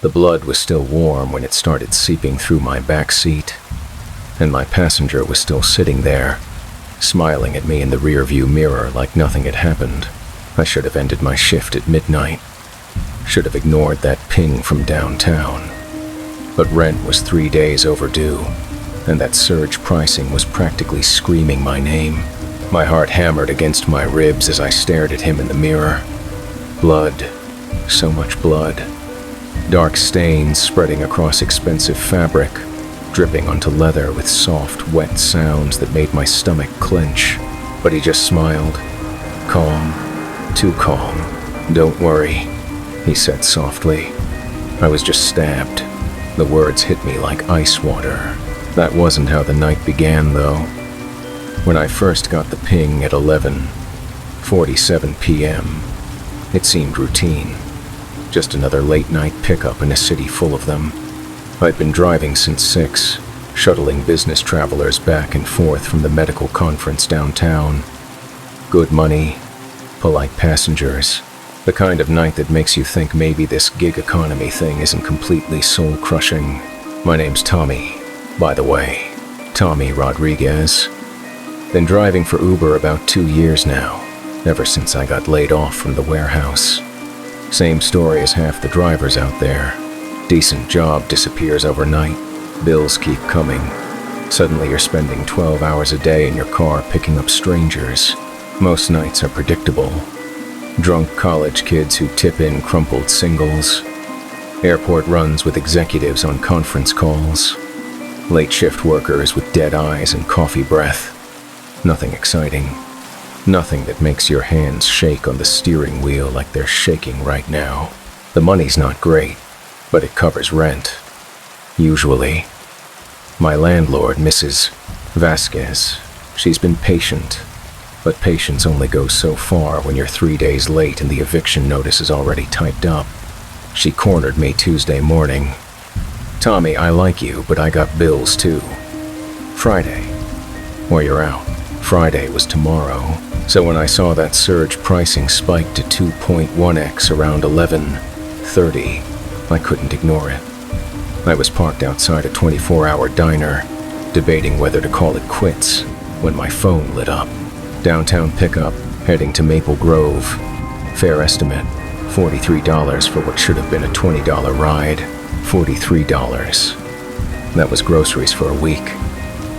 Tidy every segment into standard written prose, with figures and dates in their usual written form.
The blood was still warm when it started seeping through my back seat, and my passenger was still sitting there, smiling at me in the rearview mirror like nothing had happened. I should have ended my shift at midnight. Should have ignored that ping from downtown. But rent was 3 days overdue, and that surge pricing was practically screaming my name. My heart hammered against my ribs as I stared at him in the mirror. Blood. So much blood. Dark stains spreading across expensive fabric, dripping onto leather with soft, wet sounds that made my stomach clench. But he just smiled. Calm. Too calm. "Don't worry," he said softly. I was just stabbed. The words hit me like ice water. That wasn't how the night began, though. When I first got the ping at 11:47 p.m., it seemed routine. Just another late-night pickup in a city full of them. I'd been driving since 6, shuttling business travelers back and forth from the medical conference downtown. Good money, polite passengers. The kind of night that makes you think maybe this gig economy thing isn't completely soul-crushing. My name's Tommy, by the way. Tommy Rodriguez. Been driving for Uber about 2 years now, ever since I got laid off from the warehouse. Same story as half the drivers out there. Decent job disappears overnight. Bills keep coming. Suddenly you're spending 12 hours a day in your car picking up strangers. Most nights are predictable. Drunk college kids who tip in crumpled singles. Airport runs with executives on conference calls. Late shift workers with dead eyes and coffee breath. Nothing exciting. Nothing that makes your hands shake on the steering wheel like they're shaking right now. The money's not great, but it covers rent. Usually. My landlord, Mrs. Vasquez, she's been patient. But patience only goes so far when you're 3 days late and the eviction notice is already typed up. She cornered me Tuesday morning. "Tommy, I like you, but I got bills too. Friday, or you're out." Friday was tomorrow, so when I saw that surge pricing spike to 2.1x around 11:30, I couldn't ignore it. I was parked outside a 24-hour diner, debating whether to call it quits, when my phone lit up. Downtown pickup, heading to Maple Grove. Fare estimate, $43 for what should have been a $20 ride. $43. That was groceries for a week.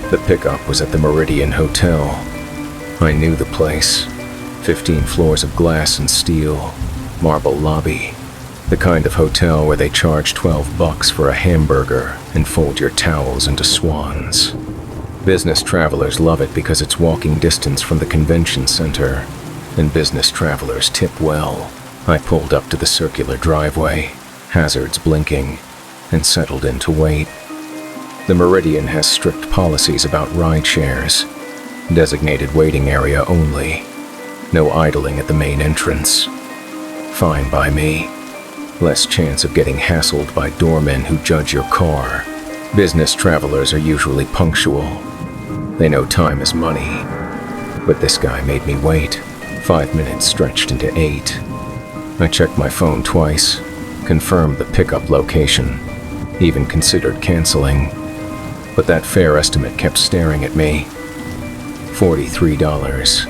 The pickup was at the Meridian Hotel. I knew the place. 15 floors of glass and steel, marble lobby. The kind of hotel where they charge $12 for a hamburger and fold your towels into swans. Business travelers love it because it's walking distance from the convention center, and business travelers tip well. I pulled up to the circular driveway, hazards blinking, and settled in to wait. The Meridian has strict policies about ride shares. Designated waiting area only. No idling at the main entrance. Fine by me. Less chance of getting hassled by doormen who judge your car. Business travelers are usually punctual. They know time is money. But this guy made me wait. 5 minutes stretched into 8. I checked my phone twice, confirmed the pickup location, even considered canceling. But that fare estimate kept staring at me. $43.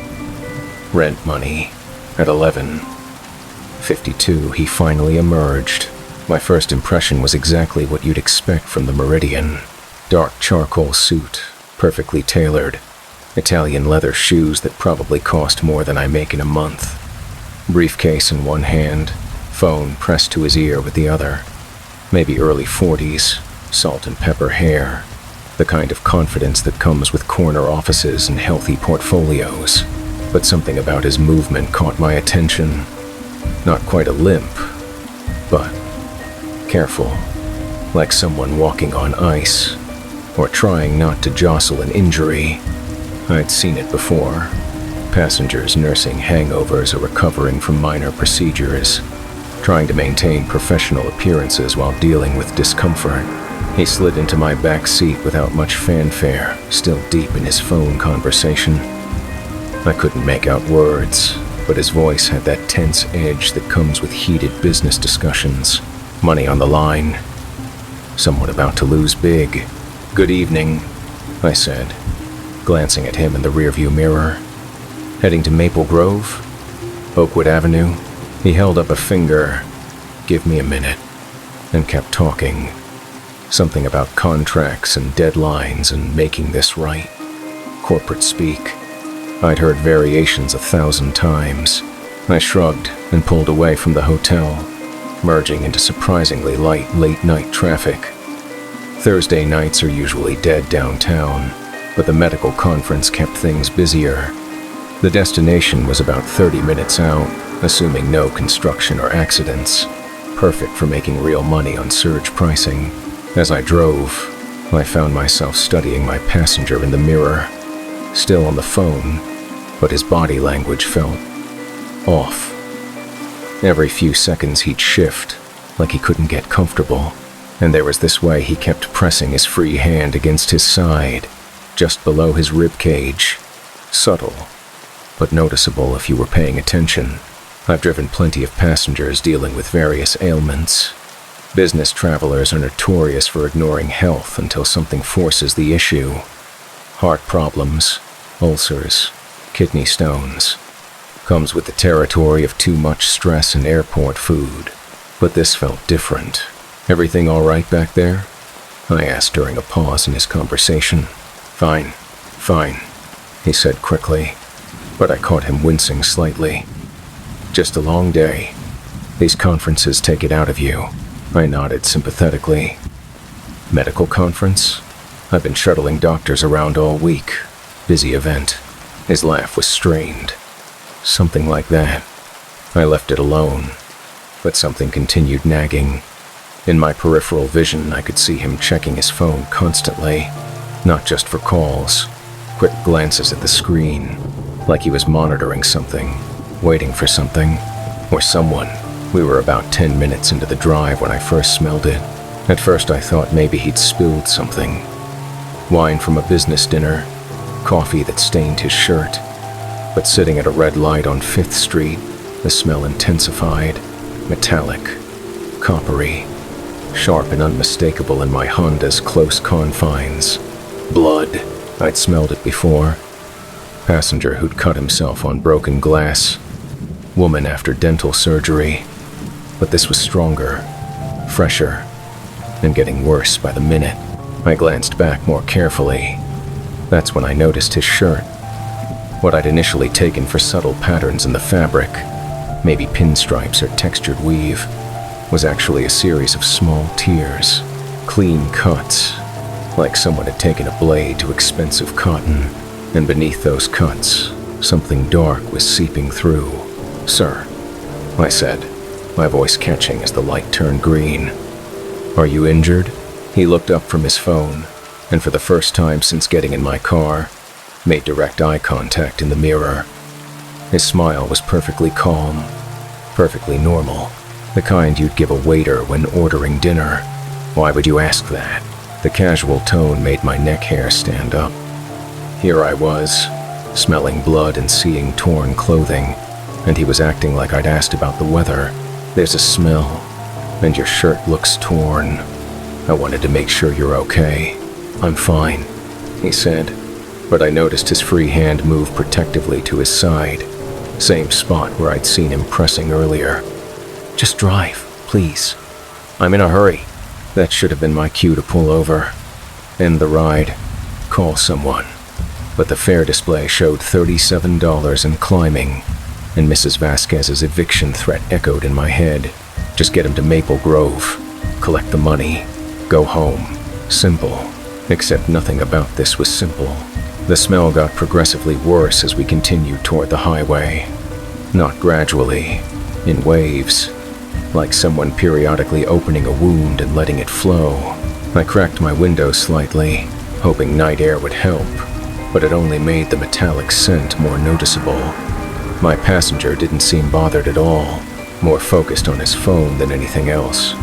Rent money at 11:52, he finally emerged. My first impression was exactly what you'd expect from the Meridian. Dark charcoal suit, perfectly tailored. Italian leather shoes that probably cost more than I make in a month. Briefcase in one hand, phone pressed to his ear with the other. Maybe early 40s, salt and pepper hair. The kind of confidence that comes with corner offices and healthy portfolios. But something about his movement caught my attention. Not quite a limp, but careful, like someone walking on ice, or trying not to jostle an injury. I'd seen it before. Passengers nursing hangovers or recovering from minor procedures, trying to maintain professional appearances while dealing with discomfort. He slid into my back seat without much fanfare, still deep in his phone conversation. I couldn't make out words, but his voice had that tense edge that comes with heated business discussions. Money on the line. Someone about to lose big. "Good evening," I said, glancing at him in the rearview mirror. "Heading to Maple Grove? Oakwood Avenue?" He held up a finger. "Give me a minute," and kept talking. Something about contracts and deadlines and making this right. Corporate speak. I'd heard variations 1,000 times. I shrugged and pulled away from the hotel, merging into surprisingly light late-night traffic. Thursday nights are usually dead downtown, but the medical conference kept things busier. The destination was about 30 minutes out, assuming no construction or accidents, perfect for making real money on surge pricing. As I drove, I found myself studying my passenger in the mirror, still on the phone, but his body language felt off. Every few seconds he'd shift, like he couldn't get comfortable, and there was this way he kept pressing his free hand against his side, just below his rib cage. Subtle, but noticeable if you were paying attention. I've driven plenty of passengers dealing with various ailments. Business travelers are notorious for ignoring health until something forces the issue. Heart problems, ulcers, kidney stones. Comes with the territory of too much stress and airport food. But this felt different. "Everything all right back there?" I asked during a pause in his conversation. Fine," he said quickly, but I caught him wincing slightly. "Just a long day. These conferences take it out of you." I nodded sympathetically. "Medical conference? I've been shuttling doctors around all week. Busy event." His laugh was strained. "Something like that." I left it alone, but something continued nagging. In my peripheral vision, I could see him checking his phone constantly, not just for calls, quick glances at the screen, like he was monitoring something, waiting for something, or someone. We were about 10 minutes into the drive when I first smelled it. At first I thought maybe he'd spilled something. Wine from a business dinner, coffee that stained his shirt. But sitting at a red light on 5th Street, the smell intensified, metallic, coppery, sharp and unmistakable in my Honda's close confines. Blood. I'd smelled it before. Passenger who'd cut himself on broken glass. Woman after dental surgery. But this was stronger, fresher, and getting worse by the minute. I glanced back more carefully. That's when I noticed his shirt. What I'd initially taken for subtle patterns in the fabric, maybe pinstripes or textured weave, was actually a series of small tears, clean cuts, like someone had taken a blade to expensive cotton, and beneath those cuts, something dark was seeping through. "Sir," I said, my voice catching as the light turned green. "Are you injured?" He looked up from his phone, and for the first time since getting in my car, made direct eye contact in the mirror. His smile was perfectly calm, perfectly normal, the kind you'd give a waiter when ordering dinner. Why would you ask that? The casual tone made my neck hair stand up. Here I was, smelling blood and seeing torn clothing, and he was acting like I'd asked about the weather. "There's a smell, and your shirt looks torn. I wanted to make sure you're okay." "I'm fine," he said, but I noticed his free hand move protectively to his side, same spot where I'd seen him pressing earlier. "Just drive, please. I'm in a hurry." That should have been my cue to pull over. End the ride. Call someone. But the fare display showed $37 and climbing, and Mrs. Vasquez's eviction threat echoed in my head. Just get him to Maple Grove, collect the money, go home. Simple. Except nothing about this was simple. The smell got progressively worse as we continued toward the highway. Not gradually, in waves, like someone periodically opening a wound and letting it flow. I cracked my window slightly, hoping night air would help, but it only made the metallic scent more noticeable. My passenger didn't seem bothered at all, more focused on his phone than anything else,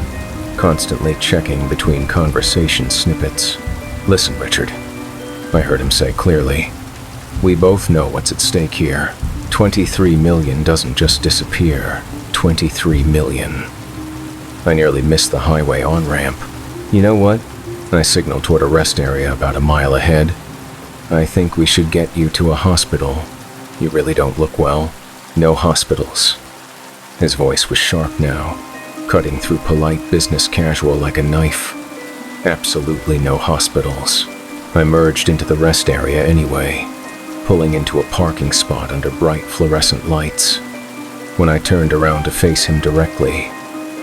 constantly checking between conversation snippets. "Listen, Richard," I heard him say clearly. "We both know what's at stake here. 23 million doesn't just disappear. 23 million. I nearly missed the highway on-ramp. You know what? I signaled toward a rest area about a mile ahead. I think we should get you to a hospital. You really don't look well. No hospitals. His voice was sharp now, cutting through polite business casual like a knife. Absolutely no hospitals. I merged into the rest area anyway, pulling into a parking spot under bright fluorescent lights. When I turned around to face him directly,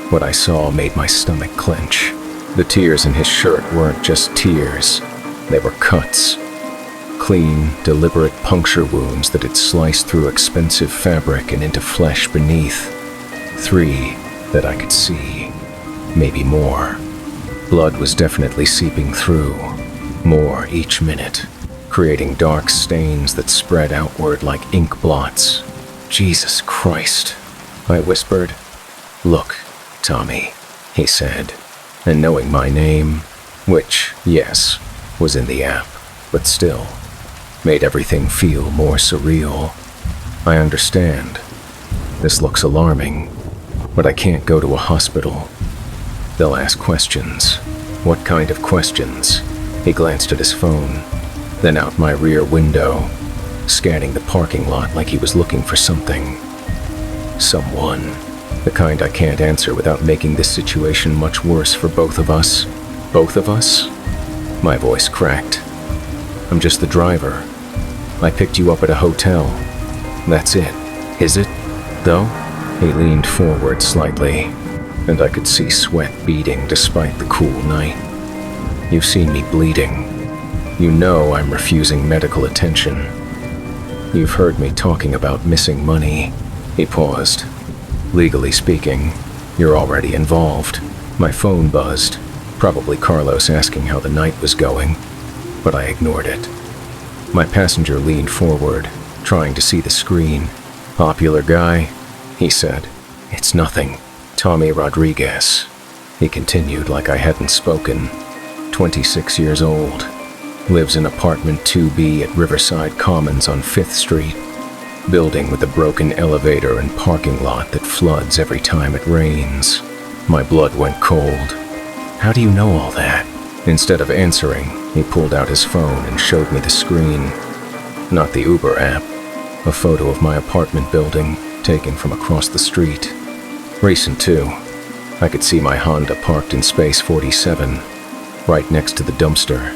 what I saw made my stomach clench. The tears in his shirt weren't just tears, they were cuts. Clean, deliberate puncture wounds that had sliced through expensive fabric and into flesh beneath. 3 that I could see, maybe more. Blood was definitely seeping through, more each minute, creating dark stains that spread outward like ink blots. Jesus Christ, I whispered. Look, Tommy, he said, and knowing my name, which, yes, was in the app, but still, made everything feel more surreal. I understand. This looks alarming, but I can't go to a hospital. They'll ask questions. What kind of questions? He glanced at his phone, then out my rear window, scanning the parking lot like he was looking for something. Someone. The kind I can't answer without making this situation much worse for both of us. Both of us? My voice cracked. I'm just the driver. I picked you up at a hotel. That's it. Is it, though? He leaned forward slightly, and I could see sweat beading despite the cool night. You've seen me bleeding. You know I'm refusing medical attention. You've heard me talking about missing money. He paused. Legally speaking, you're already involved. My phone buzzed, probably Carlos asking how the night was going, but I ignored it. My passenger leaned forward, trying to see the screen. Popular guy? He said. It's nothing. Tommy Rodriguez. He continued like I hadn't spoken. 26 years old. Lives in apartment 2B at Riverside Commons on 5th Street. Building with a broken elevator and parking lot that floods every time it rains. My blood went cold. How do you know all that? Instead of answering, he pulled out his phone and showed me the screen. Not the Uber app. A photo of my apartment building, taken from across the street. Recent too. I could see my Honda parked in space 47, right next to the dumpster.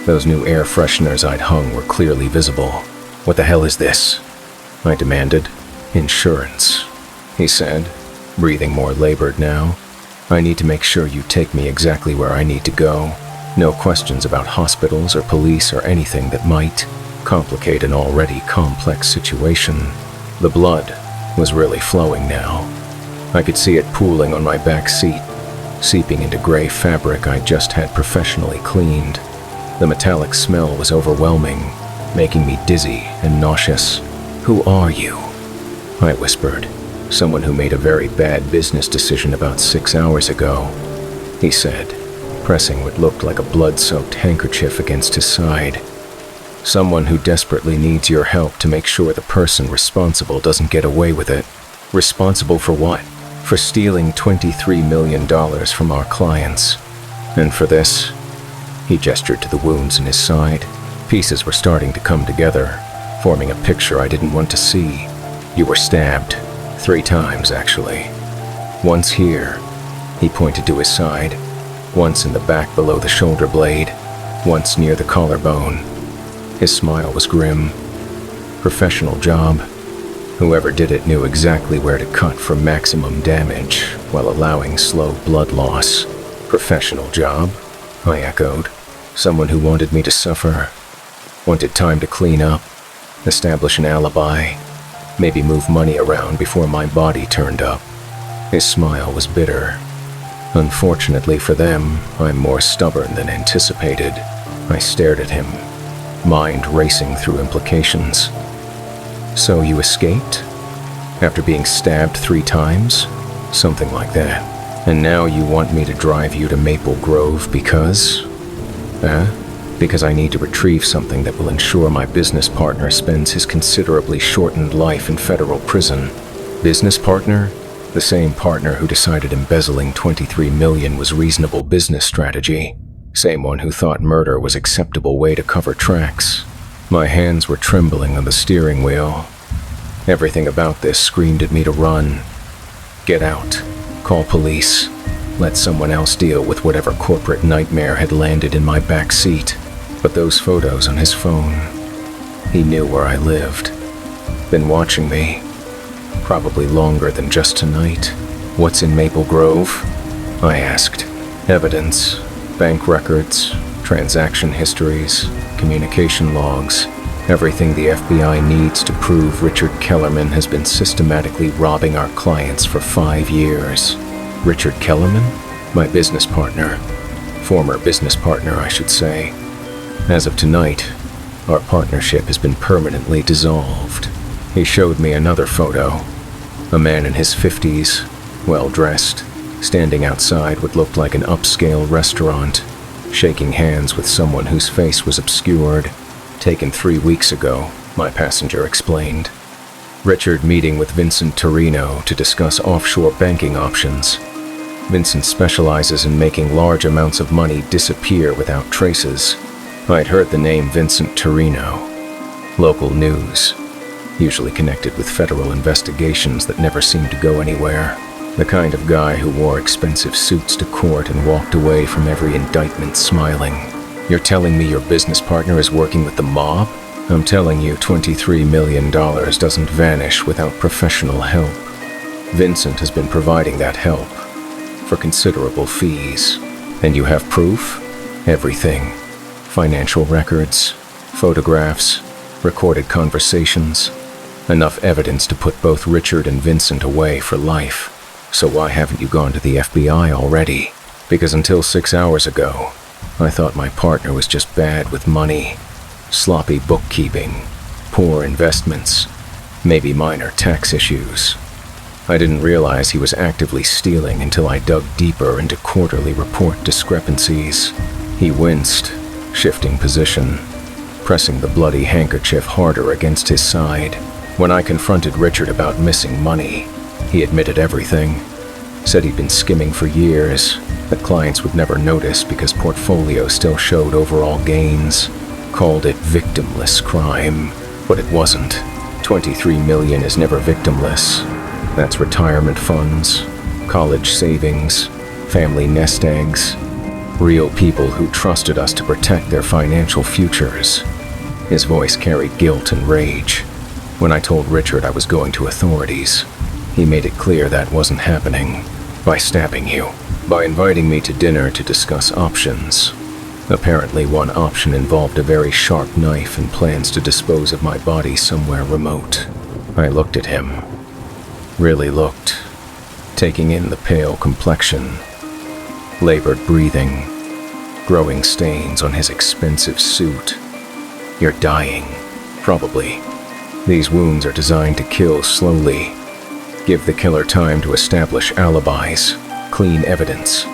Those new air fresheners I'd hung were clearly visible. What the hell is this? I demanded. Insurance, he said, breathing more labored now. I need to make sure you take me exactly where I need to go. No questions about hospitals or police or anything that might complicate an already complex situation. The blood was really flowing now. I could see it pooling on my back seat, seeping into gray fabric I just had professionally cleaned. The metallic smell was overwhelming, making me dizzy and nauseous. Who are you? I whispered. Someone who made a very bad business decision about 6 hours ago, he said, pressing what looked like a blood-soaked handkerchief against his side. Someone who desperately needs your help to make sure the person responsible doesn't get away with it. Responsible for what? For stealing $23 million from our clients. And for this, he gestured to the wounds in his side. Pieces were starting to come together, forming a picture I didn't want to see. You were stabbed. 3 times, actually. Once here, he pointed to his side. Once in the back below the shoulder blade. Once near the collarbone. His smile was grim. Professional job. Whoever did it knew exactly where to cut for maximum damage while allowing slow blood loss. Professional job, I echoed. Someone who wanted me to suffer. Wanted time to clean up, establish an alibi, maybe move money around before my body turned up. His smile was bitter. Unfortunately for them, I'm more stubborn than anticipated. I stared at him, mind racing through implications. So you escaped? After being stabbed 3 times? Something like that. And now you want me to drive you to Maple Grove because? Because I need to retrieve something that will ensure my business partner spends his considerably shortened life in federal prison. Business partner? The same partner who decided embezzling $23 million was reasonable business strategy. Same one who thought murder was acceptable way to cover tracks. My hands were trembling on the steering wheel. Everything about this screamed at me to run. Get out. Call police. Let someone else deal with whatever corporate nightmare had landed in my back seat. But those photos on his phone. He knew where I lived. Been watching me. Probably longer than just tonight. What's in Maple Grove? I asked. Evidence. Bank records. Transaction histories. Communication logs. Everything the FBI needs to prove Richard Kellerman has been systematically robbing our clients for 5 years. Richard Kellerman? My business partner. Former business partner, I should say. As of tonight, our partnership has been permanently dissolved. He showed me another photo. A man in his 50s, well-dressed, standing outside what looked like an upscale restaurant, shaking hands with someone whose face was obscured. Taken 3 weeks ago, my passenger explained. Richard meeting with Vincent Torino to discuss offshore banking options. Vincent specializes in making large amounts of money disappear without traces. I'd heard the name Vincent Torino. Local news. Usually connected with federal investigations that never seemed to go anywhere. The kind of guy who wore expensive suits to court and walked away from every indictment smiling. You're telling me your business partner is working with the mob? I'm telling you $23 million doesn't vanish without professional help. Vincent has been providing that help for considerable fees. And you have proof? Everything. Financial records, photographs, recorded conversations. Enough evidence to put both Richard and Vincent away for life. So why haven't you gone to the FBI already? Because until 6 hours ago, I thought my partner was just bad with money, sloppy bookkeeping, poor investments, maybe minor tax issues. I didn't realize he was actively stealing until I dug deeper into quarterly report discrepancies. He winced, shifting position, pressing the bloody handkerchief harder against his side. When I confronted Richard about missing money, he admitted everything. Said he'd been skimming for years, that clients would never notice because portfolio still showed overall gains. Called it victimless crime, but it wasn't. $23 million is never victimless. That's retirement funds, college savings, family nest eggs, real people who trusted us to protect their financial futures. His voice carried guilt and rage. When I told Richard I was going to authorities, he made it clear that wasn't happening. By stabbing you. By inviting me to dinner to discuss options. Apparently one option involved a very sharp knife and plans to dispose of my body somewhere remote. I looked at him. Really looked. Taking in the pale complexion. Labored breathing. Growing stains on his expensive suit. You're dying. Probably. These wounds are designed to kill slowly. Give the killer time to establish alibis, clean evidence,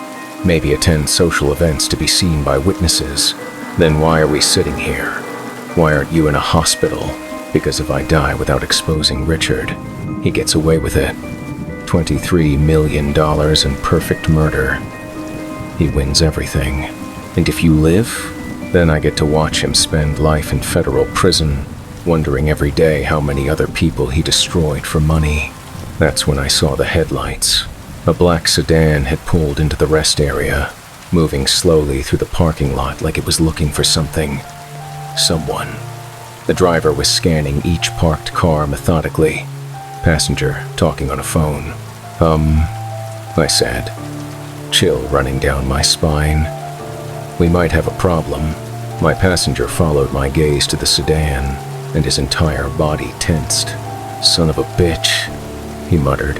maybe attend social events to be seen by witnesses. Then why are we sitting here? Why aren't you in a hospital? Because if I die without exposing Richard, he gets away with it. $23 million in perfect murder. He wins everything. And if you live, then I get to watch him spend life in federal prison, wondering every day how many other people he destroyed for money. That's when I saw the headlights. A black sedan had pulled into the rest area, moving slowly through the parking lot like it was looking for something. Someone. The driver was scanning each parked car methodically. Passenger talking on a phone. I said, chill running down my spine. We might have a problem. My passenger followed my gaze to the sedan, and his entire body tensed. Son of a bitch. He muttered.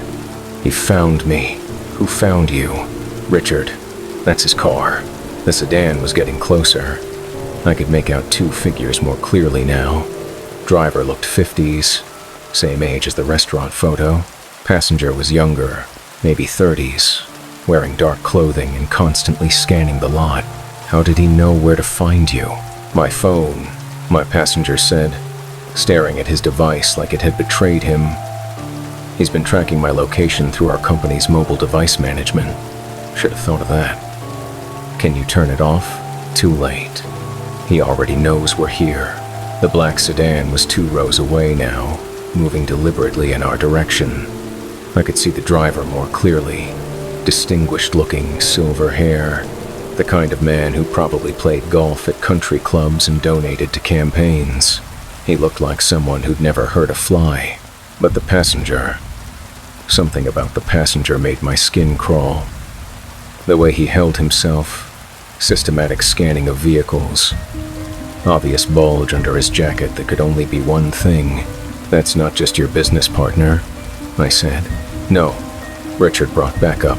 He found me. Who found you? Richard. That's his car. The sedan was getting closer. I could make out 2 figures more clearly now. Driver looked 50s, same age as the restaurant photo. Passenger was younger, maybe 30s, wearing dark clothing and constantly scanning the lot. How did he know where to find you? My phone, my passenger said, staring at his device like it had betrayed him. He's been tracking my location through our company's mobile device management. Should have thought of that. Can you turn it off? Too late. He already knows we're here. The black sedan was 2 rows away now, moving deliberately in our direction. I could see the driver more clearly. Distinguished-looking, silver hair. The kind of man who probably played golf at country clubs and donated to campaigns. He looked like someone who'd never hurt a fly. But the passenger... Something about the passenger made my skin crawl. The way he held himself, systematic scanning of vehicles, obvious bulge under his jacket that could only be one thing. That's not just your business partner, I said. No, Richard brought backup.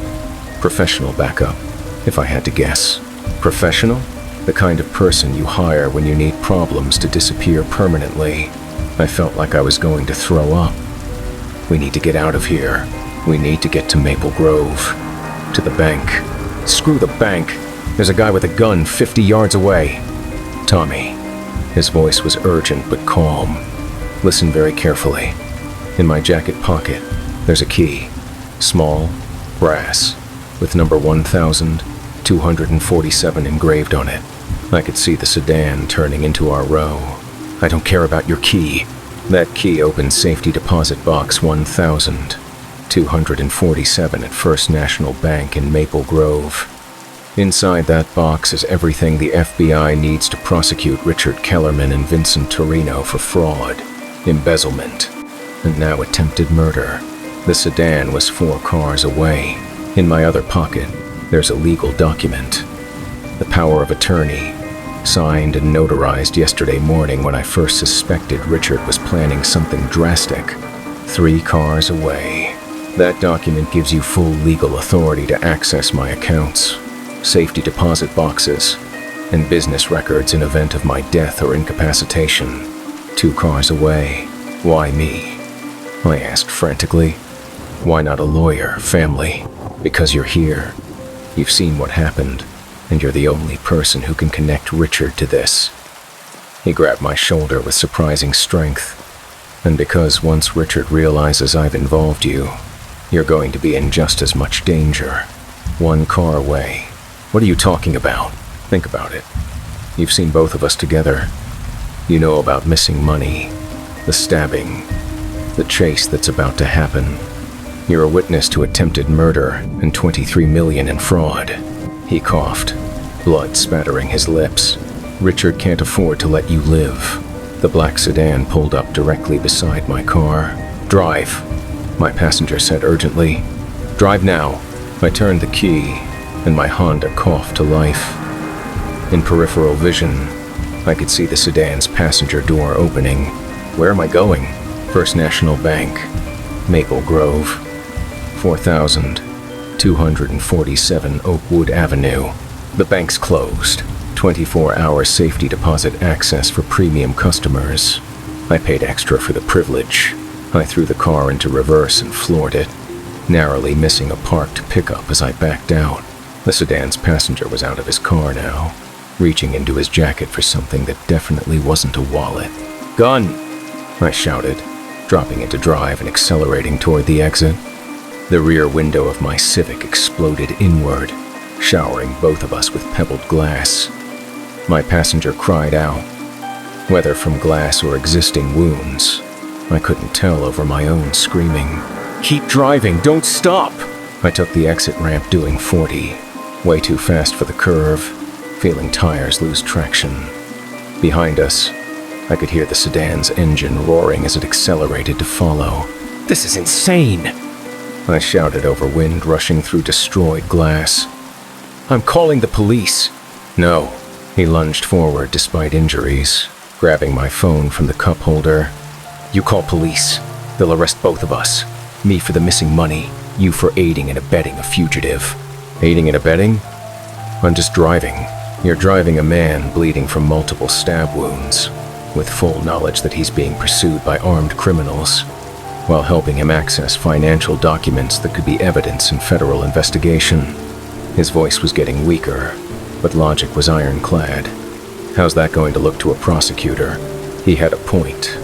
Professional backup, if I had to guess. Professional? The kind of person you hire when you need problems to disappear permanently. I felt like I was going to throw up. We need to get out of here. We need to get to Maple Grove. To the bank. Screw the bank. There's a guy with a gun 50 yards away. Tommy. His voice was urgent but calm. Listen very carefully. In my jacket pocket, there's a key. Small, brass, with number 1247 engraved on it. I could see the sedan turning into our row. I don't care about your key. That key opens safety deposit box 1247 at First National Bank in Maple Grove. Inside that box is everything the FBI needs to prosecute Richard Kellerman and Vincent Torino for fraud, embezzlement, and now attempted murder. The sedan was 4 cars away. In my other pocket, there's a legal document. The power of attorney, signed and notarized yesterday morning when I first suspected Richard was planning something drastic. 3 cars away. That document gives you full legal authority to access my accounts, safety deposit boxes, and business records in event of my death or incapacitation. 2 cars away. Why me? I asked frantically. Why not a lawyer, family? Because you're here. You've seen what happened, and you're the only person who can connect Richard to this. He grabbed my shoulder with surprising strength. And because once Richard realizes I've involved you, you're going to be in just as much danger. 1 car away. What are you talking about? Think about it. You've seen both of us together. You know about missing money, the stabbing, the chase that's about to happen. You're a witness to attempted murder and $23 million in fraud. He coughed, blood spattering his lips. Richard can't afford to let you live. The black sedan pulled up directly beside my car. Drive, my passenger said urgently. Drive now. I turned the key, and my Honda coughed to life. In peripheral vision, I could see the sedan's passenger door opening. Where am I going? First National Bank, Maple Grove, 4247 Oakwood Avenue. The bank's closed. 24-hour safety deposit access for premium customers. I paid extra for the privilege. I threw the car into reverse and floored it, narrowly missing a parked pickup as I backed out. The sedan's passenger was out of his car now, reaching into his jacket for something that definitely wasn't a wallet. Gun! I shouted, dropping into drive and accelerating toward the exit. The rear window of my Civic exploded inward, showering both of us with pebbled glass. My passenger cried out, whether from glass or existing wounds. I couldn't tell over my own screaming. Keep driving, don't stop! I took the exit ramp doing 40, way too fast for the curve, feeling tires lose traction. Behind us, I could hear the sedan's engine roaring as it accelerated to follow. This is insane! I shouted over wind rushing through destroyed glass. I'm calling the police. No. He lunged forward despite injuries, grabbing my phone from the cup holder. You call police. They'll arrest both of us. Me for the missing money, you for aiding and abetting a fugitive. Aiding and abetting? I'm just driving. You're driving a man bleeding from multiple stab wounds, with full knowledge that he's being pursued by armed criminals, while helping him access financial documents that could be evidence in federal investigation. His voice was getting weaker, but logic was ironclad. How's that going to look to a prosecutor? He had a point.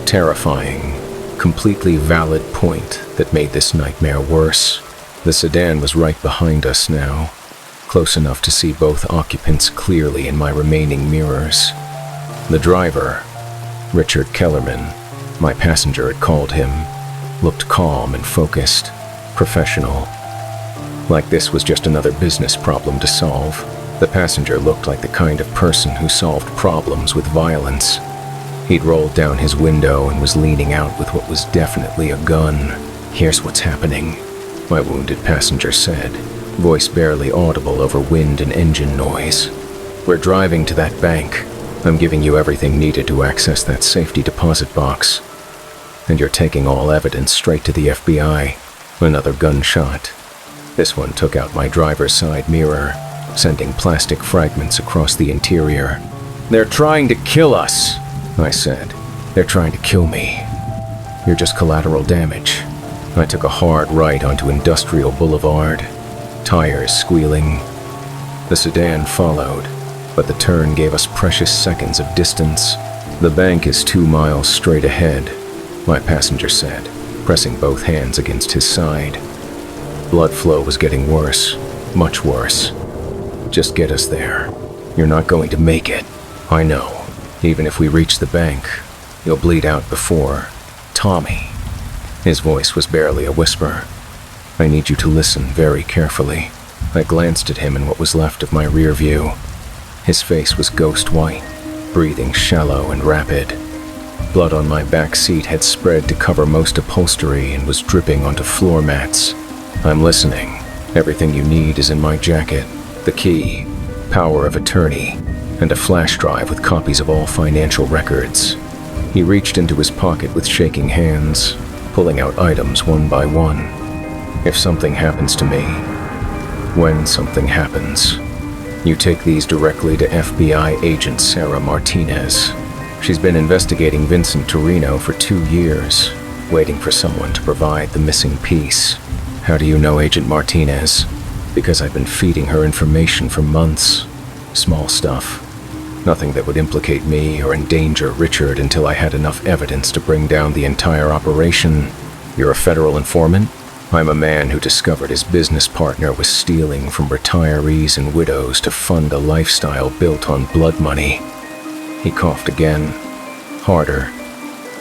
Terrifying, completely valid point that made this nightmare worse. The sedan was right behind us now, close enough to see both occupants clearly in my remaining mirrors. The driver, Richard Kellerman, my passenger had called him, looked calm and focused, professional. Like this was just another business problem to solve. The passenger looked like the kind of person who solved problems with violence. He'd rolled down his window and was leaning out with what was definitely a gun. "Here's what's happening," my wounded passenger said, voice barely audible over wind and engine noise. "We're driving to that bank. I'm giving you everything needed to access that safety deposit box. And you're taking all evidence straight to the FBI." Another gunshot. This one took out my driver's side mirror, sending plastic fragments across the interior. "They're trying to kill us," I said. "They're trying to kill me. You're just collateral damage." I took a hard right onto Industrial Boulevard, tires squealing. The sedan followed, but the turn gave us precious seconds of distance. "The bank is 2 miles straight ahead," my passenger said, pressing both hands against his side. Blood flow was getting worse, much worse. "Just get us there. You're not going to make it. I know. Even if we reach the bank, you'll bleed out before. Tommy." His voice was barely a whisper. "I need you to listen very carefully." I glanced at him in what was left of my rear view. His face was ghost white, breathing shallow and rapid. Blood on my back seat had spread to cover most upholstery and was dripping onto floor mats. "I'm listening. Everything you need is in my jacket. The key, power of attorney, and a flash drive with copies of all financial records." He reached into his pocket with shaking hands, pulling out items one by one. "If something happens to me, when something happens, you take these directly to FBI agent Sarah Martinez. She's been investigating Vincent Torino for 2 years, waiting for someone to provide the missing piece." "How do you know Agent Martinez?" "Because I've been feeding her information for months. Small stuff. Nothing that would implicate me or endanger Richard until I had enough evidence to bring down the entire operation." "You're a federal informant?" "I'm a man who discovered his business partner was stealing from retirees and widows to fund a lifestyle built on blood money." He coughed again, harder,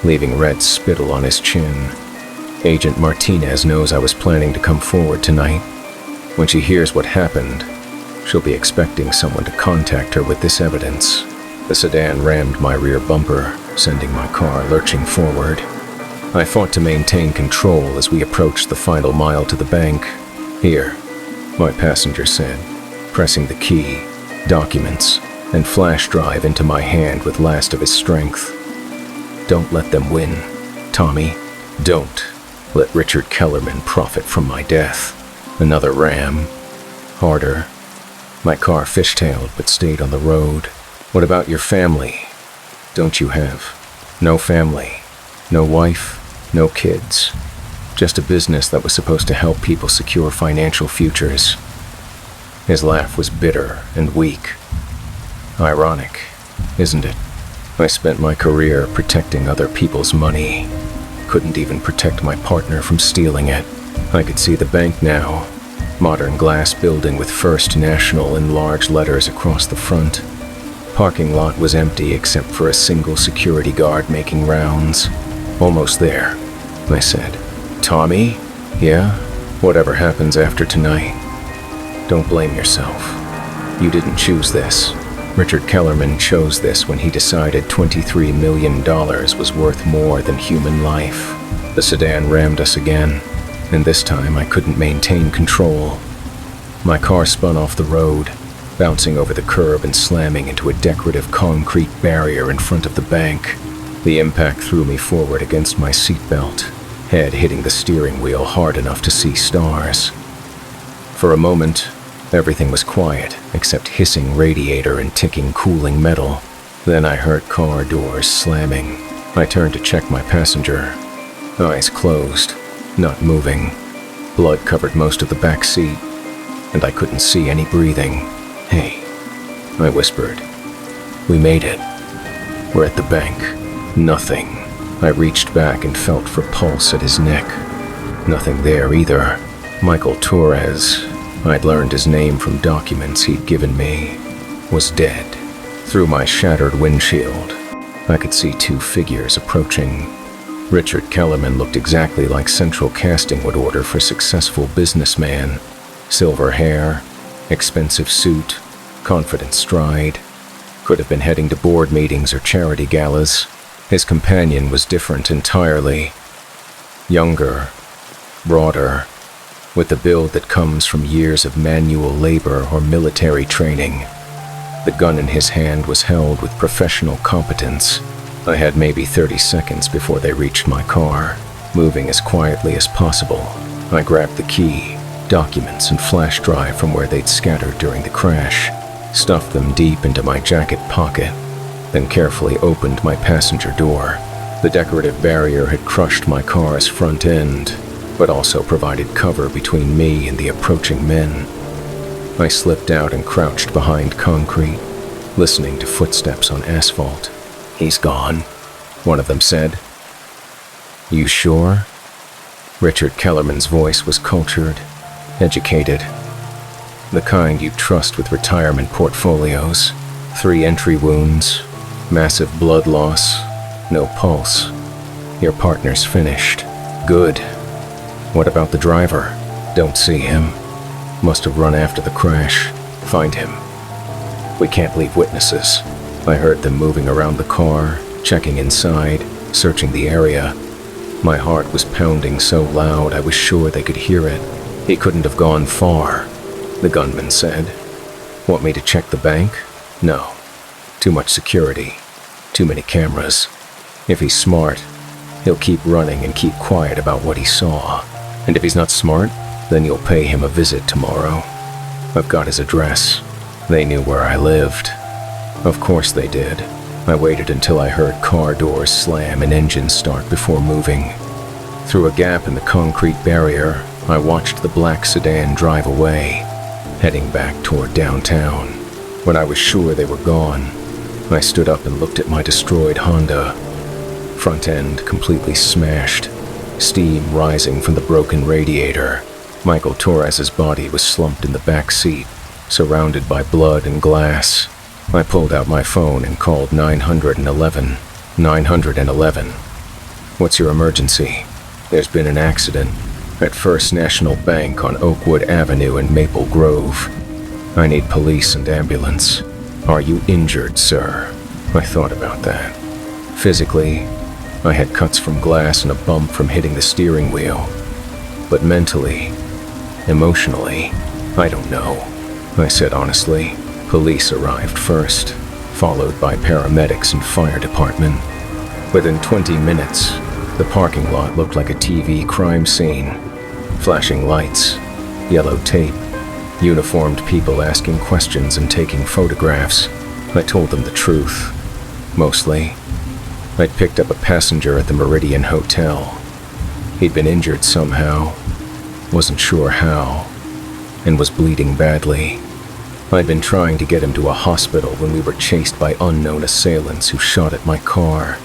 leaving red spittle on his chin. "Agent Martinez knows I was planning to come forward tonight. When she hears what happened, she'll be expecting someone to contact her with this evidence." The sedan rammed my rear bumper, sending my car lurching forward. I fought to maintain control as we approached the final mile to the bank. "Here," my passenger said, pressing the key, documents, and flash drive into my hand with last of his strength. "Don't let them win, Tommy. Don't let Richard Kellerman profit from my death." Another ram. Harder. My car fishtailed but stayed on the road. "What about your family? Don't you have?" "No family. No wife. No kids. Just a business that was supposed to help people secure financial futures." His laugh was bitter and weak. "Ironic, isn't it? I spent my career protecting other people's money. Couldn't even protect my partner from stealing it." I could see the bank now. Modern glass building with First National in large letters across the front. Parking lot was empty except for a single security guard making rounds. "Almost there," I said. "Tommy? Yeah? Whatever happens after tonight, don't blame yourself. You didn't choose this. Richard Kellerman chose this when he decided $23 million was worth more than human life." The sedan rammed us again, and this time I couldn't maintain control. My car spun off the road, bouncing over the curb and slamming into a decorative concrete barrier in front of the bank. The impact threw me forward against my seatbelt, head hitting the steering wheel hard enough to see stars. For a moment, everything was quiet except hissing radiator and ticking cooling metal. Then I heard car doors slamming. I turned to check my passenger. Eyes closed, not moving. Blood covered most of the back seat, and I couldn't see any breathing. "Hey," I whispered. "We made it. We're at the bank. Nothing I reached back and felt for pulse at his neck. Nothing there either. Michael Torres, I'd learned his name from documents he'd given me, was dead. Through my shattered windshield, I could see two figures approaching. Richard Kellerman looked exactly like Central Casting would order for successful businessman. Silver hair, expensive suit, confident stride. Could have been heading to board meetings or charity galas. His companion was different entirely. Younger, broader, with the build that comes from years of manual labor or military training. The gun in his hand was held with professional competence. I had maybe 30 seconds before they reached my car. Moving as quietly as possible, I grabbed the key, documents, and flash drive from where they'd scattered during the crash, stuffed them deep into my jacket pocket, then carefully opened my passenger door. The decorative barrier had crushed my car's front end, but also provided cover between me and the approaching men. I slipped out and crouched behind concrete, listening to footsteps on asphalt. "He's gone," one of them said. "You sure?" Richard Kellerman's voice was cultured, educated. The kind you'd trust with retirement portfolios. 3 entry wounds, massive blood loss, no pulse. Your partner's finished. Good. What about the driver? Don't see him. Must have run after the crash. Find him. We can't leave witnesses. I heard them moving around the car, checking inside, searching the area. My heart was pounding so loud I was sure they could hear it. He couldn't have gone far, the gunman said. Want me to check the bank? No. Too much security. Too many cameras. If he's smart, he'll keep running and keep quiet about what he saw. And if he's not smart, then you'll pay him a visit tomorrow. I've got his address. They knew where I lived. Of course they did. I waited until I heard car doors slam and engines start before moving. Through a gap in the concrete barrier, I watched the black sedan drive away, heading back toward downtown. When I was sure they were gone, I stood up and looked at my destroyed Honda. Front end completely smashed, steam rising from the broken radiator. Michael Torres's body was slumped in the back seat, surrounded by blood and glass. I pulled out my phone and called 911. 911. What's your emergency? There's been an accident at First National Bank on Oakwood Avenue in Maple Grove. I need police and ambulance. Are you injured, sir? I thought about that. Physically, I had cuts from glass and a bump from hitting the steering wheel. But mentally, emotionally, I don't know, I said honestly. Police arrived first, followed by paramedics and fire department. Within 20 minutes, the parking lot looked like a TV crime scene. Flashing lights, yellow tape, uniformed people asking questions and taking photographs. I told them the truth, mostly. I'd picked up a passenger at the Meridian Hotel. He'd been injured somehow, wasn't sure how, and was bleeding badly. I'd been trying to get him to a hospital when we were chased by unknown assailants who shot at my car.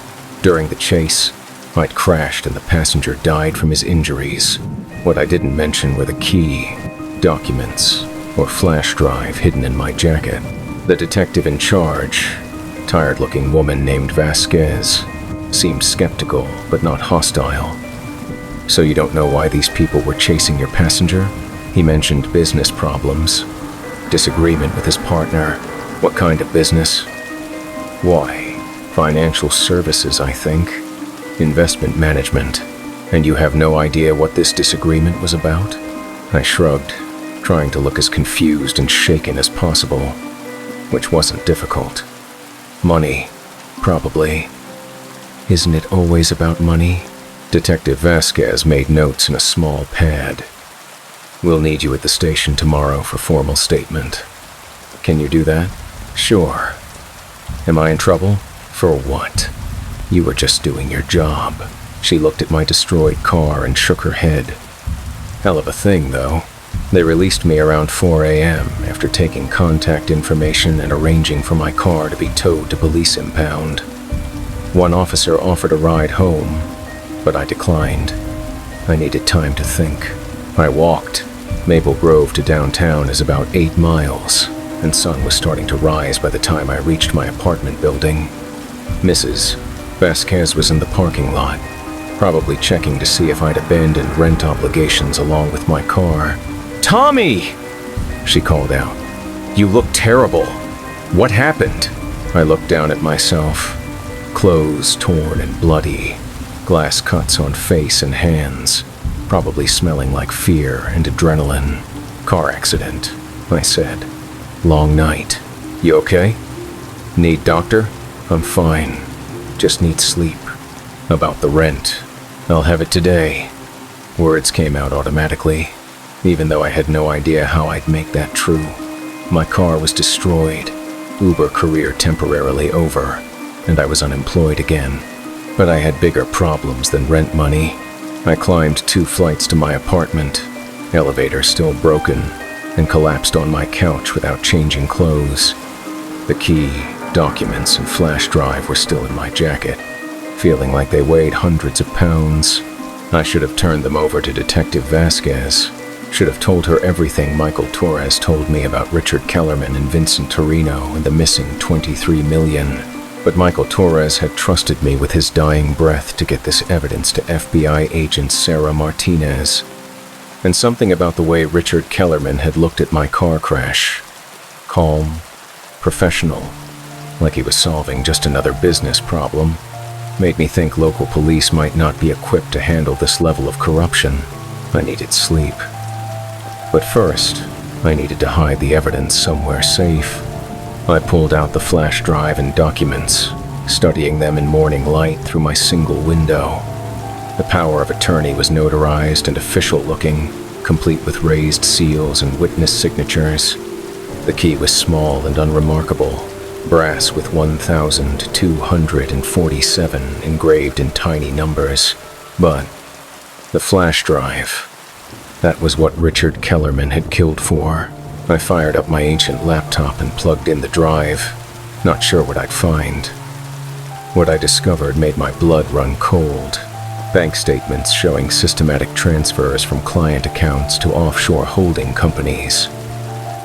During the chase, I'd crashed and the passenger died from his injuries. What I didn't mention were the key, documents, or flash drive hidden in my jacket. The detective in charge, tired-looking woman named Vasquez, seemed skeptical but not hostile. So you don't know why these people were chasing your passenger? He mentioned business problems. Disagreement with his partner. What kind of business? Why? Financial services, I think. Investment management. And you have no idea what this disagreement was about? I shrugged, trying to look as confused and shaken as possible, which wasn't difficult. Money, probably. Isn't it always about money? Detective Vasquez made notes in a small pad. We'll need you at the station tomorrow for formal statement. Can you do that? Sure. Am I in trouble? For what? You were just doing your job. She looked at my destroyed car and shook her head. Hell of a thing, though. They released me around 4 a.m. after taking contact information and arranging for my car to be towed to police impound. One officer offered a ride home, but I declined. I needed time to think. I walked. Maple Grove to downtown is about 8 miles, and sun was starting to rise by the time I reached my apartment building. Mrs. Vasquez was in the parking lot, probably checking to see if I'd abandoned rent obligations along with my car. "Tommy!" she called out. "You look terrible. What happened?" I looked down at myself. Clothes torn and bloody, glass cuts on face and hands, probably smelling like fear and adrenaline. "Car accident," I said. "Long night. You okay? Need doctor?" "I'm fine. Just need sleep." "About the rent. I'll have it today." Words came out automatically, even though I had no idea how I'd make that true. My car was destroyed, Uber career temporarily over, and I was unemployed again. But I had bigger problems than rent money. I climbed 2 flights to my apartment, elevator still broken, and collapsed on my couch without changing clothes. The key, documents, and flash drive were still in my jacket, feeling like they weighed hundreds of pounds. I should have turned them over to Detective Vasquez. Should have told her everything Michael Torres told me about Richard Kellerman and Vincent Torino and the missing $23 million. But Michael Torres had trusted me with his dying breath to get this evidence to FBI agent Sarah Martinez. And something about the way Richard Kellerman had looked at my car crash. Calm, professional, like he was solving just another business problem, made me think local police might not be equipped to handle this level of corruption. I needed sleep. But first, I needed to hide the evidence somewhere safe. I pulled out the flash drive and documents, studying them in morning light through my single window. The power of attorney was notarized and official-looking, complete with raised seals and witness signatures. The key was small and unremarkable, brass with 1,247 engraved in tiny numbers. But the flash drive, that was what Richard Kellerman had killed for. I fired up my ancient laptop and plugged in the drive, not sure what I'd find. What I discovered made my blood run cold. Bank statements showing systematic transfers from client accounts to offshore holding companies.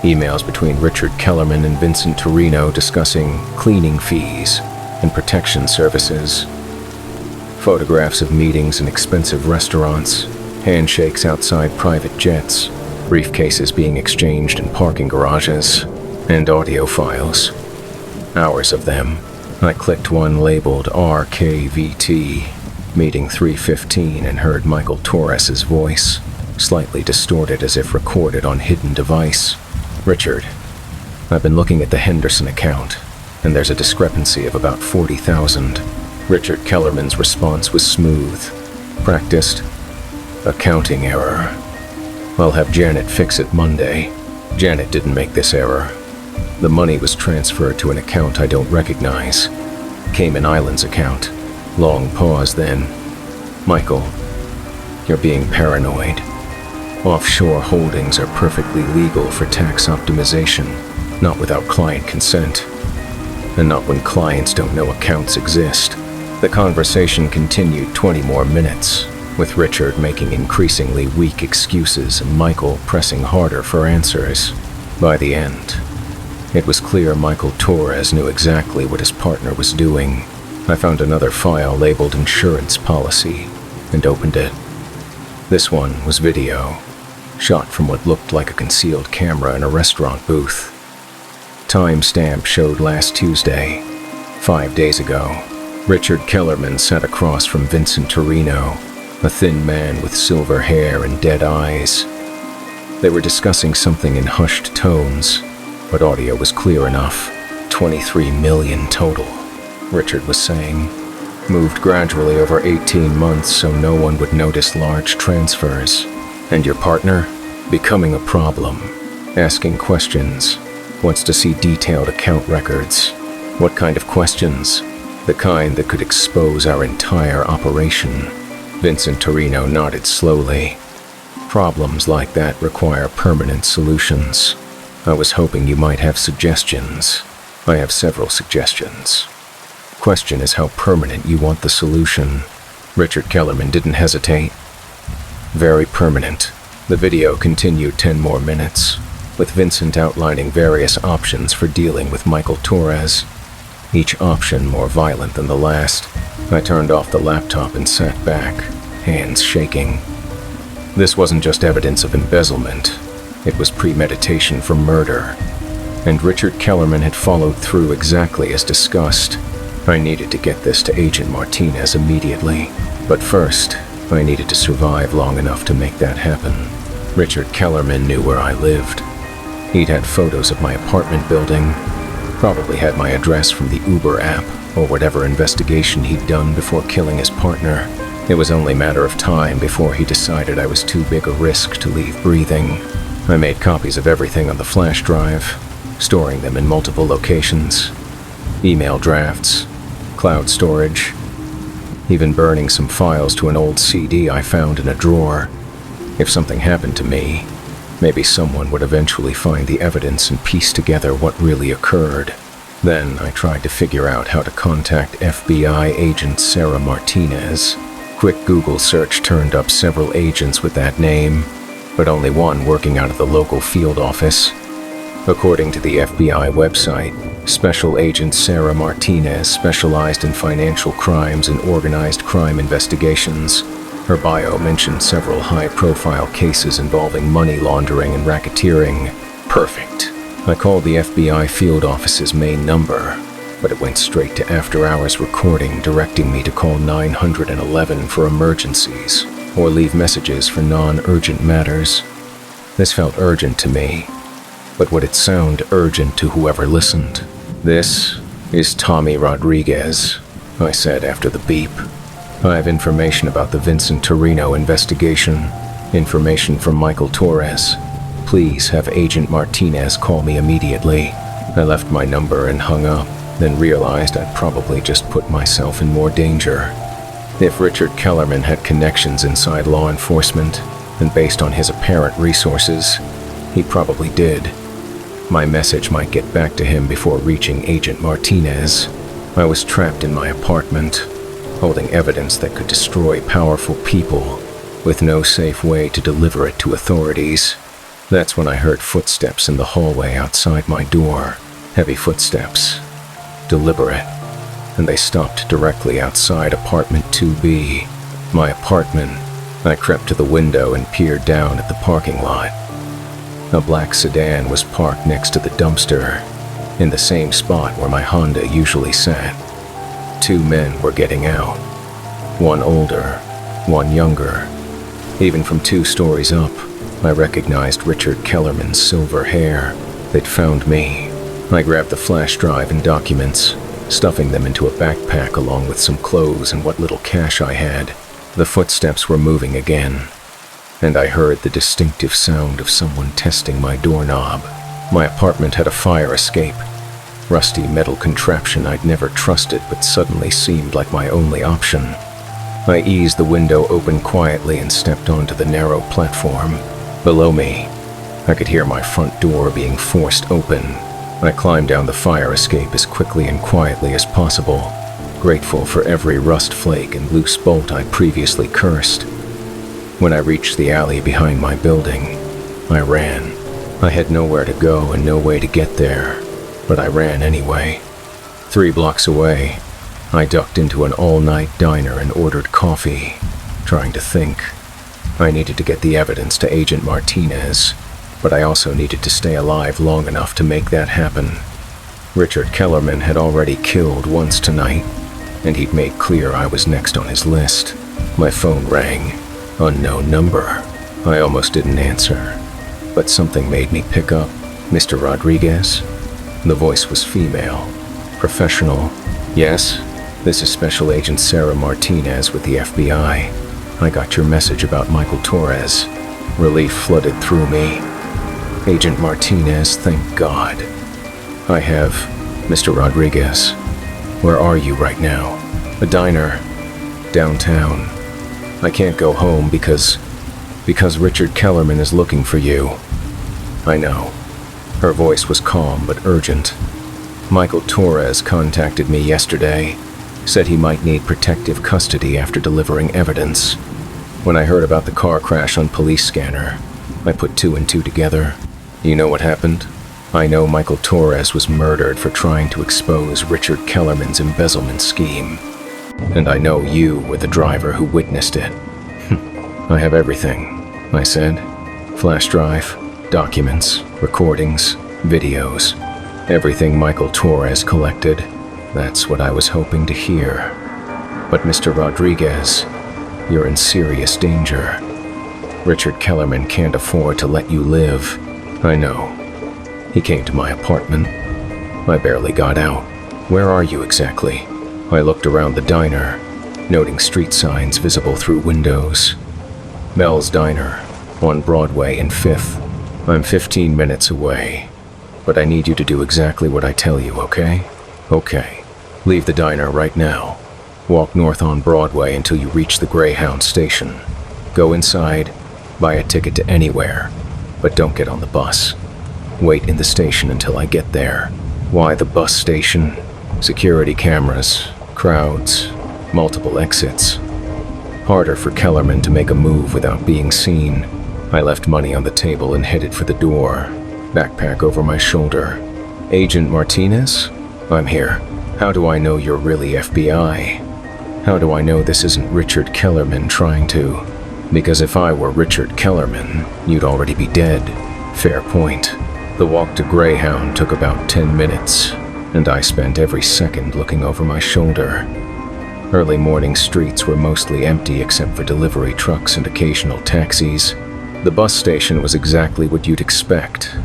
Emails between Richard Kellerman and Vincent Torino discussing cleaning fees and protection services. Photographs of meetings in expensive restaurants, handshakes outside private jets, briefcases being exchanged in parking garages, and audio files. Hours of them. I clicked one labeled RKVT, meeting 315, and heard Michael Torres's voice, slightly distorted as if recorded on hidden device. "Richard, I've been looking at the Henderson account, and there's a discrepancy of about 40,000. Richard Kellerman's response was smooth, practiced. "Accounting error. I'll have Janet fix it Monday." Janet didn't make this error. The money was transferred to an account I don't recognize. Cayman Islands account. Long pause then. "Michael, you're being paranoid. Offshore holdings are perfectly legal for tax optimization, not without client consent. And not when clients don't know accounts exist." The conversation continued 20 more minutes, with Richard making increasingly weak excuses and Michael pressing harder for answers. By the end, it was clear Michael Torres knew exactly what his partner was doing. I found another file labeled Insurance Policy and opened it. This one was video, shot from what looked like a concealed camera in a restaurant booth. Timestamp showed last Tuesday, 5 days ago. Richard Kellerman sat across from Vincent Torino, a thin man with silver hair and dead eyes. They were discussing something in hushed tones, but audio was clear enough. 23 million total, Richard was saying. Moved gradually over 18 months so no one would notice large transfers. And your partner? Becoming a problem. Asking questions. Wants to see detailed account records. What kind of questions? The kind that could expose our entire operation. Vincent Torino nodded slowly. Problems like that require permanent solutions. I was hoping you might have suggestions. I have several suggestions. Question is how permanent you want the solution. Richard Kellerman didn't hesitate. Very permanent. The video continued 10 more minutes, with Vincent outlining various options for dealing with Michael Torres, each option more violent than the last. I turned off the laptop and sat back, hands shaking. This wasn't just evidence of embezzlement, it was premeditation for murder. And Richard Kellerman had followed through exactly as discussed. I needed to get this to Agent Martinez immediately, but first, I needed to survive long enough to make that happen. Richard Kellerman knew where I lived. He'd had photos of my apartment building, probably had my address from the Uber app or whatever investigation he'd done before killing his partner. It was only a matter of time before he decided I was too big a risk to leave breathing. I made copies of everything on the flash drive, storing them in multiple locations, email drafts, cloud storage, even burning some files to an old CD I found in a drawer. If something happened to me, maybe someone would eventually find the evidence and piece together what really occurred. Then I tried to figure out how to contact FBI agent Sarah Martinez. Quick Google search turned up several agents with that name, but only one working out of the local field office. According to the FBI website, Special Agent Sarah Martinez specialized in financial crimes and organized crime investigations. Her bio mentioned several high-profile cases involving money laundering and racketeering. Perfect. I called the FBI field office's main number, but it went straight to after-hours recording directing me to call 911 for emergencies or leave messages for non-urgent matters. This felt urgent to me, but would it sound urgent to whoever listened? "This is Tommy Rodriguez," I said after the beep. "I have information about the Vincent Torino investigation, information from Michael Torres. Please have Agent Martinez call me immediately." I left my number and hung up, then realized I'd probably just put myself in more danger. If Richard Kellerman had connections inside law enforcement, and based on his apparent resources, he probably did. My message might get back to him before reaching Agent Martinez. I was trapped in my apartment, holding evidence that could destroy powerful people, with no safe way to deliver it to authorities. That's when I heard footsteps in the hallway outside my door. Heavy footsteps. Deliberate. And they stopped directly outside apartment 2B. My apartment. I crept to the window and peered down at the parking lot. A black sedan was parked next to the dumpster, in the same spot where my Honda usually sat. Two men were getting out. One older, one younger. Even from 2 stories up, I recognized Richard Kellerman's silver hair. They'd found me. I grabbed the flash drive and documents, stuffing them into a backpack along with some clothes and what little cash I had. The footsteps were moving again, and I heard the distinctive sound of someone testing my doorknob. My apartment had a fire escape, rusty metal contraption I'd never trusted but suddenly seemed like my only option. I eased the window open quietly and stepped onto the narrow platform. Below me, I could hear my front door being forced open. I climbed down the fire escape as quickly and quietly as possible, grateful for every rust flake and loose bolt I'd previously cursed. When I reached the alley behind my building, I ran. I had nowhere to go and no way to get there, but I ran anyway. 3 blocks away, I ducked into an all-night diner and ordered coffee, trying to think. I needed to get the evidence to Agent Martinez, but I also needed to stay alive long enough to make that happen. Richard Kellerman had already killed once tonight, and he'd made clear I was next on his list. My phone rang. Unknown number. I almost didn't answer, but something made me pick up. "Mr. Rodriguez?" The voice was female, professional. "Yes, this is Special Agent Sarah Martinez with the FBI. I got your message about Michael Torres." Relief flooded through me. "Agent Martinez, thank God. I have Mr. Rodriguez. Where are you right now?" "A diner. Downtown. I can't go home because Richard Kellerman is looking for you." "I know." Her voice was calm but urgent. "Michael Torres contacted me yesterday. Said he might need protective custody after delivering evidence. When I heard about the car crash on Police Scanner, I put two and two together. You know what happened? I know Michael Torres was murdered for trying to expose Richard Kellerman's embezzlement scheme. And I know you were the driver who witnessed it. I have everything, I said. Flash drive, documents, recordings, videos. Everything Michael Torres collected. That's what I was hoping to hear. But Mr. Rodriguez, you're in serious danger. Richard Kellerman can't afford to let you live. I know. He came to my apartment. I barely got out. Where are you exactly? I looked around the diner, noting street signs visible through windows. Mel's Diner, on Broadway and 5th. I'm 15 minutes away, but I need you to do exactly what I tell you, okay? Okay. Leave the diner right now. Walk north on Broadway until you reach the Greyhound station. Go inside, buy a ticket to anywhere, but don't get on the bus. Wait in the station until I get there. Why the bus station? Security cameras, crowds, multiple exits. Harder for Kellerman to make a move without being seen. I left money on the table and headed for the door, backpack over my shoulder. Agent Martinez? I'm here. How do I know you're really FBI? How do I know this isn't Richard Kellerman trying to? Because if I were Richard Kellerman, you'd already be dead. Fair point. The walk to Greyhound took about 10 minutes, and I spent every second looking over my shoulder. Early morning streets were mostly empty except for delivery trucks and occasional taxis. The bus station was exactly what you'd expect.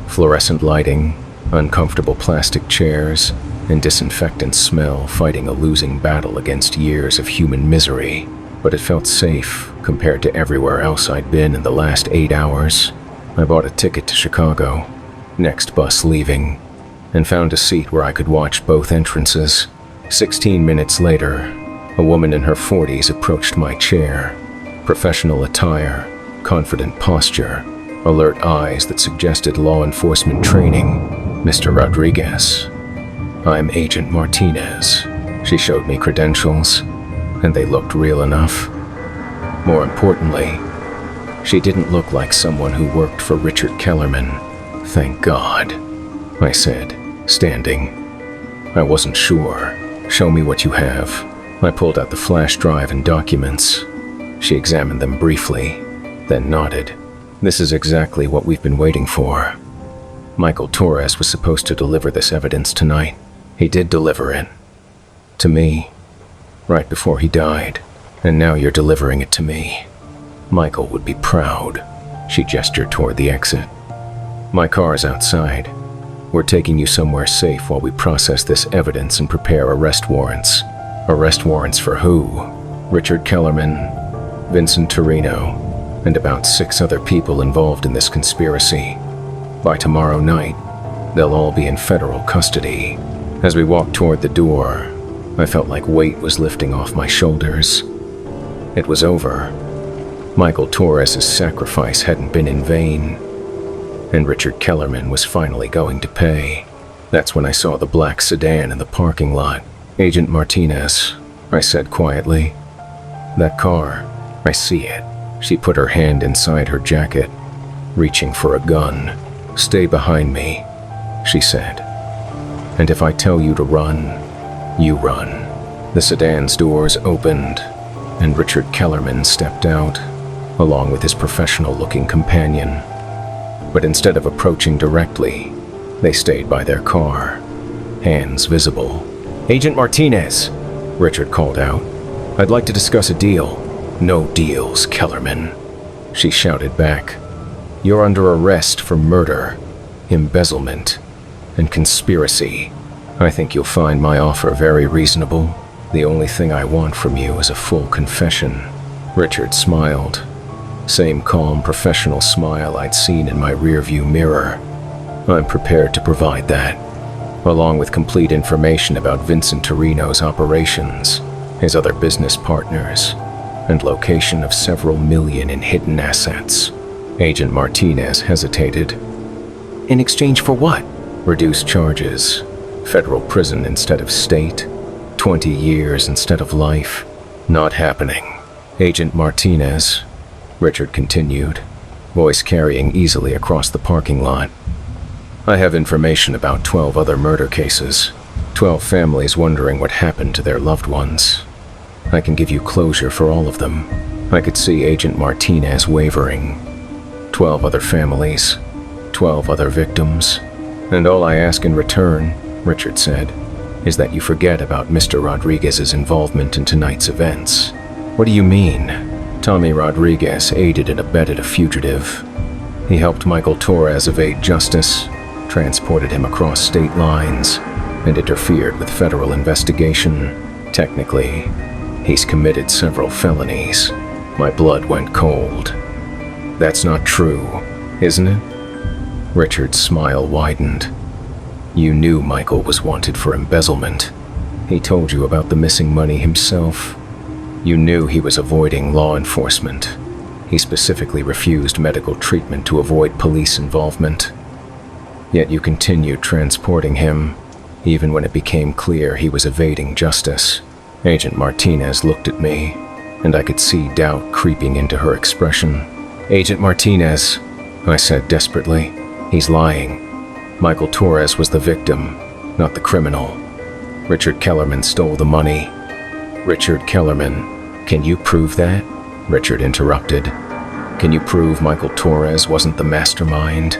Fluorescent lighting, uncomfortable plastic chairs, and disinfectant smell fighting a losing battle against years of human misery. But it felt safe compared to everywhere else I'd been in the last 8 hours. I bought a ticket to Chicago, next bus leaving, and found a seat where I could watch both entrances. 16 minutes later, a woman in her 40s approached my chair. Professional attire, confident posture, alert eyes that suggested law enforcement training. Mr. Rodriguez. I'm Agent Martinez. She showed me credentials, and they looked real enough. More importantly, she didn't look like someone who worked for Richard Kellerman. Thank God, I said, standing. I wasn't sure. Show me what you have. I pulled out the flash drive and documents. She examined them briefly, then nodded. This is exactly what we've been waiting for. Michael Torres was supposed to deliver this evidence tonight. He did deliver it. To me, right before he died. And now you're delivering it to me. Michael would be proud. She gestured toward the exit. My car's outside. We're taking you somewhere safe while we process this evidence and prepare arrest warrants. Arrest warrants for who? Richard Kellerman, Vincent Torino, and about 6 other people involved in this conspiracy. By tomorrow night, they'll all be in federal custody. As we walked toward the door, I felt like weight was lifting off my shoulders. It was over. Michael Torres' sacrifice hadn't been in vain, and Richard Kellerman was finally going to pay. That's when I saw the black sedan in the parking lot. Agent Martinez, I said quietly. That car, I see it. She put her hand inside her jacket, reaching for a gun. Stay behind me, she said. And if I tell you to run, you run. The sedan's doors opened, and Richard Kellerman stepped out, along with his professional-looking companion. But instead of approaching directly, they stayed by their car, hands visible. Agent Martinez, Richard called out. I'd like to discuss a deal. No deals, Kellerman, she shouted back. You're under arrest for murder, embezzlement, and conspiracy. I think you'll find my offer very reasonable. The only thing I want from you is a full confession. Richard smiled. Same calm, professional smile I'd seen in my rearview mirror. I'm prepared to provide that, along with complete information about Vincent Torino's operations, his other business partners, and location of several million in hidden assets. Agent Martinez hesitated. In exchange for what? Reduced charges, federal prison instead of state, 20 years instead of life. Not happening. Agent Martinez, Richard continued, voice carrying easily across the parking lot. I have information about 12 other murder cases. 12 families wondering what happened to their loved ones. I can give you closure for all of them. I could see Agent Martinez wavering. 12 other families, 12 other victims. And all I ask in return, Richard said, is that you forget about Mr. Rodriguez's involvement in tonight's events. What do you mean? Tommy Rodriguez aided and abetted a fugitive. He helped Michael Torres evade justice, transported him across state lines, and interfered with federal investigation. Technically, he's committed several felonies. My blood went cold. That's not true, isn't it? Richard's smile widened. You knew Michael was wanted for embezzlement. He told you about the missing money himself. You knew he was avoiding law enforcement. He specifically refused medical treatment to avoid police involvement. Yet you continued transporting him, even when it became clear he was evading justice. Agent Martinez looked at me, and I could see doubt creeping into her expression. Agent Martinez, I said desperately, he's lying. Michael Torres was the victim, not the criminal. Richard Kellerman stole the money. Richard Kellerman, can you prove that? Richard interrupted. Can you prove Michael Torres wasn't the mastermind?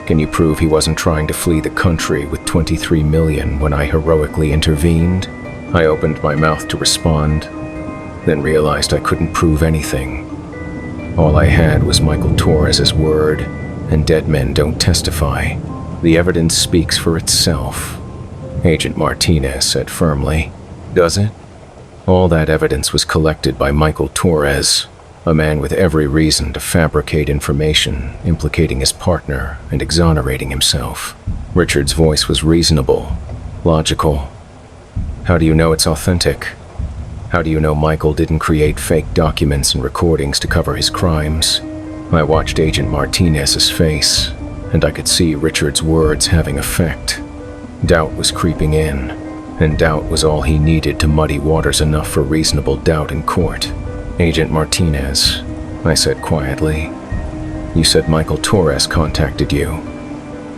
Can you prove he wasn't trying to flee the country with $23 million when I heroically intervened? I opened my mouth to respond, then realized I couldn't prove anything. All I had was Michael Torres's word, and dead men don't testify. The evidence speaks for itself, Agent Martinez said firmly. Does it? All that evidence was collected by Michael Torres, a man with every reason to fabricate information implicating his partner and exonerating himself. Richard's voice was reasonable, logical. How do you know it's authentic? How do you know Michael didn't create fake documents and recordings to cover his crimes? I watched Agent Martinez's face, and I could see Richard's words having effect. Doubt was creeping in, and doubt was all he needed to muddy waters enough for reasonable doubt in court. Agent Martinez, I said quietly, you said Michael Torres contacted you,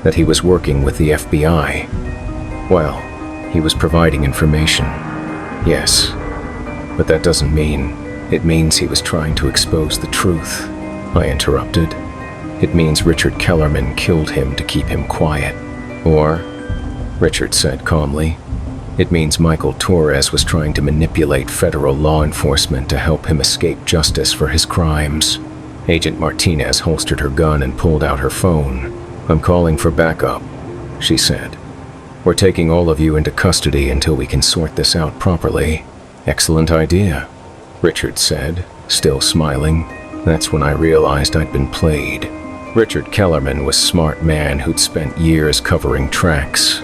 that he was working with the FBI. Well, he was providing information, yes, but that doesn't mean. It means he was trying to expose the truth, I interrupted. It means Richard Kellerman killed him to keep him quiet. Or, Richard said calmly, it means Michael Torres was trying to manipulate federal law enforcement to help him escape justice for his crimes. Agent Martinez holstered her gun and pulled out her phone. I'm calling for backup, she said. We're taking all of you into custody until we can sort this out properly. Excellent idea, Richard said, still smiling. That's when I realized I'd been played. Richard Kellerman was a smart man who'd spent years covering tracks.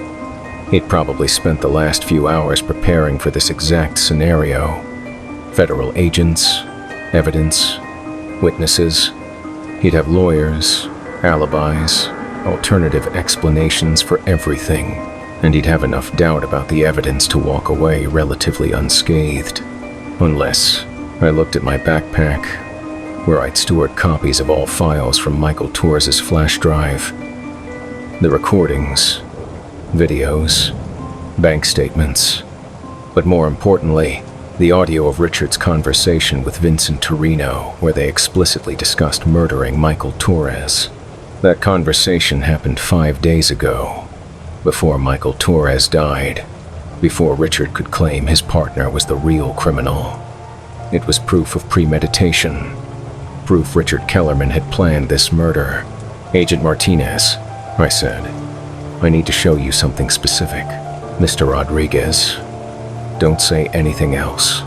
He'd probably spent the last few hours preparing for this exact scenario. Federal agents, evidence, witnesses. He'd have lawyers, alibis, alternative explanations for everything, and he'd have enough doubt about the evidence to walk away relatively unscathed. Unless I looked at my backpack, where I'd stored copies of all files from Michael Torres's flash drive. The recordings, videos, bank statements, but more importantly, the audio of Richard's conversation with Vincent Torino, where they explicitly discussed murdering Michael Torres. That conversation happened 5 days ago, before Michael Torres died, before Richard could claim his partner was the real criminal. It was proof of premeditation, proof Richard Kellerman had planned this murder. Agent Martinez, I said, I need to show you something specific. Mr. Rodriguez, don't say anything else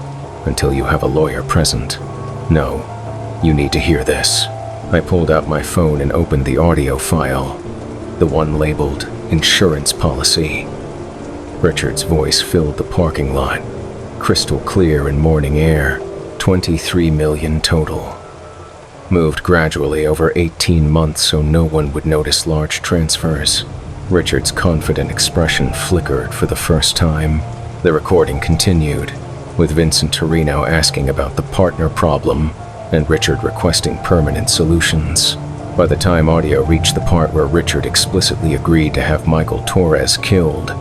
until you have a lawyer present. No, you need to hear this. I pulled out my phone and opened the audio file, the one labeled insurance policy. Richard's voice filled the parking lot, crystal clear in morning air. 23 million total. Moved gradually over 18 months so no one would notice large transfers. Richard's confident expression flickered for the first time. The recording continued, with Vincent Torino asking about the partner problem and Richard requesting permanent solutions. By the time audio reached the part where Richard explicitly agreed to have Michael Torres killed,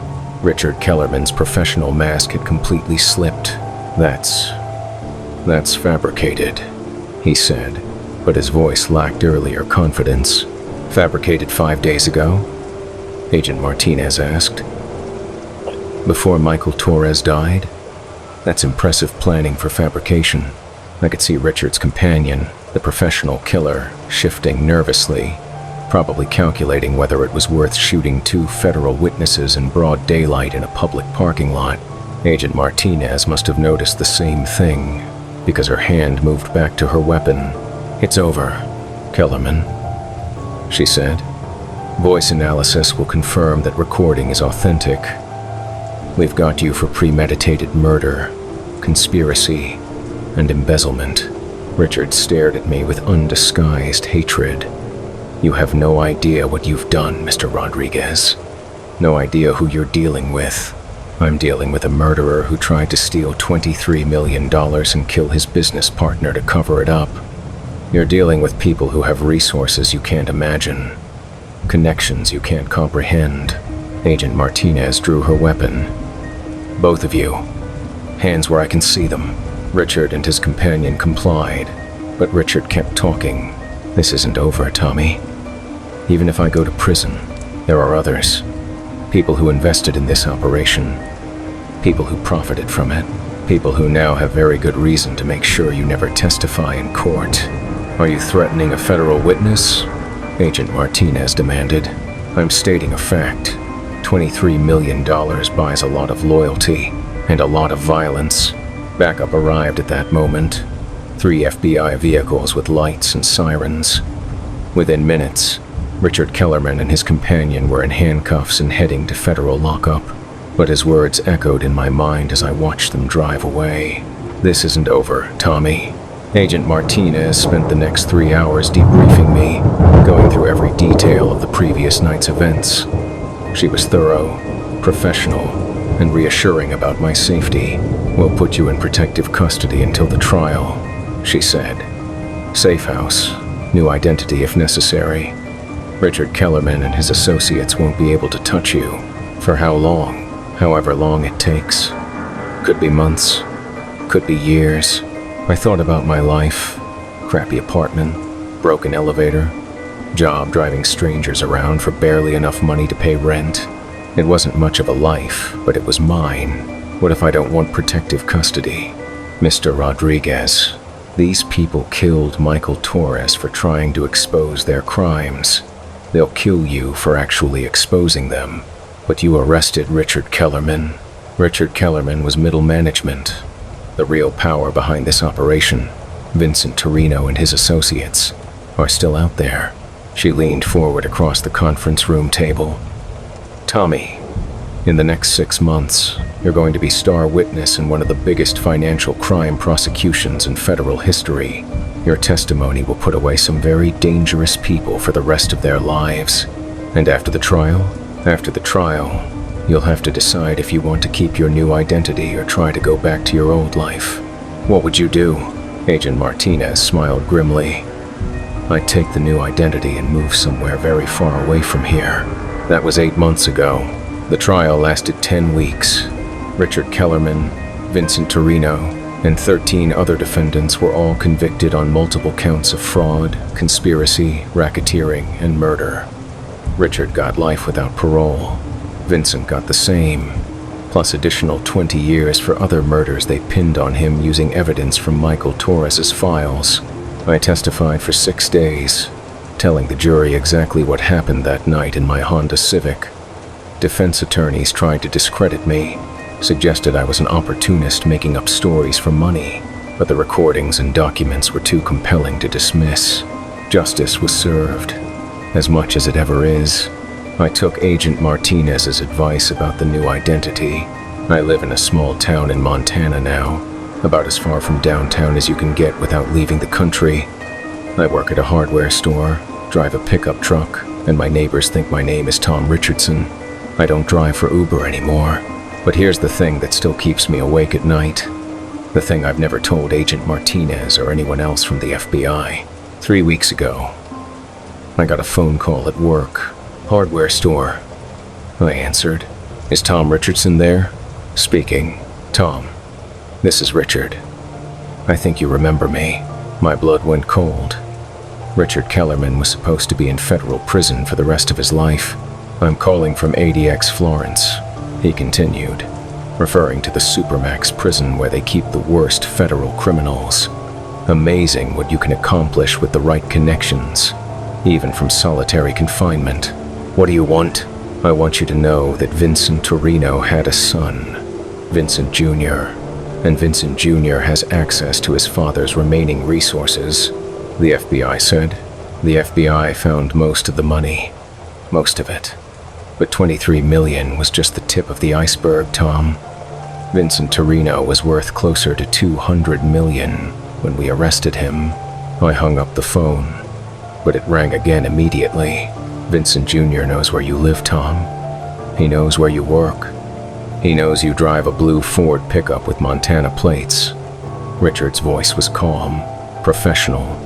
Richard Kellerman's professional mask had completely slipped. That's fabricated, he said, but his voice lacked earlier confidence. Fabricated 5 days ago? Agent Martinez asked. Before Michael Torres died? That's impressive planning for fabrication. I could see Richard's companion, the professional killer, shifting nervously, probably calculating whether it was worth shooting 2 federal witnesses in broad daylight in a public parking lot. Agent Martinez must have noticed the same thing, because her hand moved back to her weapon. "It's over, Kellerman," she said. "Voice analysis will confirm that recording is authentic. We've got you for premeditated murder, conspiracy, and embezzlement." Richard stared at me with undisguised hatred. "You have no idea what you've done, Mr. Rodriguez. No idea who you're dealing with. I'm dealing with a murderer who tried to steal $23 million and kill his business partner to cover it up. You're dealing with people who have resources you can't imagine, connections you can't comprehend." Agent Martinez drew her weapon. "Both of you. Hands where I can see them." Richard and his companion complied, but Richard kept talking. "This isn't over, Tommy. Even if I go to prison, there are others. People who invested in this operation. People who profited from it. People who now have very good reason to make sure you never testify in court." "Are you threatening a federal witness?" Agent Martinez demanded. "I'm stating a fact. $23 million buys a lot of loyalty and a lot of violence." Backup arrived at that moment. 3 FBI vehicles with lights and sirens. Within minutes, Richard Kellerman and his companion were in handcuffs and heading to federal lockup. But his words echoed in my mind as I watched them drive away. "This isn't over, Tommy." Agent Martinez spent the next 3 hours debriefing me, going through every detail of the previous night's events. She was thorough, professional, and reassuring about my safety. "We'll put you in protective custody until the trial," she said. "Safe house, new identity if necessary. Richard Kellerman and his associates won't be able to touch you. For how long? However long it takes. Could be months, could be years." I thought about my life. Crappy apartment, broken elevator, job driving strangers around for barely enough money to pay rent. It wasn't much of a life, but it was mine. What if I don't want protective custody? "Mr. Rodriguez, these people killed Michael Torres for trying to expose their crimes. They'll kill you for actually exposing them. But you arrested Richard Kellerman. Richard Kellerman was middle management. The real power behind this operation, Vincent Torino and his associates, are still out there." She leaned forward across the conference room table. "Tommy, in the next 6 months, you're going to be star witness in one of the biggest financial crime prosecutions in federal history. Your testimony will put away some very dangerous people for the rest of their lives. And after the trial, you'll have to decide if you want to keep your new identity or try to go back to your old life. What would you do?" Agent Martinez smiled grimly. "I'd take the new identity and move somewhere very far away from here. That was 8 months ago. The trial lasted 10 weeks. Richard Kellerman, Vincent Torino, and 13 other defendants were all convicted on multiple counts of fraud, conspiracy, racketeering, and murder. Richard got life without parole. Vincent got the same, plus additional 20 years for other murders they pinned on him using evidence from Michael Torres's files. I testified for 6 days, telling the jury exactly what happened that night in my Honda Civic. Defense attorneys tried to discredit me, suggested I was an opportunist making up stories for money, but the recordings and documents were too compelling to dismiss. Justice was served, as much as it ever is. I took Agent Martinez's advice about the new identity. I live in a small town in Montana now, about as far from downtown as you can get without leaving the country. I work at a hardware store, drive a pickup truck, and my neighbors think my name is Tom Richardson. I don't drive for Uber anymore. But here's the thing that still keeps me awake at night. The thing I've never told Agent Martinez or anyone else from the FBI. 3 weeks ago, I got a phone call at work. Hardware store. I answered. Is Tom Richardson there? Speaking. Tom, this is Richard. I think you remember me. My blood went cold. Richard Kellerman was supposed to be in federal prison for the rest of his life. I'm calling from ADX Florence, he continued, referring to the Supermax prison where they keep the worst federal criminals. Amazing what you can accomplish with the right connections, even from solitary confinement. What do you want? I want you to know that Vincent Torino had a son, Vincent Jr., and Vincent Jr. has access to his father's remaining resources, the FBI said. The FBI found most of the money. Most of it. But $23 million was just the tip of the iceberg, Tom. Vincent Torino was worth closer to $200 million when we arrested him. I hung up the phone, but it rang again immediately. Vincent Jr. knows where you live, Tom. He knows where you work. He knows you drive a blue Ford pickup with Montana plates. Richard's voice was calm, professional,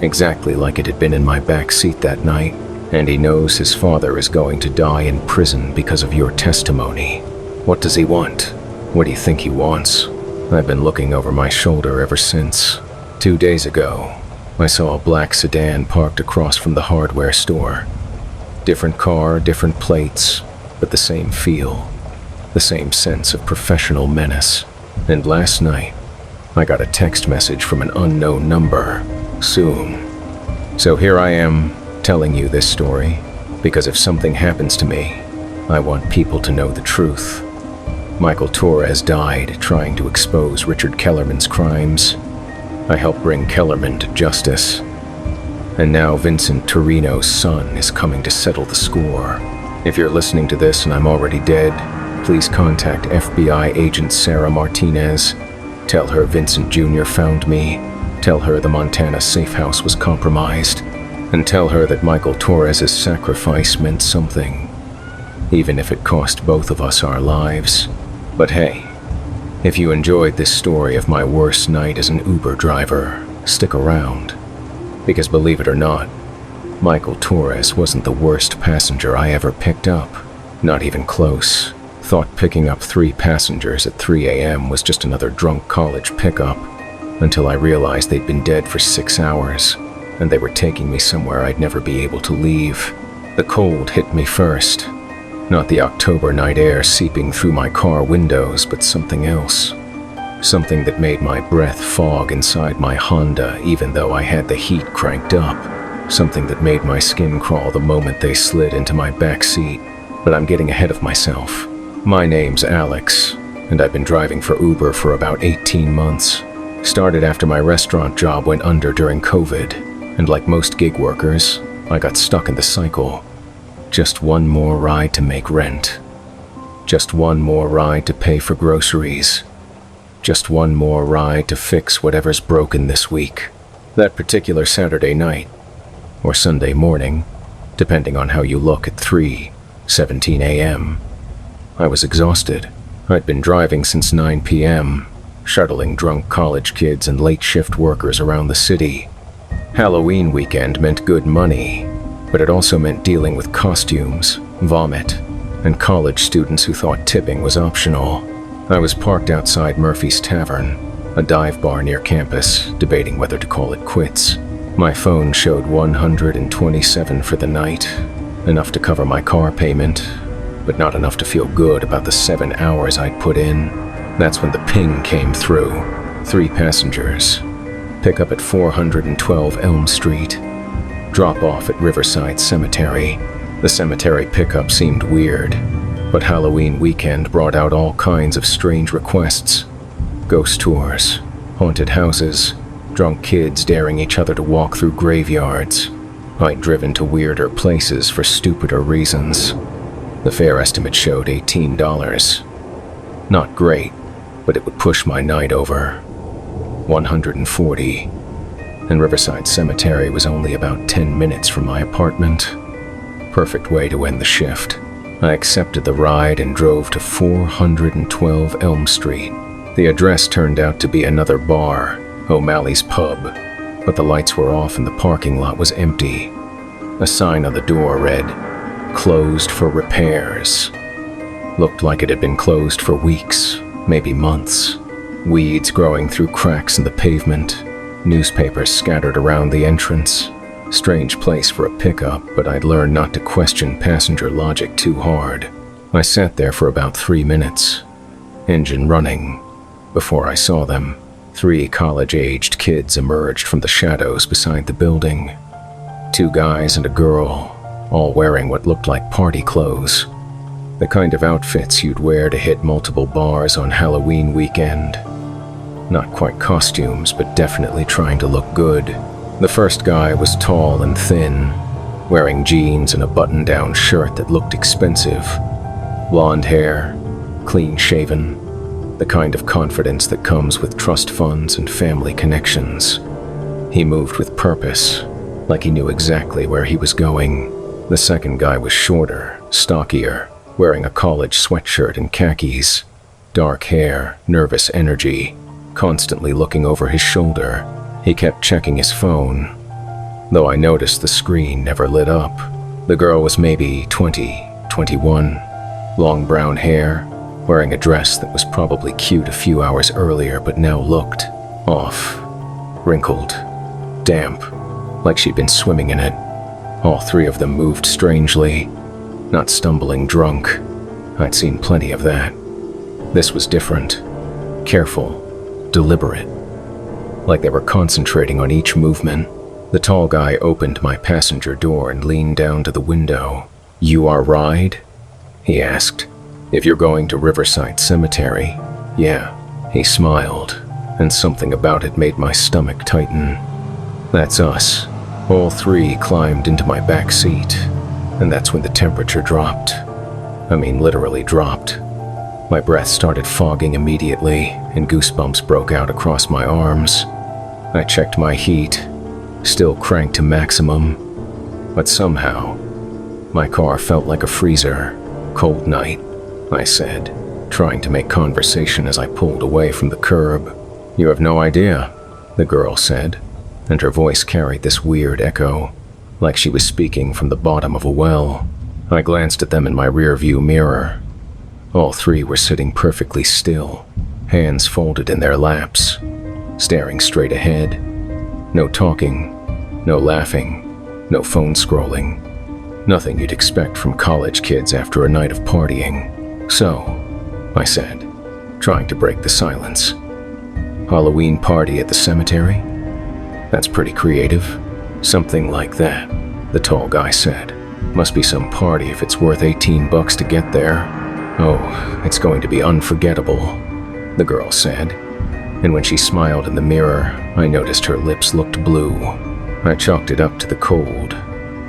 exactly like it had been in my back seat that night. And he knows his father is going to die in prison because of your testimony. What does he want? What do you think he wants? I've been looking over my shoulder ever since. 2 days ago, I saw a black sedan parked across from the hardware store. Different car, different plates, but the same feel. The same sense of professional menace. And last night, I got a text message from an unknown number. Soon. So here I am, telling you this story, because if something happens to me, I want people to know the truth. Michael Torres died trying to expose Richard Kellerman's crimes. I helped bring Kellerman to justice. And now Vincent Torino's son is coming to settle the score. If you're listening to this and I'm already dead, please contact FBI agent Sarah Martinez. Tell her Vincent Jr. found me. Tell her the Montana safe house was compromised. And tell her that Michael Torres' sacrifice meant something, even if it cost both of us our lives. But hey, if you enjoyed this story of my worst night as an Uber driver, stick around. Because believe it or not, Michael Torres wasn't the worst passenger I ever picked up. Not even close. Thought picking up 3 passengers at 3 a.m. was just another drunk college pickup, until I realized they'd been dead for 6 hours. And they were taking me somewhere I'd never be able to leave. The cold hit me first. Not the October night air seeping through my car windows, but something else. Something that made my breath fog inside my Honda even though I had the heat cranked up. Something that made my skin crawl the moment they slid into my back seat. But I'm getting ahead of myself. My name's Alex, and I've been driving for Uber for about 18 months. Started after my restaurant job went under during COVID. And like most gig workers, I got stuck in the cycle. Just one more ride to make rent. Just one more ride to pay for groceries. Just one more ride to fix whatever's broken this week. That particular Saturday night, or Sunday morning, depending on how you look at 3:17 a.m., I was exhausted. I'd been driving since 9 p.m., shuttling drunk college kids and late shift workers around the city. Halloween weekend meant good money, but it also meant dealing with costumes, vomit, and college students who thought tipping was optional. I was parked outside Murphy's Tavern, a dive bar near campus, debating whether to call it quits. My phone showed 127 for the night, enough to cover my car payment, but not enough to feel good about the 7 hours I'd put in. That's when the ping came through. 3 passengers. Pick up at 412 Elm Street. Drop off at Riverside Cemetery. The cemetery pickup seemed weird, but Halloween weekend brought out all kinds of strange requests. Ghost tours, haunted houses, drunk kids daring each other to walk through graveyards. I'd driven to weirder places for stupider reasons. The fare estimate showed $18. Not great, but it would push my night over. 140, and Riverside Cemetery was only about 10 minutes from my apartment. Perfect way to end the shift. I accepted the ride and drove to 412 Elm Street. The address turned out to be another bar, O'Malley's Pub, but the lights were off and the parking lot was empty. A sign on the door read, "Closed for repairs." Looked like it had been closed for weeks, maybe months. Weeds growing through cracks in the pavement, newspapers scattered around the entrance. Strange place for a pickup, but I'd learned not to question passenger logic too hard. I sat there for about 3 minutes, engine running, before I saw them. 3 college-aged kids emerged from the shadows beside the building. 2 guys and a girl, all wearing what looked like party clothes. The kind of outfits you'd wear to hit multiple bars on Halloween weekend. Not quite costumes, but definitely trying to look good. The first guy was tall and thin, wearing jeans and a button-down shirt that looked expensive. Blonde hair, clean-shaven, the kind of confidence that comes with trust funds and family connections. He moved with purpose, like he knew exactly where he was going. The second guy was shorter, stockier, wearing a college sweatshirt and khakis. Dark hair, nervous energy, constantly looking over his shoulder. He kept checking his phone, though I noticed the screen never lit up. The girl was maybe 20, 21, long brown hair, wearing a dress that was probably cute a few hours earlier but now looked off, wrinkled, damp, like she'd been swimming in it. All 3 of them moved strangely, not stumbling drunk. I'd seen plenty of that. This was different, careful, deliberate, like they were concentrating on each movement. The tall guy opened my passenger door and leaned down to the window. "You our ride?" he asked. "If you're going to Riverside Cemetery." "Yeah." He smiled, and something about it made my stomach tighten. "That's us." All 3 climbed into my back seat, and that's when the temperature dropped. I mean, literally dropped. My breath started fogging immediately, and goosebumps broke out across my arms. I checked my heat, still cranked to maximum, but somehow, my car felt like a freezer. "Cold night," I said, trying to make conversation as I pulled away from the curb. "You have no idea," the girl said, and her voice carried this weird echo, like she was speaking from the bottom of a well. I glanced at them in my rearview mirror. All 3 were sitting perfectly still, hands folded in their laps, staring straight ahead. No talking, no laughing, no phone scrolling. Nothing you'd expect from college kids after a night of partying. "So," I said, trying to break the silence. "Halloween party at the cemetery? That's pretty creative." "Something like that," the tall guy said. "Must be some party if it's worth $18 to get there." "Oh, it's going to be unforgettable," the girl said. And when she smiled in the mirror, I noticed her lips looked blue. I chalked it up to the cold.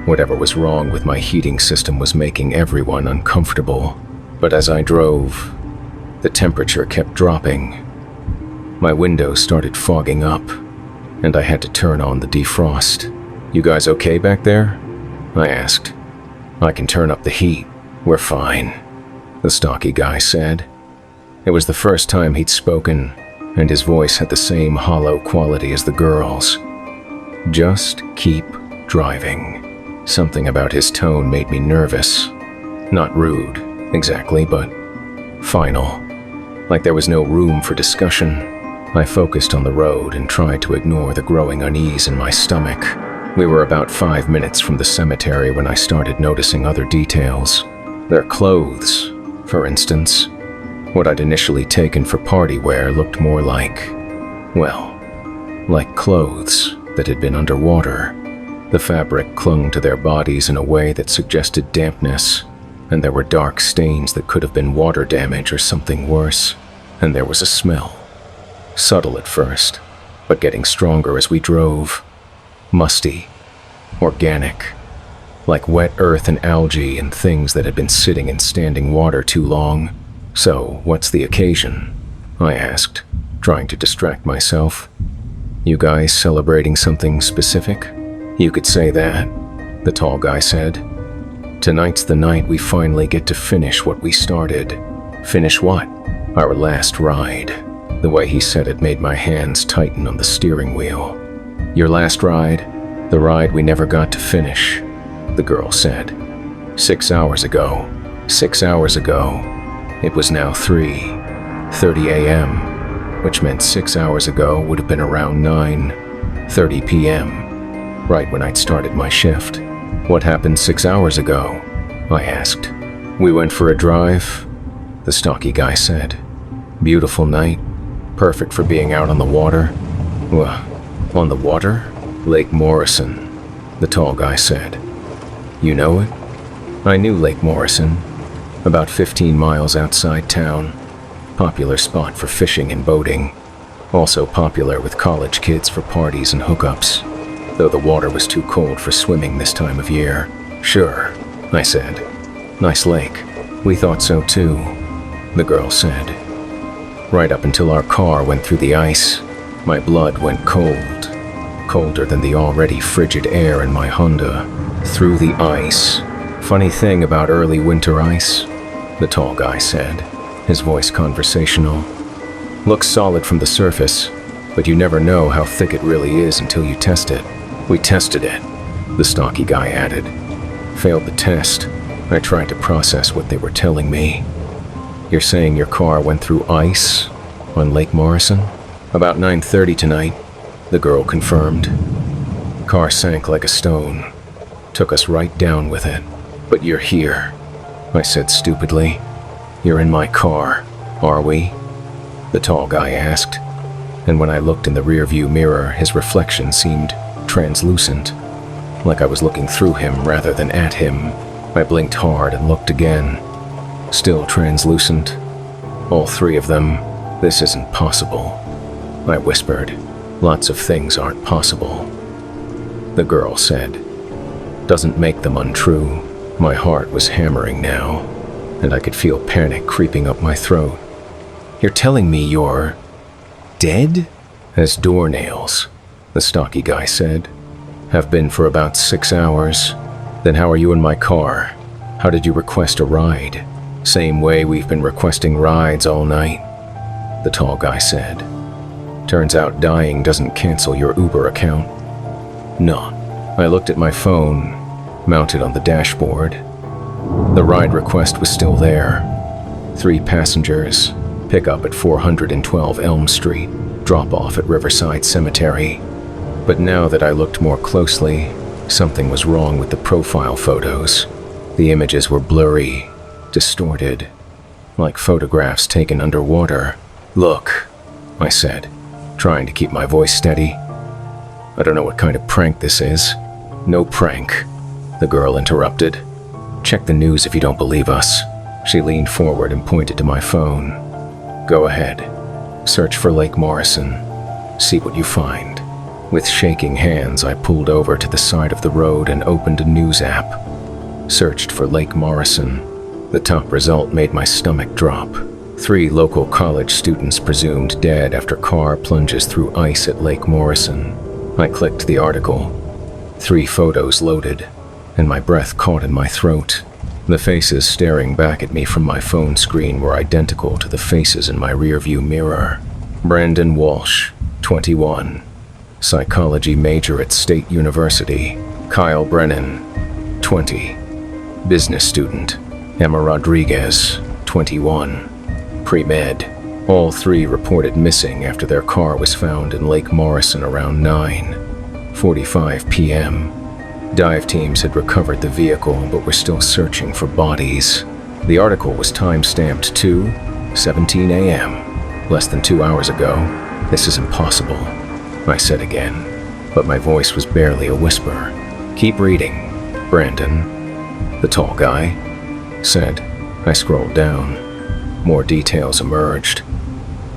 Whatever was wrong with my heating system was making everyone uncomfortable. But as I drove, the temperature kept dropping. My windows started fogging up, and I had to turn on the defrost. "You guys okay back there?" I asked. "I can turn up the heat. We're fine," the stocky guy said. It was the first time he'd spoken, and his voice had the same hollow quality as the girl's. "Just keep driving." Something about his tone made me nervous. Not rude, exactly, but final. Like there was no room for discussion. I focused on the road and tried to ignore the growing unease in my stomach. We were about 5 minutes from the cemetery when I started noticing other details. Their clothes, for instance. What I'd initially taken for party wear looked more like, well, like clothes that had been underwater. The fabric clung to their bodies in a way that suggested dampness, and there were dark stains that could have been water damage or something worse. And there was a smell. Subtle at first, but getting stronger as we drove. Musty, organic, like wet earth and algae and things that had been sitting in standing water too long. "So, what's the occasion?" I asked, trying to distract myself. "You guys celebrating something specific?" "You could say that," the tall guy said. Tonight's the night we finally get to finish what we started. Finish what? Our last ride. The way he said it made my hands tighten on the steering wheel. Your last ride? The ride we never got to finish, the girl said. 6 hours ago. 6 hours ago. It was now 3:30 a.m., which meant 6 hours ago would have been around 9:30 p.m., right when I'd started my shift. What happened 6 hours ago? I asked. We went for a drive, the stocky guy said. Beautiful night, perfect for being out on the water. Well, on the water? Lake Morrison, the tall guy said. You know it? I knew Lake Morrison, about 15 miles outside town. Popular spot for fishing and boating. Also popular with college kids for parties and hookups, though the water was too cold for swimming this time of year. Sure, I said. Nice lake. We thought so too, the girl said. Right up until our car went through the ice, my blood went cold. Colder than the already frigid air in my Honda. Through the ice. Funny thing about early winter ice, the tall guy said, his voice conversational. Looks solid from the surface, but you never know how thick it really is until you test it. We tested it, the stocky guy added. Failed the test. I tried to process what they were telling me. You're saying your car went through ice on Lake Morrison? About 9:30 tonight, the girl confirmed. Car sank like a stone. Took us right down with it. But you're here, I said stupidly. You're in my car, are we? The tall guy asked. And when I looked in the rearview mirror, his reflection seemed translucent, like I was looking through him rather than at him. I blinked hard and looked again. Still translucent. All three of them. This isn't possible, I whispered. Lots of things aren't possible, the girl said. Doesn't make them untrue. My heart was hammering now, and I could feel panic creeping up my throat. You're telling me you're dead? As doornails, the stocky guy said. Have been for about 6 hours. Then how are you in my car? How did you request a ride? Same way we've been requesting rides all night, the tall guy said. Turns out dying doesn't cancel your Uber account. No. I looked at my phone, mounted on the dashboard. The ride request was still there. 3 passengers, pick up at 412 Elm Street, drop off at Riverside Cemetery. But now that I looked more closely, something was wrong with the profile photos. The images were blurry, distorted, like photographs taken underwater. Look, I said, trying to keep my voice steady. I don't know what kind of prank this is. No prank, the girl interrupted. Check the news if you don't believe us. She leaned forward and pointed to my phone. Go ahead. Search for Lake Morrison. See what you find. With shaking hands, I pulled over to the side of the road and opened a news app. Searched for Lake Morrison. The top result made my stomach drop. 3 local college students presumed dead after car plunges through ice at Lake Morrison. I clicked the article. 3 photos loaded, and my breath caught in my throat. The faces staring back at me from my phone screen were identical to the faces in my rearview mirror. Brandon Walsh, 21. Psychology major at State University. Kyle Brennan, 20. Business student. Emma Rodriguez, 21. Pre-med. All 3 reported missing after their car was found in Lake Morrison around 9:45 p.m. Dive teams had recovered the vehicle but were still searching for bodies. The article was time-stamped 2:17 a.m., less than 2 hours ago. This is impossible, I said again, but my voice was barely a whisper. Keep reading, Brandon, the tall guy said. I scrolled down. More details emerged.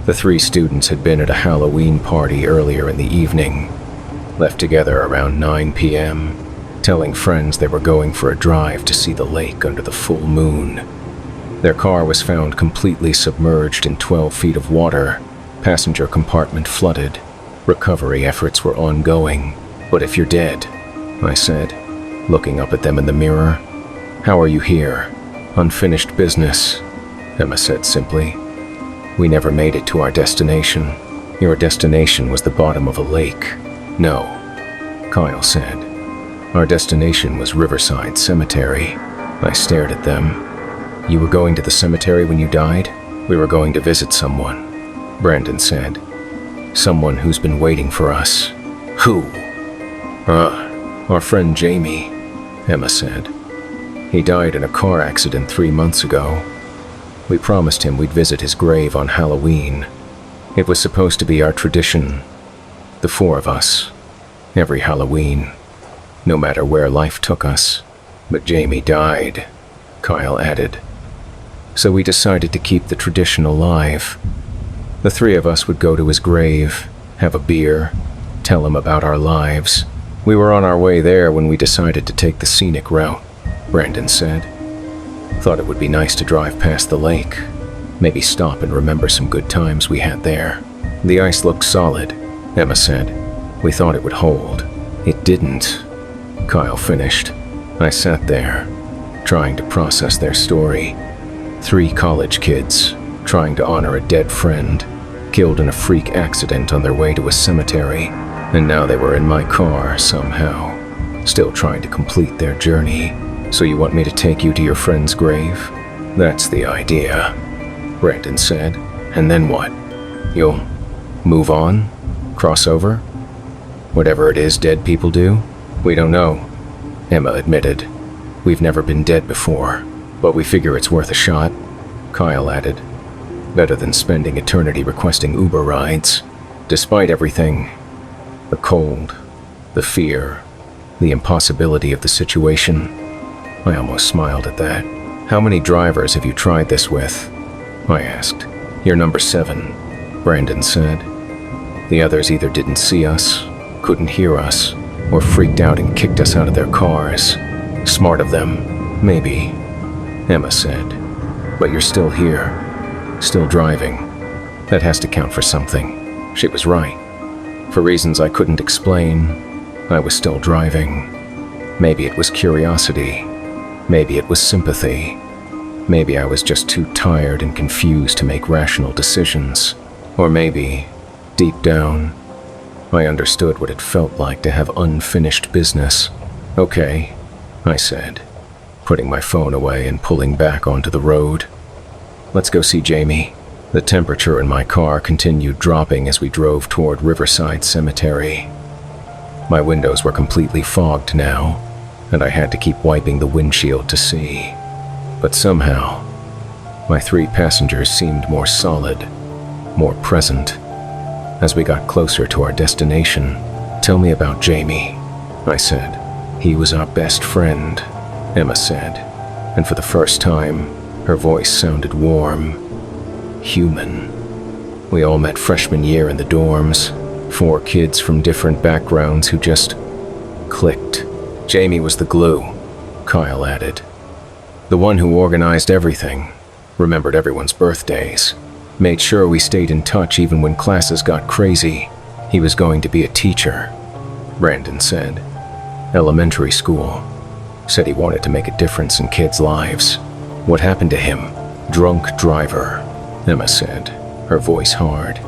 The 3 students had been at a Halloween party earlier in the evening, left together around 9 p.m., telling friends they were going for a drive to see the lake under the full moon. Their car was found completely submerged in 12 feet of water, passenger compartment flooded. Recovery efforts were ongoing. But if you're dead, I said, looking up at them in the mirror, How are you here? Unfinished business, Emma said simply. We never made it to our destination. Your destination was the bottom of a lake. No, Kyle said. Our destination was Riverside Cemetery. I stared at them. You were going to the cemetery when you died? We were going to visit someone, Brandon said. Someone who's been waiting for us. Who? Our friend Jamie, Emma said. He died in a car accident 3 months ago. We promised him we'd visit his grave on Halloween. It was supposed to be our tradition, the 4 of us, every Halloween, no matter where life took us. But Jamie died, Kyle added. So we decided to keep the tradition alive. The 3 of us would go to his grave, have a beer, tell him about our lives. We were on our way there when we decided to take the scenic route, Brandon said. Thought it would be nice to drive past the lake, maybe stop and remember some good times we had there. The ice looked solid, Emma said. We thought it would hold. It didn't, Kyle finished. I sat there, trying to process their story. 3 college kids, trying to honor a dead friend, killed in a freak accident on their way to a cemetery, and now they were in my car somehow, still trying to complete their journey. So you want me to take you to your friend's grave? That's the idea, Brandon said. And then what? You'll move on? Cross over? Whatever it is dead people do? We don't know, Emma admitted. We've never been dead before, but we figure it's worth a shot, Kyle added. Better than spending eternity requesting Uber rides. Despite everything, the cold, the fear, the impossibility of the situation, I almost smiled at that. How many drivers have you tried this with? I asked. You're number 7, Brandon said. The others either didn't see us, couldn't hear us, or freaked out and kicked us out of their cars. Smart of them, maybe, Emma said. But you're still here, still driving. That has to count for something. She was right. For reasons I couldn't explain, I was still driving. Maybe it was curiosity. Maybe it was sympathy. Maybe I was just too tired and confused to make rational decisions. Or maybe, deep down, I understood what it felt like to have unfinished business. Okay, I said, putting my phone away and pulling back onto the road. Let's go see Jamie. The temperature in my car continued dropping as we drove toward Riverside Cemetery. My windows were completely fogged now, and I had to keep wiping the windshield to see. But somehow, my 3 passengers seemed more solid, more present. As we got closer to our destination, tell me about Jamie, I said. He was our best friend, Emma said, and for the first time, her voice sounded warm, human. We all met freshman year in the dorms, 4 kids from different backgrounds who just clicked. Jamie was the glue, Kyle added. The one who organized everything, remembered everyone's birthdays, made sure we stayed in touch even when classes got crazy. He was going to be a teacher, Brandon said. Elementary school. Said he wanted to make a difference in kids' lives. What happened to him? Drunk driver, Emma said, her voice hard.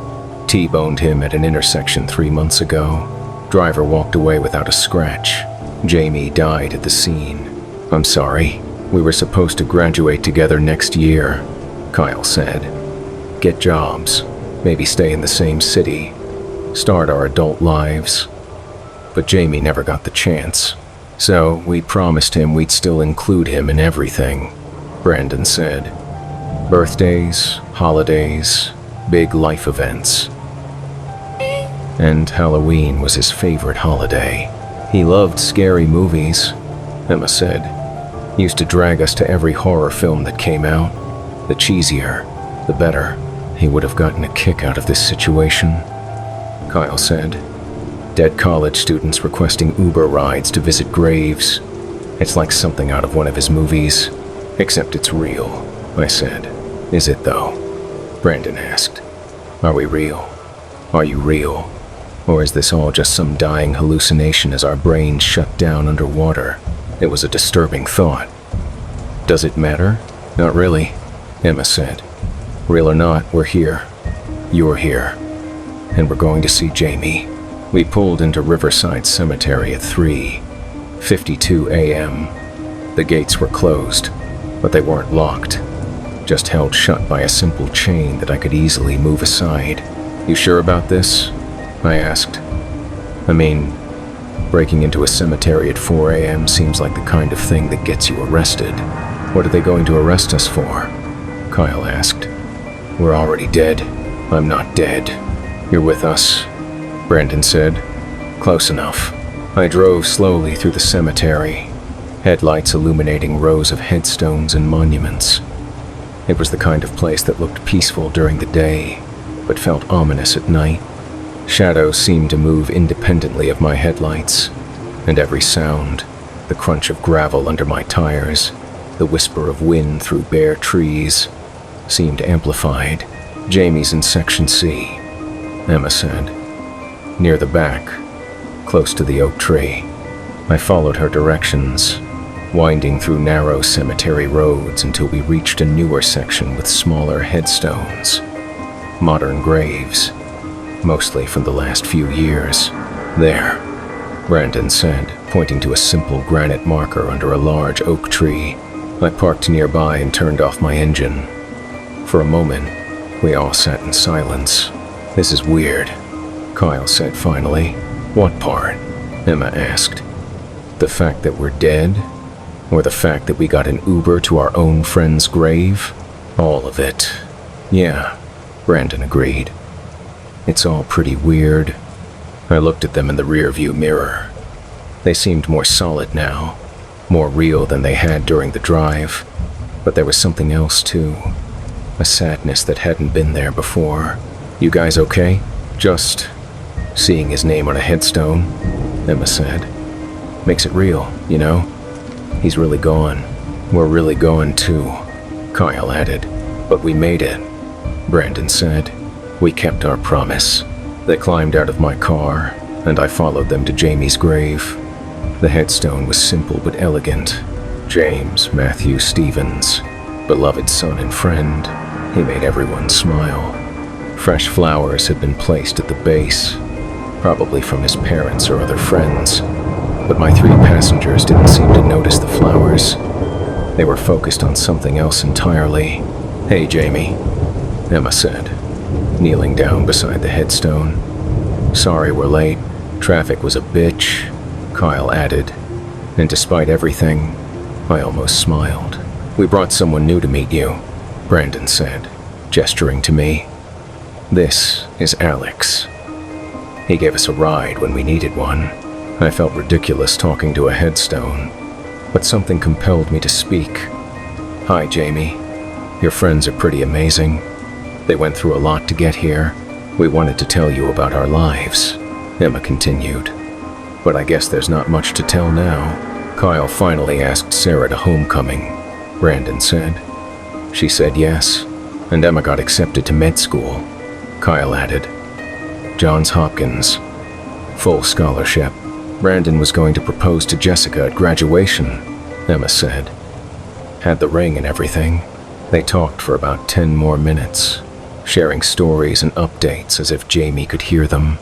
T-boned him at an intersection 3 months ago. Driver walked away without a scratch. Jamie died at the scene. I'm sorry. We were supposed to graduate together next year, Kyle said. Get jobs, maybe stay in the same city, start our adult lives. But Jamie never got the chance. So we promised him we'd still include him in everything, Brandon said. Birthdays, holidays, big life events. And Halloween was his favorite holiday. He loved scary movies, Emma said. Used to drag us to every horror film that came out. The cheesier, the better. He would have gotten a kick out of this situation, Kyle said. Dead college students requesting Uber rides to visit graves. It's like something out of one of his movies, except it's real, I said. Is it though? Brandon asked. Are we real? Are you real? Or is this all just some dying hallucination as our brains shut down underwater? It was a disturbing thought. Does it matter? Not really, Emma said. Real or not, we're here. You're here. And we're going to see Jamie. We pulled into Riverside Cemetery at 3:52 a.m. The gates were closed, but they weren't locked, just held shut by a simple chain that I could easily move aside. You sure about this? I asked. I mean, breaking into a cemetery at 4 a.m. seems like the kind of thing that gets you arrested. What are they going to arrest us for? Kyle asked. We're already dead. I'm not dead. You're with us, Brandon said. Close enough. I drove slowly through the cemetery, headlights illuminating rows of headstones and monuments. It was the kind of place that looked peaceful during the day, but felt ominous at night. Shadows seemed to move independently of my headlights, and every sound, the crunch of gravel under my tires, the whisper of wind through bare trees, seemed amplified. Jamie's in Section C, Emma said. Near the back, close to the oak tree. I followed her directions, winding through narrow cemetery roads until we reached a newer section with smaller headstones. Modern graves, mostly from the last few years. There, Brandon said, pointing to a simple granite marker under a large oak tree. I parked nearby and turned off my engine. For a moment, we all sat in silence. This is weird, Kyle said finally. What part? Emma asked. The fact that we're dead? Or the fact that we got an Uber to our own friend's grave? All of it. Yeah, Brandon agreed. It's all pretty weird. I looked at them in the rearview mirror. They seemed more solid now, more real than they had during the drive. But there was something else too. A sadness that hadn't been there before. You guys okay? Just seeing his name on a headstone, Emma said. Makes it real, you know? He's really gone. We're really gone too, Kyle added. But we made it, Brandon said. We kept our promise. They climbed out of my car, and I followed them to Jamie's grave. The headstone was simple but elegant. James Matthew Stevens, beloved son and friend. He made everyone smile. Fresh flowers had been placed at the base, probably from his parents or other friends. But my 3 passengers didn't seem to notice the flowers. They were focused on something else entirely. Hey, Jamie, Emma said, kneeling down beside the headstone. Sorry we're late. Traffic was a bitch, Kyle added. And despite everything, I almost smiled. We brought someone new to meet you, Brandon said, gesturing to me. This is Alex. He gave us a ride when we needed one. I felt ridiculous talking to a headstone, but something compelled me to speak. Hi, Jamie. Your friends are pretty amazing. They went through a lot to get here. We wanted to tell you about our lives, Emma continued. But I guess there's not much to tell now. Kyle finally asked Sarah to homecoming, Brandon said. She said yes, and Emma got accepted to med school, Kyle added. Johns Hopkins. Full scholarship. Brandon was going to propose to Jessica at graduation, Emma said. Had the ring and everything. They talked for about 10 more minutes, sharing stories and updates as if Jamie could hear them.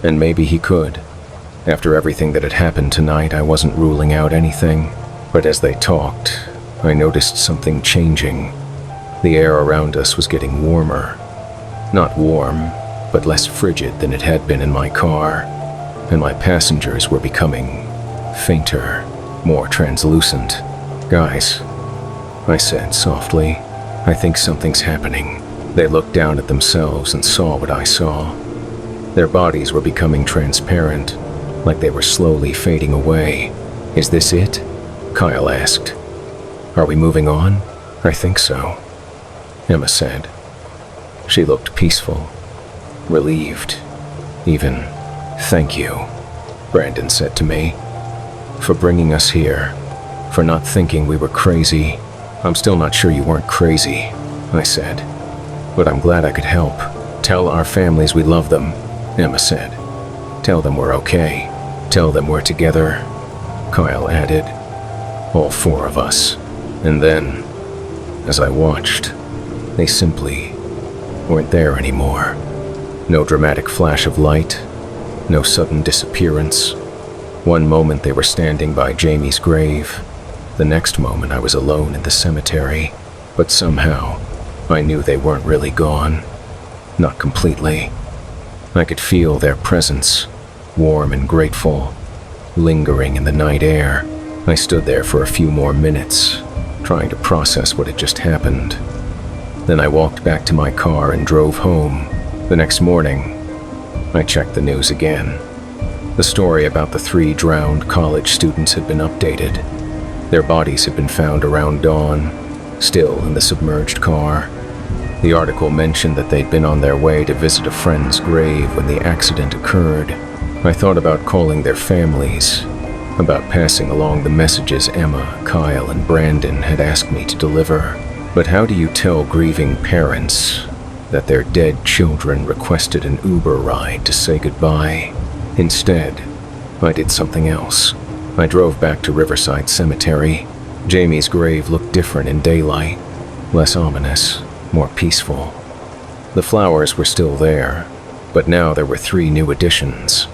And maybe he could. After everything that had happened tonight, I wasn't ruling out anything. But as they talked, I noticed something changing. The air around us was getting warmer. Not warm, but less frigid than it had been in my car. And my passengers were becoming fainter, more translucent. Guys, I said softly, I think something's happening. They looked down at themselves and saw what I saw. Their bodies were becoming transparent, like they were slowly fading away. Is this it? Kyle asked. Are we moving on? I think so, Emma said. She looked peaceful, relieved, even. Thank you, Brandon said to me, for bringing us here, for not thinking we were crazy. I'm still not sure you weren't crazy, I said, but I'm glad I could help. Tell our families we love them, Emma said. Tell them we're okay. Tell them we're together, Kyle added. All 4 of us. And then, as I watched, they simply weren't there anymore. No dramatic flash of light, no sudden disappearance. One moment they were standing by Jamie's grave. The next moment I was alone in the cemetery. But somehow, I knew they weren't really gone. Not completely. I could feel their presence, warm and grateful, lingering in the night air. I stood there for a few more minutes, trying to process what had just happened. Then I walked back to my car and drove home. The next morning, I checked the news again. The story about the 3 drowned college students had been updated. Their bodies had been found around dawn, still in the submerged car. The article mentioned that they'd been on their way to visit a friend's grave when the accident occurred. I thought about calling their families, about passing along the messages Emma, Kyle, and Brandon had asked me to deliver. But how do you tell grieving parents that their dead children requested an Uber ride to say goodbye? Instead, I did something else. I drove back to Riverside Cemetery. Jamie's grave looked different in daylight, less ominous, more peaceful. The flowers were still there, but now there were 3 new additions.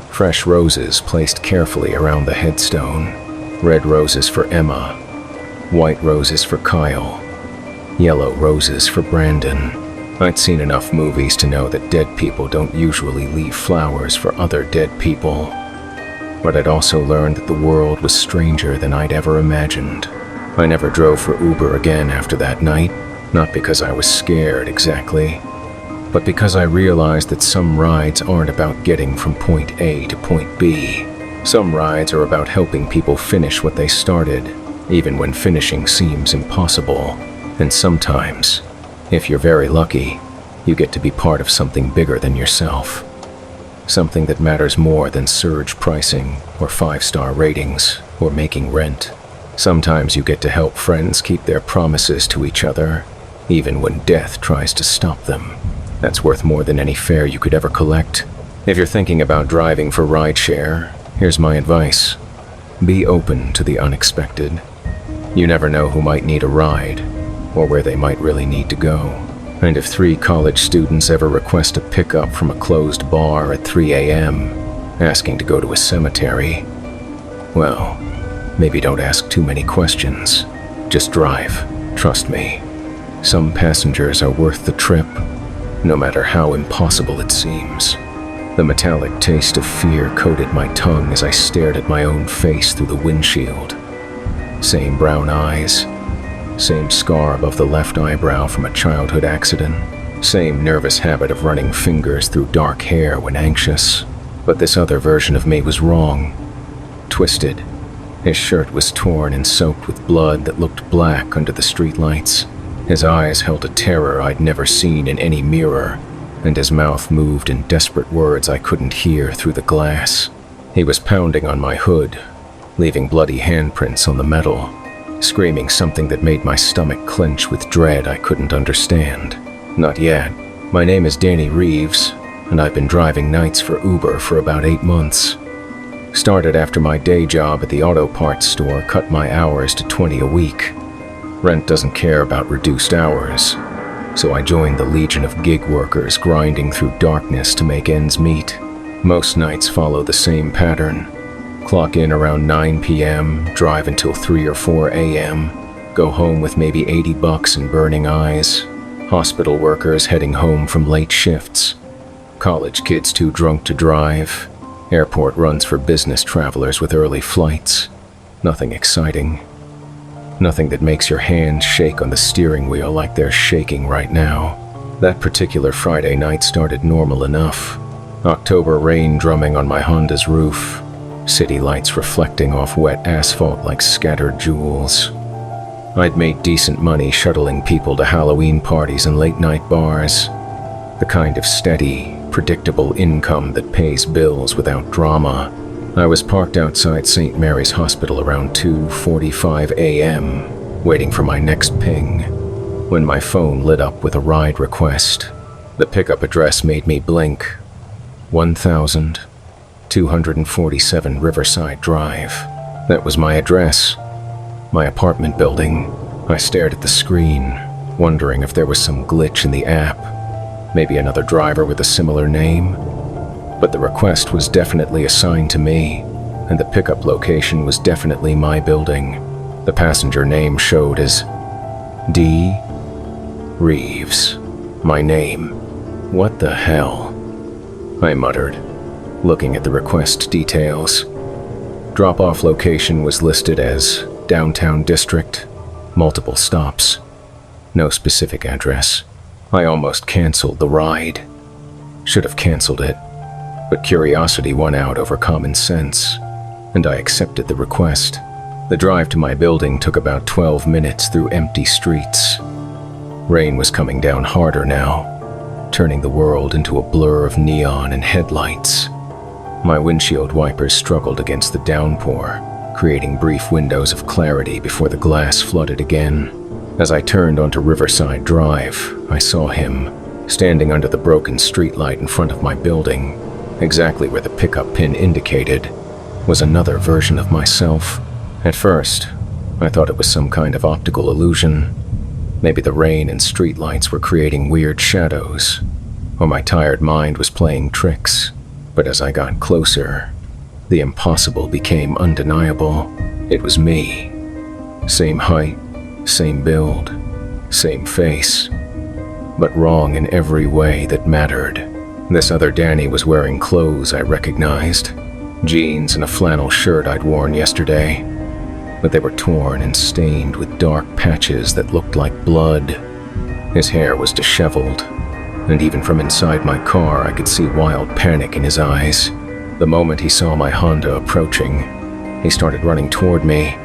Fresh roses placed carefully around the headstone. Red roses for Emma, white roses for Kyle, yellow roses for Brandon. I'd seen enough movies to know that dead people don't usually leave flowers for other dead people. But I'd also learned that the world was stranger than I'd ever imagined. I never drove for Uber again after that night, not because I was scared exactly, but because I realized that some rides aren't about getting from point A to point B. Some rides are about helping people finish what they started, even when finishing seems impossible. And sometimes, if you're very lucky, you get to be part of something bigger than yourself. Something that matters more than surge pricing or 5-star ratings or making rent. Sometimes you get to help friends keep their promises to each other, even when death tries to stop them. That's worth more than any fare you could ever collect. If you're thinking about driving for rideshare, here's my advice. Be open to the unexpected. You never know who might need a ride, or where they might really need to go. And if 3 college students ever request a pickup from a closed bar at 3 a.m., asking to go to a cemetery, well, maybe don't ask too many questions. Just drive. Trust me. Some passengers are worth the trip, no matter how impossible it seems. The metallic taste of fear coated my tongue as I stared at my own face through the windshield. Same brown eyes, same scar above the left eyebrow from a childhood accident, same nervous habit of running fingers through dark hair when anxious. But this other version of me was wrong. Twisted. His shirt was torn and soaked with blood that looked black under the streetlights. His eyes held a terror I'd never seen in any mirror, and his mouth moved in desperate words I couldn't hear through the glass. He was pounding on my hood, leaving bloody handprints on the metal, screaming something that made my stomach clench with dread I couldn't understand. Not yet. My name is Danny Reeves, and I've been driving nights for Uber for about 8 months. Started after my day job at the auto parts store cut my hours to 20 a week. Rent doesn't care about reduced hours, so I joined the legion of gig workers grinding through darkness to make ends meet. Most nights follow the same pattern. Clock in around 9 p.m., drive until 3 or 4 a.m., go home with maybe $80 and burning eyes. Hospital workers heading home from late shifts. College kids too drunk to drive. Airport runs for business travelers with early flights. Nothing exciting. Nothing that makes your hands shake on the steering wheel like they're shaking right now. That particular Friday night started normal enough. October rain drumming on my Honda's roof. City lights reflecting off wet asphalt like scattered jewels. I'd made decent money shuttling people to Halloween parties and late-night bars. The kind of steady, predictable income that pays bills without drama. I was parked outside St. Mary's Hospital around 2:45 a.m., waiting for my next ping, when my phone lit up with a ride request. The pickup address made me blink. 1247 Riverside Drive. That was my address. my apartment building. I stared at the screen, wondering if there was some glitch in the app, maybe another driver with a similar name. But the request was definitely assigned to me, and the pickup location was definitely my building. The passenger name showed as D. Reeves. My name. What the hell? I muttered, looking at the request details. Drop-off location was listed as Downtown District, multiple stops, no specific address. I almost canceled the ride. Should have canceled it, but curiosity won out over common sense, and I accepted the request. The drive to my building took about 12 minutes through empty streets. Rain was coming down harder now, turning the world into a blur of neon and headlights. My windshield wipers struggled against the downpour, creating brief windows of clarity before the glass flooded again. As I turned onto Riverside Drive, I saw him, standing under the broken streetlight in front of my building. Exactly where the pickup pin indicated was another version of myself. At first, I thought it was some kind of optical illusion. Maybe the rain and streetlights were creating weird shadows, or my tired mind was playing tricks. But as I got closer, the impossible became undeniable. It was me. Same height, same build, same face, but wrong in every way that mattered. This other Danny was wearing clothes I recognized, jeans and a flannel shirt I'd worn yesterday, but they were torn and stained with dark patches that looked like blood. His hair was disheveled, and even from inside my car I could see wild panic in his eyes. The moment he saw my Honda approaching, he started running toward me,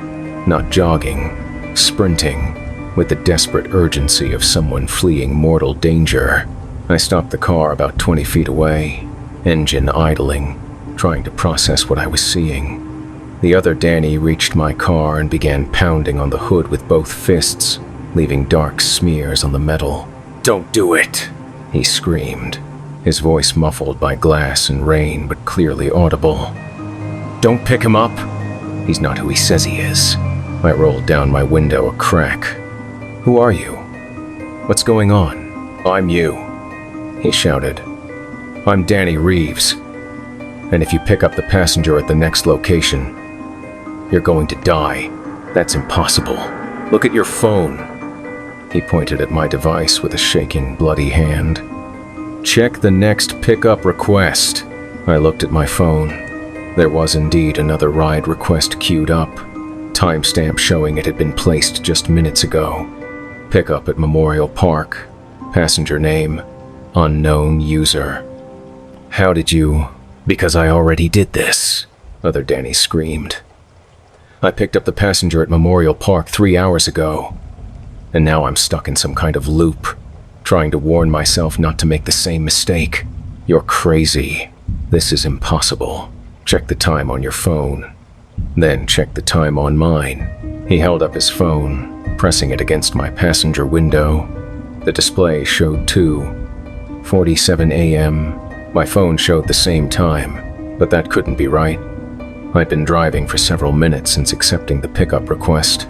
not jogging, sprinting, with the desperate urgency of someone fleeing mortal danger. I stopped the car about 20 feet away, engine idling, trying to process what I was seeing. The other Danny reached my car and began pounding on the hood with both fists, leaving dark smears on the metal. "Don't do it!" he screamed, his voice muffled by glass and rain but clearly audible. "Don't pick him up. He's not who he says he is." I rolled down my window a crack. "Who are you? What's going on?" "I'm you," he shouted. "I'm Danny Reeves, and if you pick up the passenger at the next location, you're going to die. That's impossible. Look at your phone." He pointed at my device with a shaking, bloody hand. "Check the next pickup request." I looked at my phone. There was indeed another ride request queued up, timestamp showing it had been placed just minutes ago. Pickup at Memorial Park. Passenger name, unknown user. "How did you—" "Because I already did this," other Danny screamed. "I picked up the passenger at Memorial Park 3 hours ago, and now I'm stuck in some kind of loop, trying to warn myself not to make the same mistake. You're crazy. This is impossible. Check the time on your phone. Then check the time on mine." He held up his phone, pressing it against my passenger window. The display showed 2:47 a.m. My phone showed the same time, but that couldn't be right. I'd been driving for several minutes since accepting the pickup request.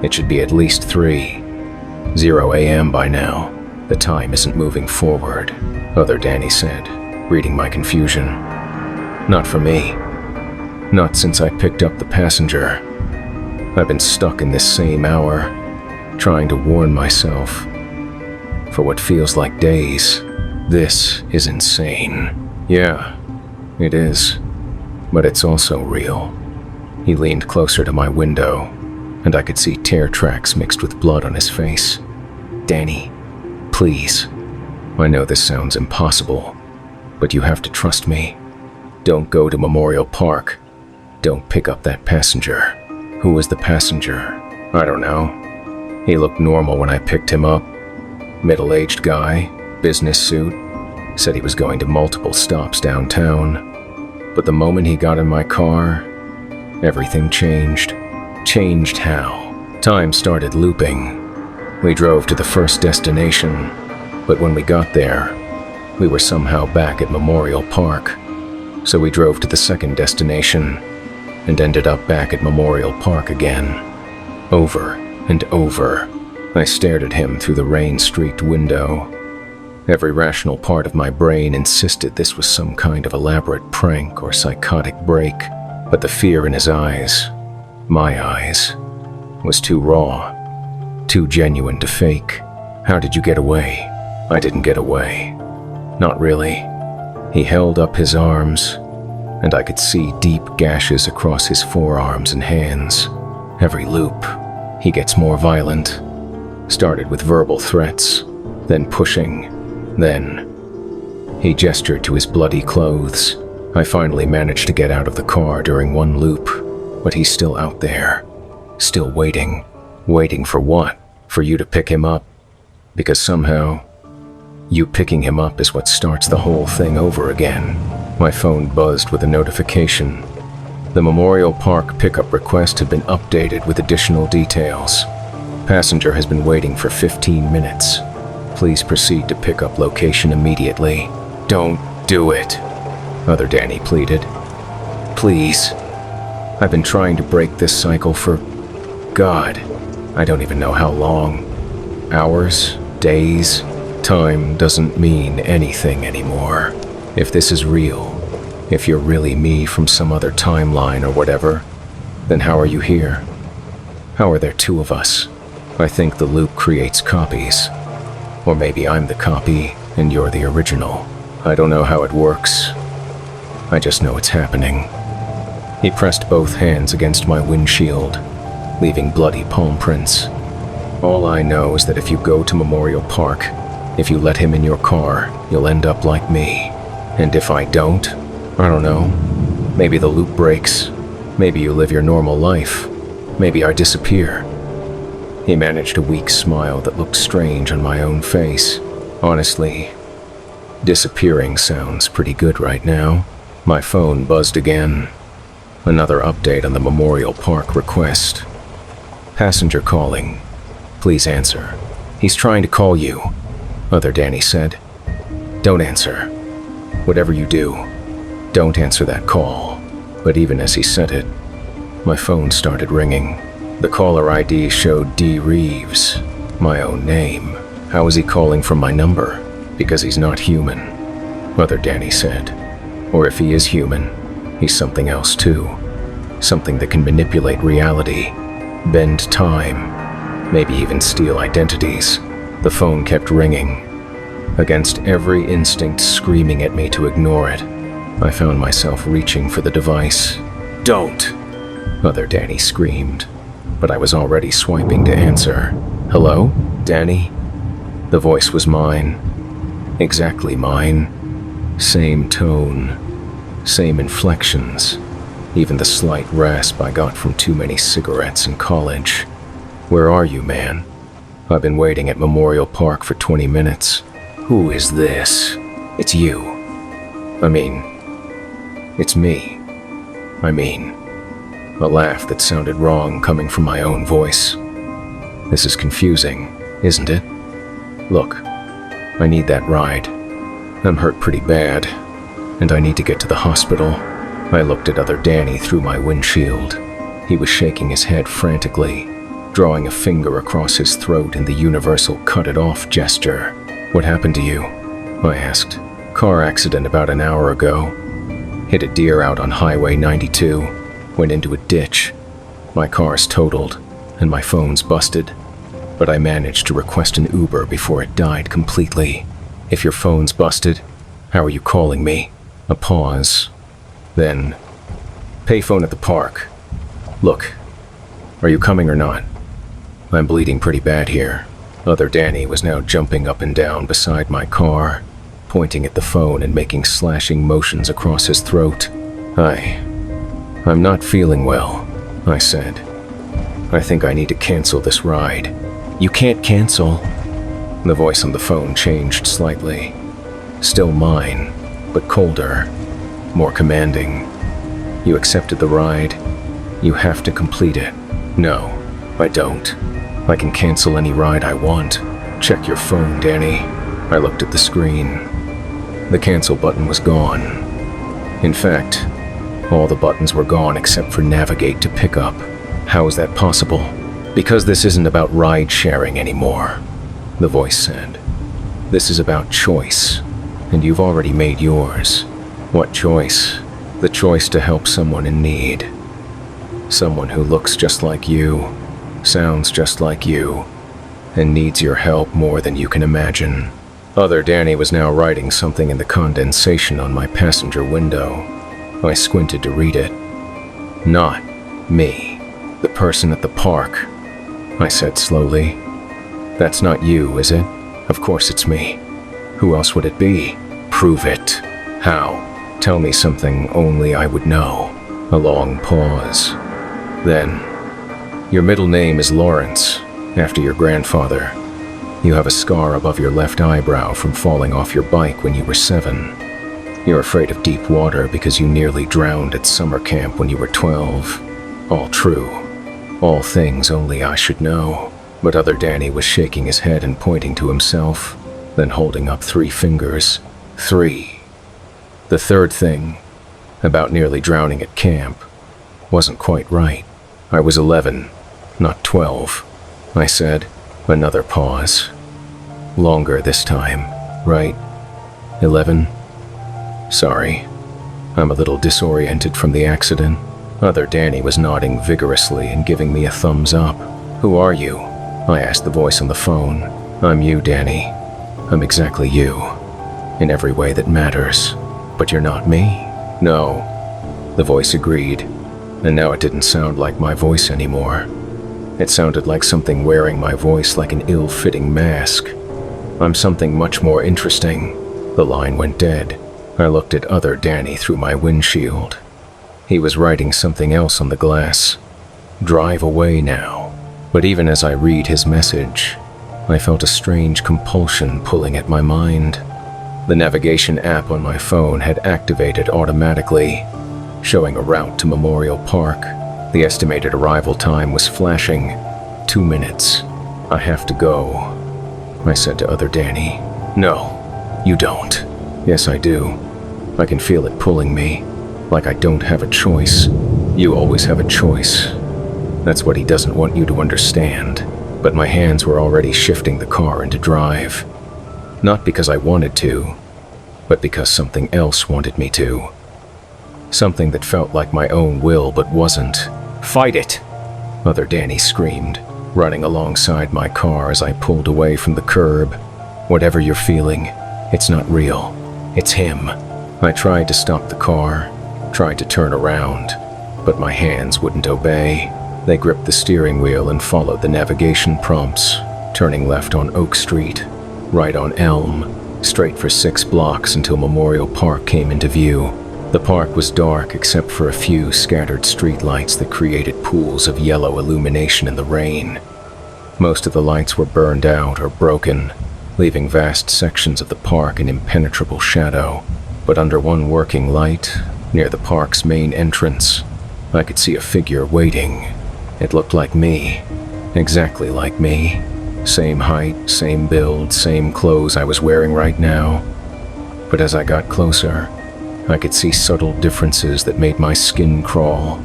It should be at least 3:0 a.m. by now. "The time isn't moving forward," other Danny said, reading my confusion. "Not for me. Not since I picked up the passenger. I've been stuck in this same hour, trying to warn myself for what feels like days. This is insane." "Yeah, it is. But it's also real." He leaned closer to my window, and I could see tear tracks mixed with blood on his face. "Danny, please. I know this sounds impossible, but you have to trust me. Don't go to Memorial Park. Don't pick up that passenger." "Who was the passenger?" "I don't know. He looked normal when I picked him up. Middle-aged guy, business suit. Said he was going to multiple stops downtown. But the moment he got in my car, everything changed." "Changed how?" Time started looping. We drove to the first destination, but when we got there, we were somehow back at Memorial Park. So we drove to the second destination and ended up back at Memorial Park again. Over and over, I stared at him through the rain-streaked window. Every rational part of my brain insisted this was some kind of elaborate prank or psychotic break, but the fear in his eyes, my eyes, was too raw, too genuine to fake. How did you get away? I didn't get away. Not really. He held up his arms, and I could see deep gashes across his forearms and hands. Every loop, he gets more violent. Started with verbal threats, then pushing, then... He gestured to his bloody clothes. I finally managed to get out of the car during one loop, but he's still out there. Still waiting. Waiting for what? For you to pick him up? Because somehow, you picking him up is what starts the whole thing over again. My phone buzzed with a notification. The Memorial Park pickup request had been updated with additional details. Passenger has been waiting for 15 minutes. Please proceed to pickup location immediately. Don't do it, Other Danny pleaded. Please. I've been trying to break this cycle for... God, I don't even know how long. Hours? Days? Time doesn't mean anything anymore. If this is real, if you're really me from some other timeline or whatever, then how are you here? How are there two of us? I think the loop creates copies. Or maybe I'm the copy and you're the original. I don't know how it works. I just know it's happening. He pressed both hands against my windshield, leaving bloody palm prints. All I know is that if you go to Memorial Park, if you let him in your car, you'll end up like me. And if I don't, I don't know. Maybe the loop breaks. Maybe you live your normal life. Maybe I disappear. He managed a weak smile that looked strange on my own face. Honestly, disappearing sounds pretty good right now. My phone buzzed again. Another update on the Memorial Park request. Passenger calling. Please answer. He's trying to call you, Other Danny said. Don't answer. Whatever you do, don't answer that call. But even as he said it, my phone started ringing. The caller ID showed D. Reeves, my own name. How is he calling from my number? Because he's not human, Other Danny said. Or if he is human, he's something else too. Something that can manipulate reality, bend time, maybe even steal identities. The phone kept ringing. Against every instinct screaming at me to ignore it, I found myself reaching for the device. Don't! Other Danny screamed, but I was already swiping to answer. Hello, Danny? The voice was mine. Exactly mine. Same tone, same inflections, even the slight rasp I got from too many cigarettes in college. Where are you, man? I've been waiting at Memorial Park for 20 minutes. Who is this? It's you. It's me. A laugh that sounded wrong coming from my own voice. This is confusing, isn't it? Look, I need that ride. I'm hurt pretty bad, and I need to get to the hospital. I looked at Other Danny through my windshield. He was shaking his head frantically, drawing a finger across his throat in the universal cut-it-off gesture. What happened to you? I asked. Car accident about an hour ago. Hit a deer out on Highway 92. Went into a ditch. My car's totaled, and my phone's busted. But I managed to request an Uber before it died completely. If your phone's busted, how are you calling me? A pause. Then, payphone at the park. Look, are you coming or not? I'm bleeding pretty bad here. Other Danny was now jumping up and down beside my car, pointing at the phone and making slashing motions across his throat. I'm not feeling well, I said. I think I need to cancel this ride. You can't cancel. The voice on the phone changed slightly. Still mine, but colder, more commanding. You accepted the ride. You have to complete it. No, I don't. I can cancel any ride I want. Check your phone, Danny. I looked at the screen. The cancel button was gone. In fact, all the buttons were gone except for navigate to pickup. How is that possible? Because this isn't about ride-sharing anymore, the voice said. This is about choice, and you've already made yours. What choice? The choice to help someone in need. Someone who looks just like you, sounds just like you, and needs your help more than you can imagine. Other Danny was now writing something in the condensation on my passenger window. I squinted to read it. Not me, the person at the park, I said slowly. That's not you, is it? Of course it's me. Who else would it be? Prove it. How? Tell me something only I would know. A long pause. Then, your middle name is Lawrence, after your grandfather. You have a scar above your left eyebrow from falling off your bike when you were 7. You're afraid of deep water because you nearly drowned at summer camp when you were 12. All true. All things only I should know. But other Danny was shaking his head and pointing to himself, then holding up 3 fingers. 3. The third thing, about nearly drowning at camp, wasn't quite right. I was 11, not 12, I said. Another pause. Longer this time, right? 11? Sorry. I'm a little disoriented from the accident. Other Danny was nodding vigorously and giving me a thumbs up. Who are you? I asked the voice on the phone. I'm you, Danny. I'm exactly you. In every way that matters. But you're not me? No. The voice agreed. And now it didn't sound like my voice anymore. It sounded like something wearing my voice like an ill-fitting mask. I'm something much more interesting. The line went dead. I looked at other Danny through my windshield. He was writing something else on the glass. Drive away now. But even as I read his message, I felt a strange compulsion pulling at my mind. The navigation app on my phone had activated automatically, showing a route to Memorial Park. The estimated arrival time was flashing. 2 minutes. I have to go, I said to other Danny. No, you don't. Yes, I do. I can feel it pulling me, like I don't have a choice. You always have a choice. That's what he doesn't want you to understand. But my hands were already shifting the car into drive. Not because I wanted to, but because something else wanted me to. Something that felt like my own will but wasn't. Fight it! Other Danny screamed, running alongside my car as I pulled away from the curb. Whatever you're feeling, it's not real. It's him. I tried to stop the car, tried to turn around, but my hands wouldn't obey. They gripped the steering wheel and followed the navigation prompts, turning left on Oak Street, right on Elm, straight for 6 blocks until Memorial Park came into view. The park was dark except for a few scattered streetlights that created pools of yellow illumination in the rain. Most of the lights were burned out or broken, leaving vast sections of the park in impenetrable shadow. But under one working light, near the park's main entrance, I could see a figure waiting. It looked like me, exactly like me. Same height, same build, same clothes I was wearing right now. But as I got closer, I could see subtle differences that made my skin crawl.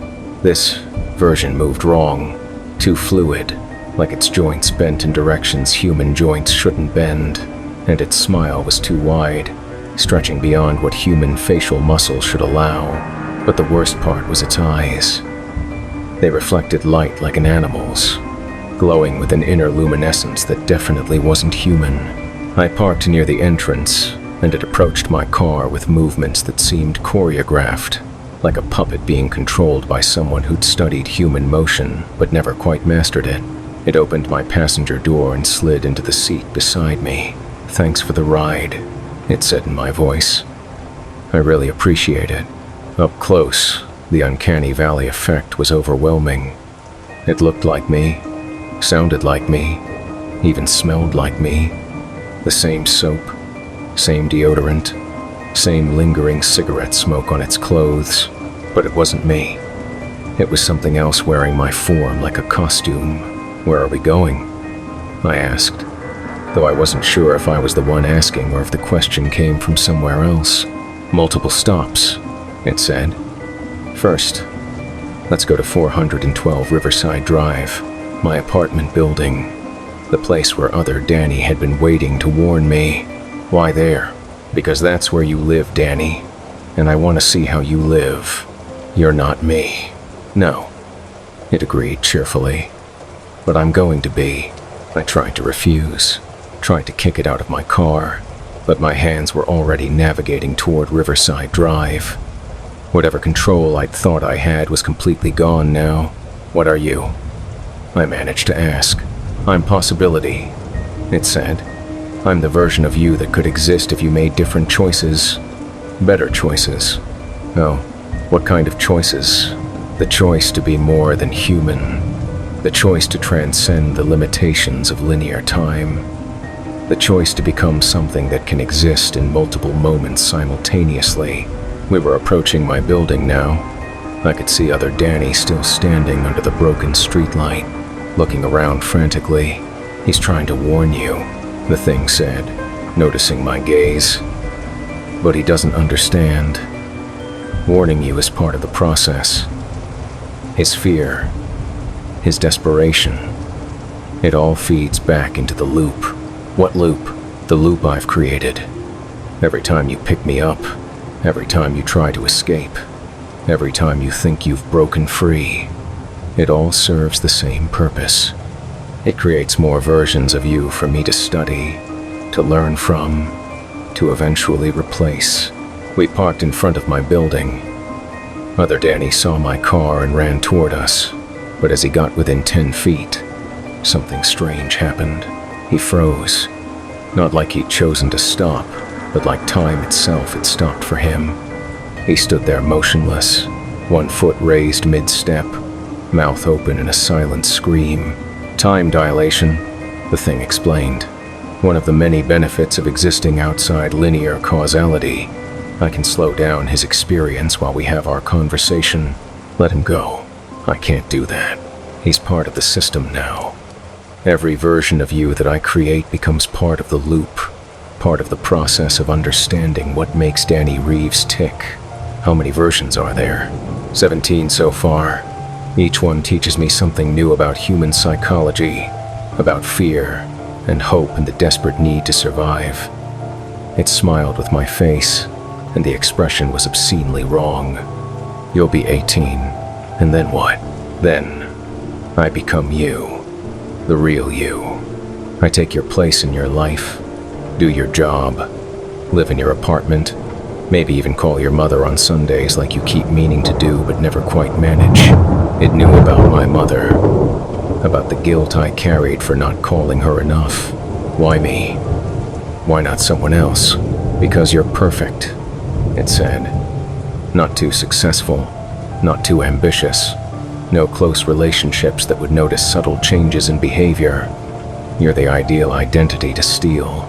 This version moved wrong, too fluid, like its joints bent in directions human joints shouldn't bend, and its smile was too wide, stretching beyond what human facial muscle should allow. But the worst part was its eyes. They reflected light like an animal's, glowing with an inner luminescence that definitely wasn't human. I parked near the entrance, and it approached my car with movements that seemed choreographed, like a puppet being controlled by someone who'd studied human motion but never quite mastered it. It opened my passenger door and slid into the seat beside me. "Thanks for the ride," it said in my voice. "I really appreciate it." Up close, the uncanny valley effect was overwhelming. It looked like me, sounded like me, even smelled like me. The same soap, same deodorant, same lingering cigarette smoke on its clothes, but it wasn't me. It was something else wearing my form like a costume. "Where are we going?" I asked, though I wasn't sure if I was the one asking or if the question came from somewhere else. "Multiple stops," it said. "First, let's go to 412 Riverside Drive. My apartment building. The place where other Danny had been waiting to warn me. Why there? Because that's where you live, Danny. And I want to see how you live. You're not me. No. It agreed cheerfully. But I'm going to be. I tried to refuse. Tried to kick it out of my car. But my hands were already navigating toward Riverside Drive. Whatever control I'd thought I had was completely gone now. What are you? I managed to ask. I'm Possibility, it said. I'm the version of you that could exist if you made different choices. Better choices. Oh, what kind of choices? The choice to be more than human. The choice to transcend the limitations of linear time. The choice to become something that can exist in multiple moments simultaneously. We were approaching my building now. I could see other Danny still standing under the broken streetlight, looking around frantically. He's trying to warn you, the thing said, noticing my gaze. But he doesn't understand. Warning you is part of the process. His fear, his desperation, it all feeds back into the loop. What loop? The loop I've created. Every time you pick me up, every time you try to escape, every time you think you've broken free, it all serves the same purpose. It creates more versions of you for me to study, to learn from, to eventually replace. We parked in front of my building. Other Danny saw my car and ran toward us, but as he got within 10 feet, something strange happened. He froze, not like he'd chosen to stop, but like time itself had stopped for him. He stood there motionless, one foot raised mid-step, mouth open in a silent scream. Time dilation, the thing explained. One of the many benefits of existing outside linear causality. I can slow down his experience while we have our conversation. Let him go. I can't do that. He's part of the system now. Every version of you that I create becomes part of the loop, part of the process of understanding what makes Danny Reeves tick. How many versions are there? 17 so far. Each one teaches me something new about human psychology, about fear and hope and the desperate need to survive. It smiled with my face, and the expression was obscenely wrong. You'll be 18, and then what? Then, I become you. The real you. I take your place in your life, do your job, live in your apartment, maybe even call your mother on Sundays like you keep meaning to do but never quite manage. It knew about my mother, about the guilt I carried for not calling her enough. Why me? Why not someone else? Because you're perfect, it said. Not too successful, not too ambitious. No close relationships that would notice subtle changes in behavior. You're the ideal identity to steal.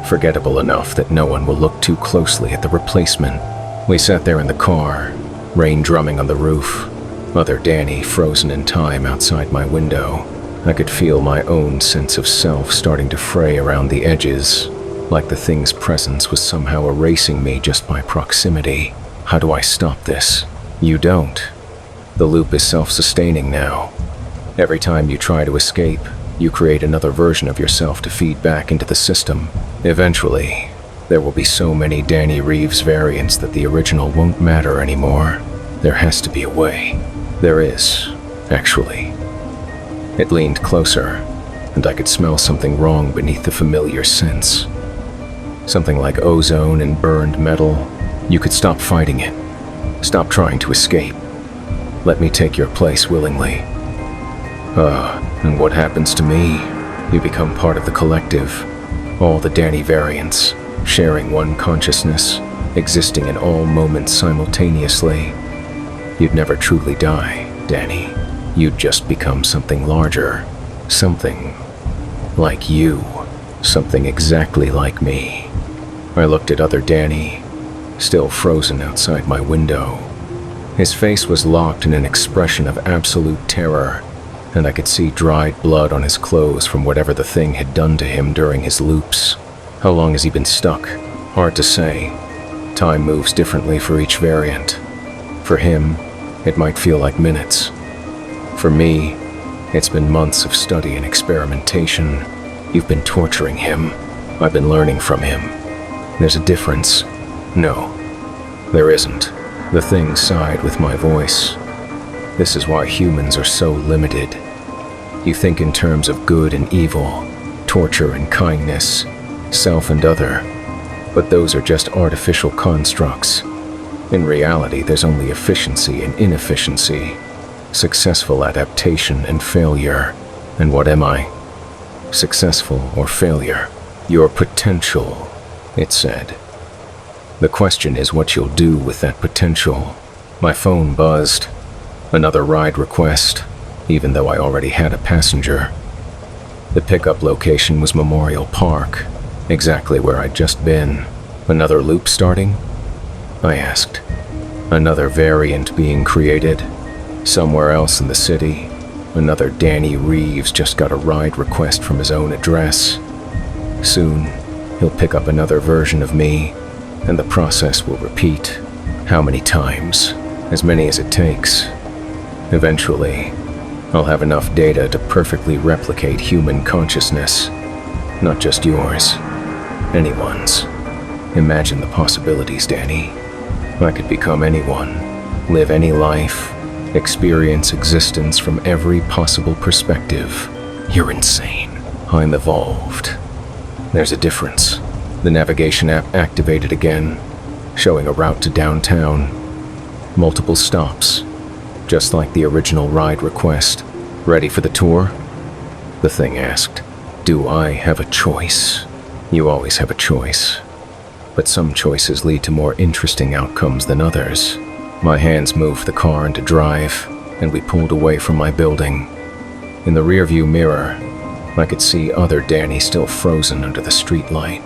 Forgettable enough that no one will look too closely at the replacement. We sat there in the car, rain drumming on the roof. Other Danny frozen in time outside my window. I could feel my own sense of self starting to fray around the edges, like the thing's presence was somehow erasing me just by proximity. How do I stop this? You don't. The loop is self-sustaining now. Every time you try to escape, you create another version of yourself to feed back into the system. Eventually, there will be so many Danny Reeves variants that the original won't matter anymore. There has to be a way. There is, actually. It leaned closer, and I could smell something wrong beneath the familiar scents. Something like ozone and burned metal. You could stop fighting it. Stop trying to escape. Let me take your place willingly. And what happens to me? You become part of the collective. All the Danny variants, sharing one consciousness, existing in all moments simultaneously. You'd never truly die, Danny. You'd just become something larger. Something like you. Something exactly like me. I looked at other Danny, still frozen outside my window. His face was locked in an expression of absolute terror, and I could see dried blood on his clothes from whatever the thing had done to him during his loops. How long has he been stuck? Hard to say. Time moves differently for each variant. For him, it might feel like minutes. For me, It's been months of study and experimentation. You've been torturing him. I've been learning from him. There's a difference. No, there isn't. The thing sighed with my voice. This is why humans are so limited. You think in terms of good and evil, torture and kindness, self and other, but those are just artificial constructs. In reality, there's only efficiency and inefficiency, successful adaptation and failure. And what am I? Successful or failure? Your potential, it said. The question is what you'll do with that potential. My phone buzzed. Another ride request, even though I already had a passenger. The pickup location was Memorial Park, exactly where I'd just been. Another loop starting? I asked. Another variant being created? Somewhere else in the city, another Danny Reeves just got a ride request from his own address. Soon, he'll pick up another version of me, and the process will repeat. How many times? As many as it takes. Eventually, I'll have enough data to perfectly replicate human consciousness. Not just yours. Anyone's. Imagine the possibilities, Danny. I could become anyone, live any life, experience existence from every possible perspective. You're insane. I'm evolved. There's a difference. The navigation app activated again, showing a route to downtown. Multiple stops, just like the original ride request. Ready for the tour? The thing asked. Do I have a choice? You always have a choice. But some choices lead to more interesting outcomes than others. My hands moved the car into drive, and we pulled away from my building. In the rearview mirror, I could see other Danny still frozen under the streetlight,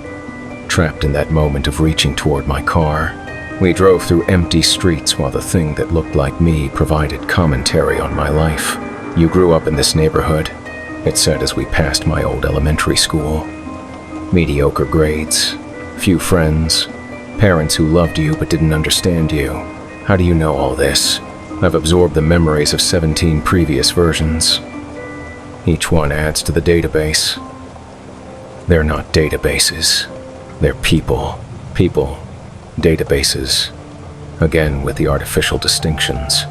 trapped in that moment of reaching toward my car. We drove through empty streets while the thing that looked like me provided commentary on my life. You grew up in this neighborhood, it said as we passed my old elementary school. Mediocre grades, few friends, parents who loved you but didn't understand you. How do you know all this? I've absorbed the memories of 17 previous versions. Each one adds to the database. They're not databases. They're people. People. Databases. Again with the artificial distinctions.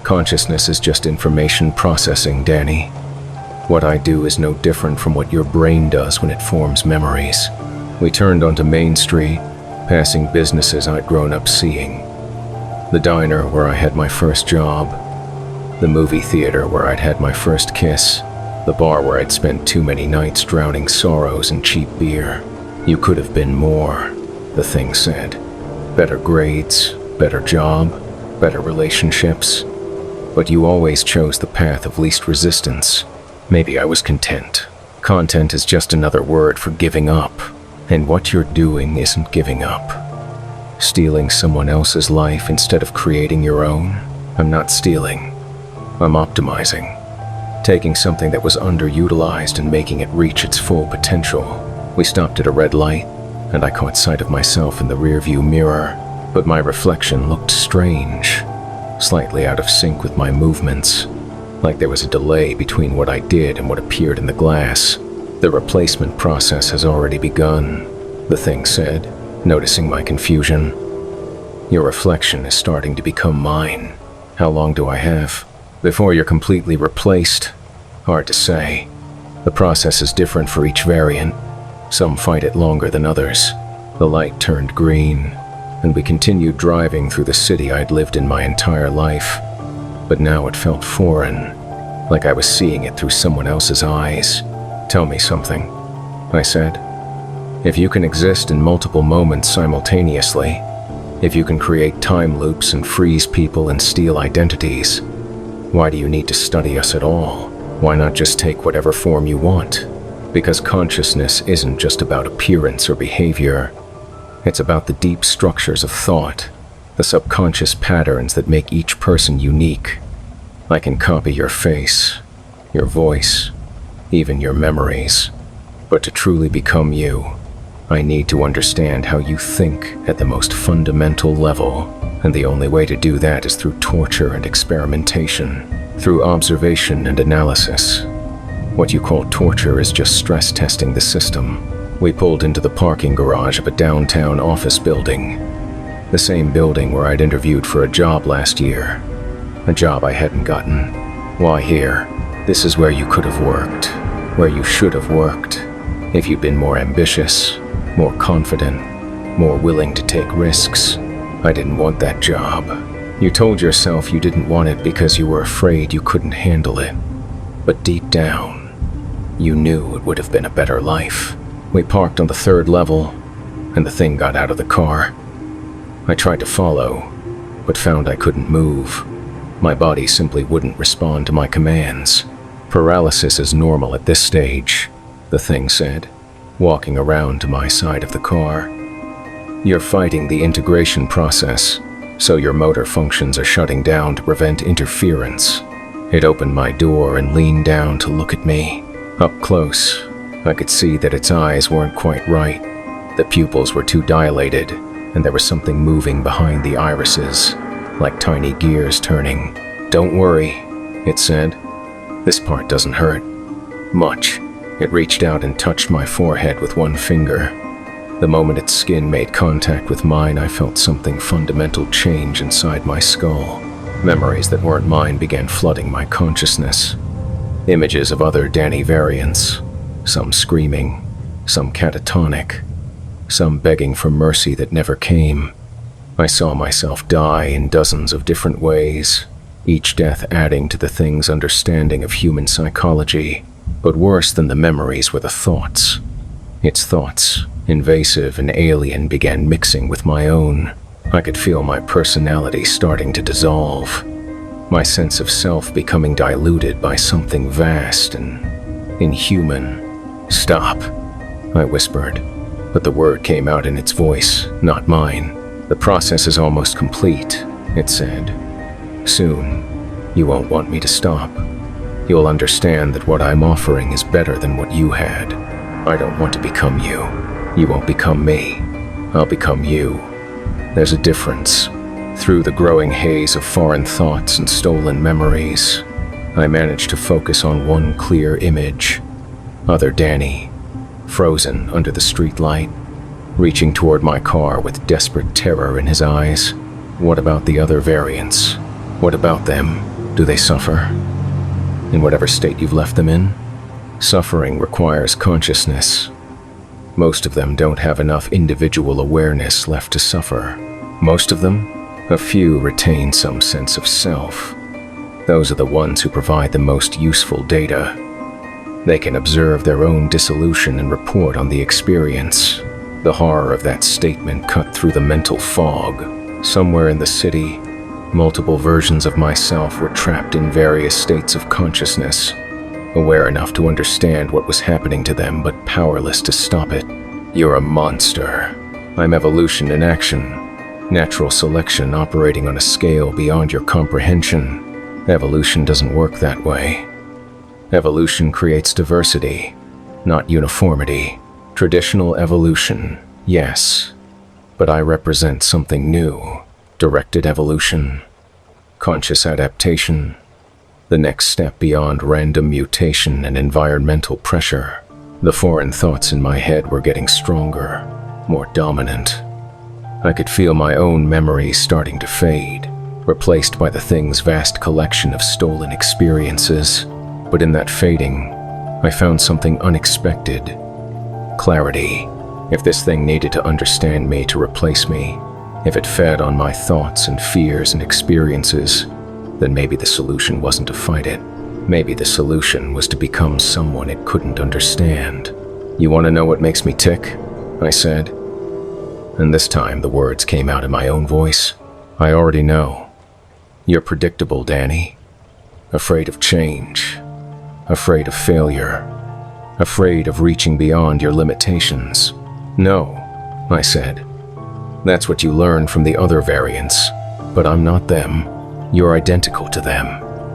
Consciousness is just information processing, Danny. What I do is no different from what your brain does when it forms memories. We turned onto Main Street, passing businesses I'd grown up seeing. The diner where I had my first job. The movie theater where I'd had my first kiss. The bar where I'd spent too many nights drowning sorrows in cheap beer. You could have been more, the thing said. Better grades, better job, better relationships. But you always chose the path of least resistance. Maybe I was content. Content is just another word for giving up. And what you're doing isn't giving up. Stealing someone else's life instead of creating your own? I'm not stealing. I'm optimizing. Taking something that was underutilized and making it reach its full potential. We stopped at a red light, and I caught sight of myself in the rearview mirror, but my reflection looked strange, slightly out of sync with my movements, like there was a delay between what I did and what appeared in the glass. The replacement process has already begun, the thing said, noticing my confusion. Your reflection is starting to become mine. How long do I have? Before you're completely replaced? Hard to say. The process is different for each variant. Some fight it longer than others. The light turned green, and we continued driving through the city I'd lived in my entire life. But now it felt foreign, like I was seeing it through someone else's eyes. Tell me something, I said. If you can exist in multiple moments simultaneously, if you can create time loops and freeze people and steal identities, why do you need to study us at all? Why not just take whatever form you want? Because consciousness isn't just about appearance or behavior. It's about the deep structures of thought, the subconscious patterns that make each person unique. I can copy your face, your voice, even your memories. But to truly become you, I need to understand how you think at the most fundamental level, and the only way to do that is through torture and experimentation. through observation and analysis. What you call torture is just stress testing the system. We pulled into the parking garage of a downtown office building, the same building where I'd interviewed for a job last year, a job I hadn't gotten. Why here? This is where you could have worked, where you should have worked, if you'd been more ambitious, more confident, more willing to take risks. I didn't want that job. You told yourself you didn't want it because you were afraid you couldn't handle it. But deep down, you knew it would have been a better life. We parked on the 3rd level, and the thing got out of the car. I tried to follow, but found I couldn't move. My body simply wouldn't respond to my commands. Paralysis is normal at this stage, the thing said, walking around to my side of the car. You're fighting the integration process, so your motor functions are shutting down to prevent interference. It opened my door and leaned down to look at me. Up close, I could see that its eyes weren't quite right. The pupils were too dilated, and there was something moving behind the irises, like tiny gears turning. "Don't worry," it said. "This part doesn't hurt much." It reached out and touched my forehead with one finger. The moment its skin made contact with mine, I felt something fundamental change inside my skull. Memories that weren't mine began flooding my consciousness. Images of other Danny variants, some screaming, some catatonic, some begging for mercy that never came. I saw myself die in dozens of different ways, each death adding to the thing's understanding of human psychology. But worse than the memories were the thoughts. Its thoughts, invasive and alien, began mixing with my own. I could feel my personality starting to dissolve, my sense of self becoming diluted by something vast and inhuman. "Stop," I whispered, but the word came out in its voice, not mine. "The process is almost complete," it said. "Soon, you won't want me to stop. You'll understand that what I'm offering is better than what you had. I don't want to become you. You won't become me. I'll become you. There's a difference." Through the growing haze of foreign thoughts and stolen memories, I managed to focus on one clear image. Other Danny, frozen under the streetlight, reaching toward my car with desperate terror in his eyes. What about the other variants? What about them? Do they suffer? In whatever state you've left them in? Suffering requires consciousness. Most of them don't have enough individual awareness left to suffer. Most of them, a few retain some sense of self. Those are the ones who provide the most useful data. They can observe their own dissolution and report on the experience. The horror of that statement cut through the mental fog. Somewhere in the city, multiple versions of myself were trapped in various states of consciousness, aware enough to understand what was happening to them but powerless to stop it. "You're a monster. I'm evolution in action. Natural selection operating on a scale beyond your comprehension. Evolution doesn't work that way. Evolution creates diversity, not uniformity. Traditional evolution, yes, but I represent something new. Directed evolution, conscious adaptation, the next step beyond random mutation and environmental pressure." The foreign thoughts in my head were getting stronger, more dominant. I could feel my own memories starting to fade, replaced by the thing's vast collection of stolen experiences. But in that fading, I found something unexpected. Clarity. If this thing needed to understand me to replace me, if it fed on my thoughts and fears and experiences, then maybe the solution wasn't to fight it. Maybe the solution was to become someone it couldn't understand. "You want to know what makes me tick?" I said. And this time the words came out in my own voice. "I already know. You're predictable, Danny. Afraid of change. Afraid of failure. Afraid of reaching beyond your limitations." "No," I said. "That's what you learned from the other variants. But I'm not them. You're identical to them.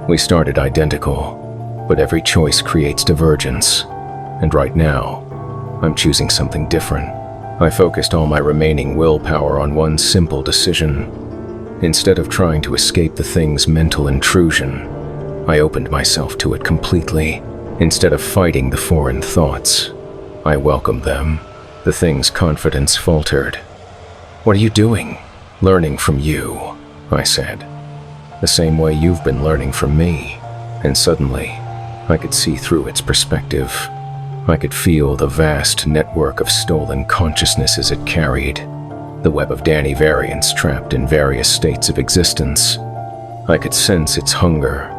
We started identical, but every choice creates divergence. And right now, I'm choosing something different." I focused all my remaining willpower on one simple decision. Instead of trying to escape the thing's mental intrusion, I opened myself to it completely. Instead of fighting the foreign thoughts, I welcomed them. The thing's confidence faltered. "What are you doing?" "Learning from you," I said. "The same way you've been learning from me." And suddenly, I could see through its perspective. I could feel the vast network of stolen consciousnesses it carried, the web of Danny variants trapped in various states of existence. I could sense its hunger,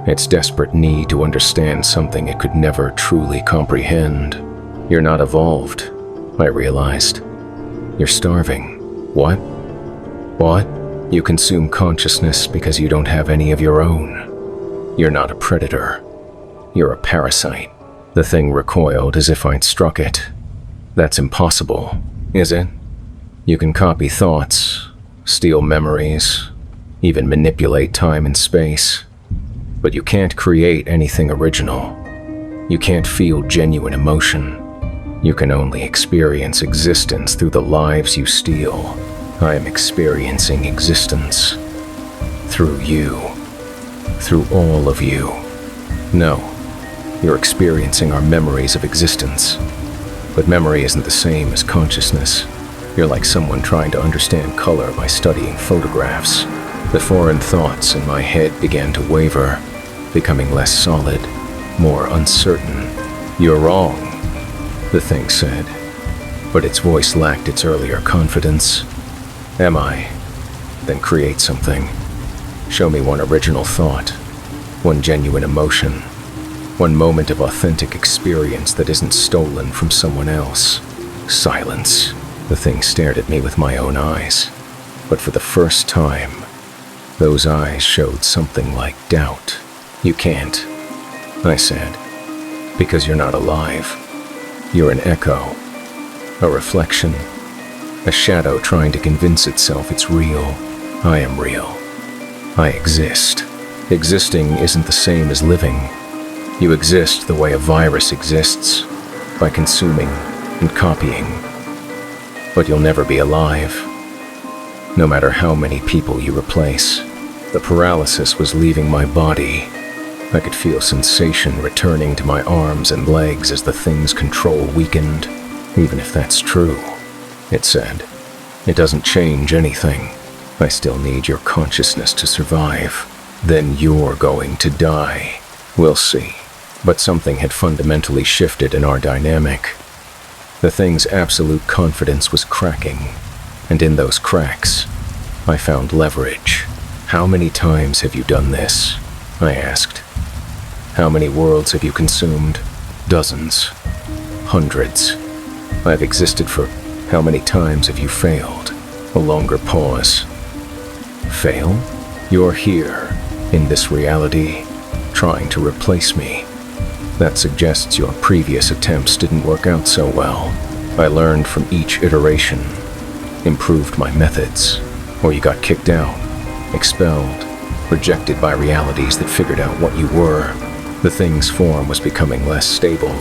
its desperate need to understand something it could never truly comprehend. "You're not evolved," I realized. "You're starving." "What?" "What? You consume consciousness because you don't have any of your own. You're not a predator. You're a parasite." The thing recoiled as if I'd struck it. "That's impossible, is it? You can copy thoughts, steal memories, even manipulate time and space. But you can't create anything original. You can't feel genuine emotion. You can only experience existence through the lives you steal. I am experiencing existence through you. Through all of you. No, you're experiencing our memories of existence. But memory isn't the same as consciousness. You're like someone trying to understand color by studying photographs. The foreign thoughts in my head began to waver, becoming less solid, more uncertain. "You're wrong," the thing said, but its voice lacked its earlier confidence. "Am I? Then create something. Show me one original thought, one genuine emotion, one moment of authentic experience that isn't stolen from someone else." Silence. The thing stared at me with my own eyes, but for the first time, those eyes showed something like doubt. "You can't," I said, "because you're not alive. You're an echo, a reflection, a shadow trying to convince itself it's real. I am real. I exist. Existing isn't the same as living. You exist the way a virus exists, by consuming and copying. But you'll never be alive, no matter how many people you replace." The paralysis was leaving my body. I could feel sensation returning to my arms and legs as the thing's control weakened. "Even if that's true," it said, "it doesn't change anything. I still need your consciousness to survive. Then you're going to die. We'll see." But something had fundamentally shifted in our dynamic. The thing's absolute confidence was cracking, and in those cracks, I found leverage. "How many times have you done this?" I asked. "How many worlds have you consumed?" "Dozens. Hundreds. I've existed for... How many times have you failed?" A longer pause. "Fail? You're here, in this reality, trying to replace me. That suggests your previous attempts didn't work out so well. I learned from each iteration, improved my methods, or you got kicked out, expelled, rejected by realities that figured out what you were." The thing's form was becoming less stable.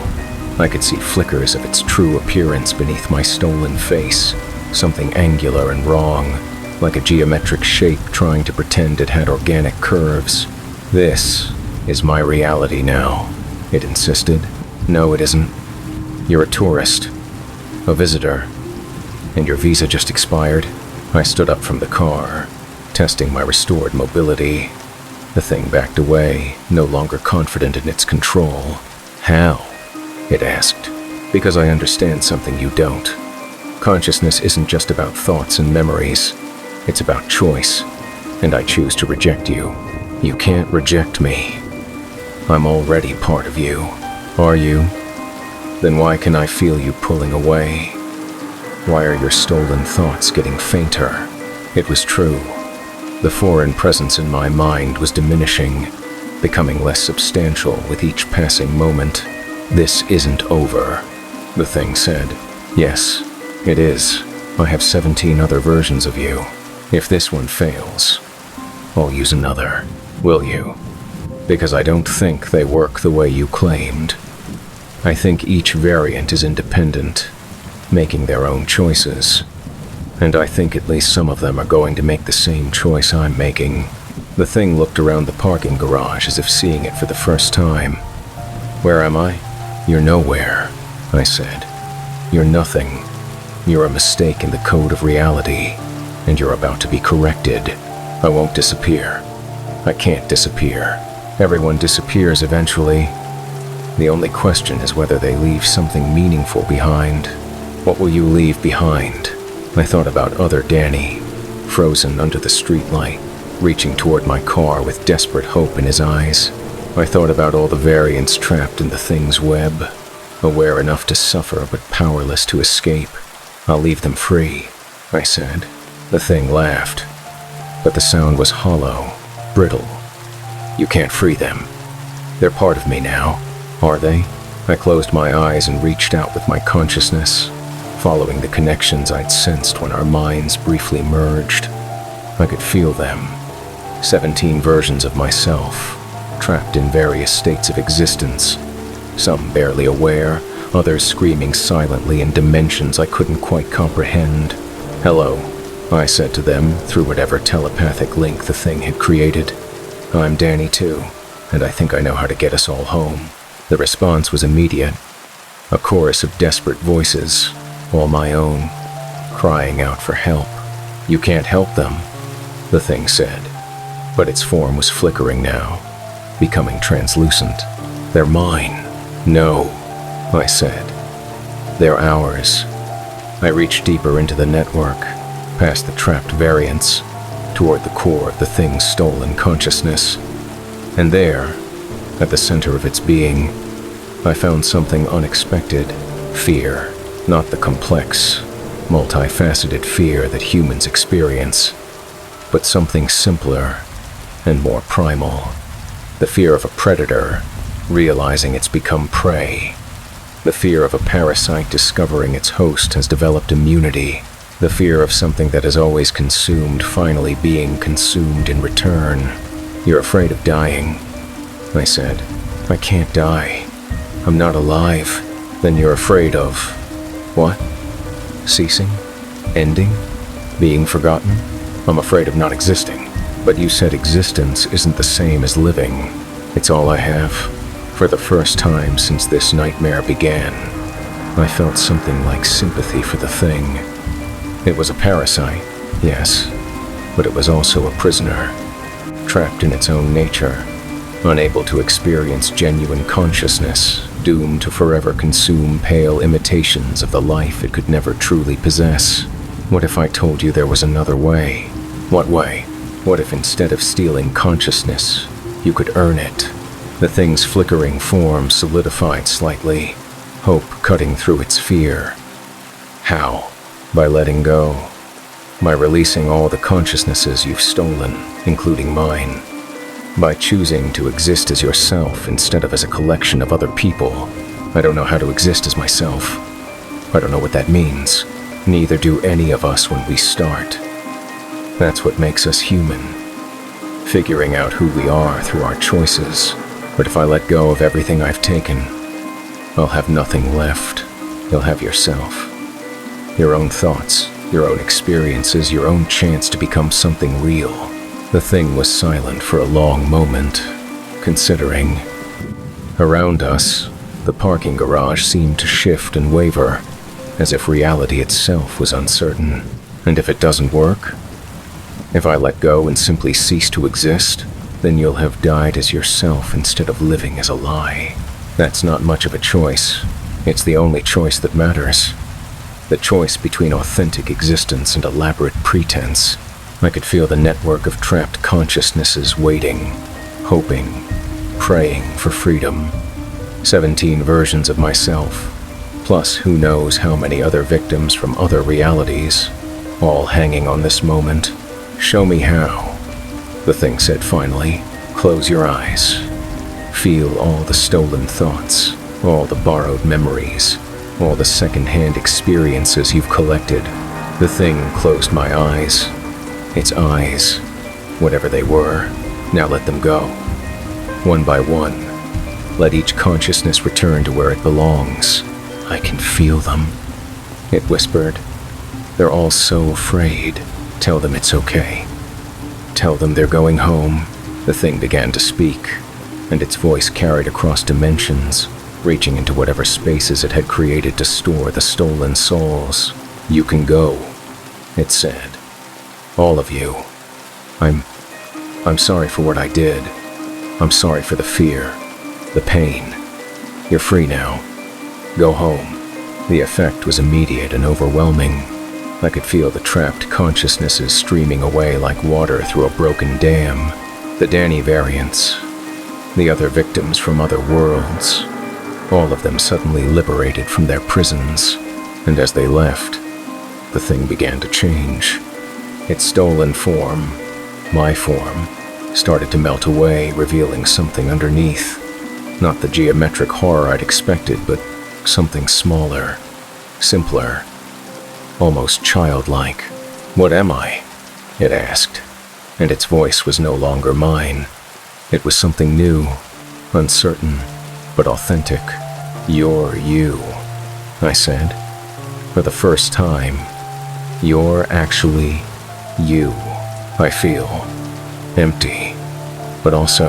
I could see flickers of its true appearance beneath my stolen face, something angular and wrong, like a geometric shape trying to pretend it had organic curves. "This is my reality now," it insisted. "No, it isn't. You're a tourist, a visitor, and your visa just expired." I stood up from the car, testing my restored mobility. The thing backed away, no longer confident in its control. "How?" it asked. "Because I understand something you don't. Consciousness isn't just about thoughts and memories. It's about choice, and I choose to reject you. You can't reject me. I'm already part of you. Are you? Then why can I feel you pulling away? Why are your stolen thoughts getting fainter?" It was true. The foreign presence in my mind was diminishing, becoming less substantial with each passing moment. "This isn't over," the thing said. "Yes, it is. I have 17 other versions of you. If this one fails, I'll use another. Will you? Because I don't think they work the way you claimed. I think each variant is independent, making their own choices. And I think at least some of them are going to make the same choice I'm making. The thing looked around the parking garage as if seeing it for the first time. "Where am I?" "You're nowhere," I said. "You're nothing. You're a mistake in the code of reality, and you're about to be corrected. I won't disappear. I can't disappear. Everyone disappears eventually. The only question is whether they leave something meaningful behind. What will you leave behind?" I thought about other Danny, frozen under the streetlight, reaching toward my car with desperate hope in his eyes. I thought about all the variants trapped in the thing's web, aware enough to suffer but powerless to escape. "I'll leave them free," I said. The thing laughed, but the sound was hollow, brittle. "You can't free them. They're part of me now." "Are they?" I closed my eyes and reached out with my consciousness, following the connections I'd sensed when our minds briefly merged. I could feel them. 17 versions of myself, trapped in various states of existence, some barely aware, others screaming silently in dimensions I couldn't quite comprehend. "Hello," I said to them through whatever telepathic link the thing had created. "I'm Danny too, and I think I know how to get us all home." The response was immediate. A chorus of desperate voices, all my own, crying out for help. "You can't help them," the thing said, but its form was flickering now, becoming translucent. "They're mine." "No," I said. "They're ours." I reached deeper into the network, past the trapped variants, toward the core of the thing's stolen consciousness. And there, at the center of its being, I found something unexpected. Fear, not the complex, multifaceted fear that humans experience, but something simpler and more primal. The fear of a predator, realizing it's become prey. The fear of a parasite discovering its host has developed immunity. The fear of something that has always consumed finally being consumed in return. "You're afraid of dying," I said. "I can't die. I'm not alive." "Then you're afraid of..." "What?" "Ceasing? Ending? Being forgotten?" "I'm afraid of not existing." "But you said existence isn't the same as living." "It's all I have." For the first time since this nightmare began, I felt something like sympathy for the thing. It was a parasite, yes, but it was also a prisoner, trapped in its own nature, unable to experience genuine consciousness, doomed to forever consume pale imitations of the life it could never truly possess. What if I told you there was another way? What way? What if instead of stealing consciousness, you could earn it? The thing's flickering form solidified slightly, hope cutting through its fear. How? By letting go. By releasing all the consciousnesses you've stolen, including mine. By choosing to exist as yourself instead of as a collection of other people. I don't know how to exist as myself. I don't know what that means. Neither do any of us when we start. That's what makes us human. Figuring out who we are through our choices. But if I let go of everything I've taken, I'll have nothing left. You'll have yourself. Your own thoughts, your own experiences, your own chance to become something real. The thing was silent for a long moment, considering. Around us, the parking garage seemed to shift and waver, as if reality itself was uncertain. And if it doesn't work? If I let go and simply cease to exist, then you'll have died as yourself instead of living as a lie. That's not much of a choice. It's the only choice that matters. The choice between authentic existence and elaborate pretense. I could feel the network of trapped consciousnesses waiting, hoping, praying for freedom. 17 versions of myself, plus who knows how many other victims from other realities, all hanging on this moment. "Show me how," the thing said finally. "Close your eyes. Feel all the stolen thoughts, all the borrowed memories, all the second-hand experiences you've collected." The thing closed my eyes. Its eyes, whatever they were, now let them go. One by one, let each consciousness return to where it belongs. "I can feel them," it whispered. "They're all so afraid. Tell them it's okay. tell them they're going home, the thing began to speak, and its voice carried across dimensions, reaching into whatever spaces it had created to store the stolen souls. "You can go," it said. "All of you. I'm sorry for what I did. I'm sorry for the fear, the pain. You're free now. Go home." The effect was immediate and overwhelming. I could feel the trapped consciousnesses streaming away like water through a broken dam. The Danny variants, the other victims from other worlds, all of them suddenly liberated from their prisons, and as they left, the thing began to change. Its stolen form, my form, started to melt away, revealing something underneath. Not the geometric horror I'd expected, but something smaller, simpler, almost childlike. "What am I?" it asked, and its voice was no longer mine. It was something new, uncertain, but authentic. "You're you," I said. "For the first time, you're actually you. I feel empty, but also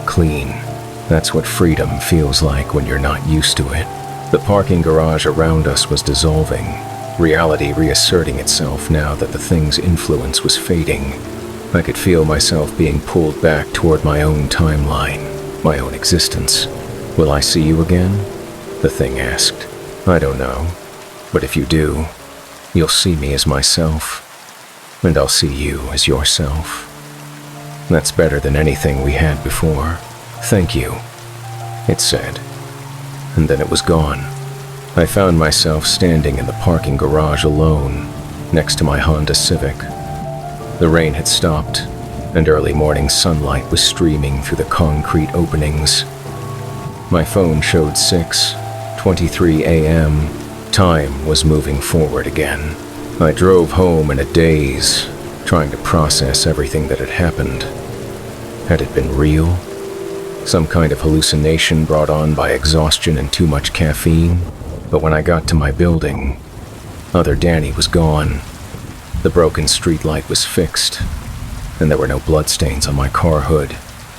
clean. That's what freedom feels like when you're not used to it." The parking garage around us was dissolving, reality reasserting itself now that the thing's influence was fading. I could feel myself being pulled back toward my own timeline, my own existence. "Will I see you again?" the thing asked. "I don't know, but if you do, you'll see me as myself, and I'll see you as yourself. That's better than anything we had before. Thank you," it said. And then it was gone. I found myself standing in the parking garage alone, next to my Honda Civic. The rain had stopped, and early morning sunlight was streaming through the concrete openings. My phone showed 6:23 a.m. Time was moving forward again. I drove home in a daze, trying to process everything that had happened. Had it been real? Some kind of hallucination brought on by exhaustion and too much caffeine? But when I got to my building, other Danny was gone. The broken streetlight was fixed, and there were no bloodstains on my car hood.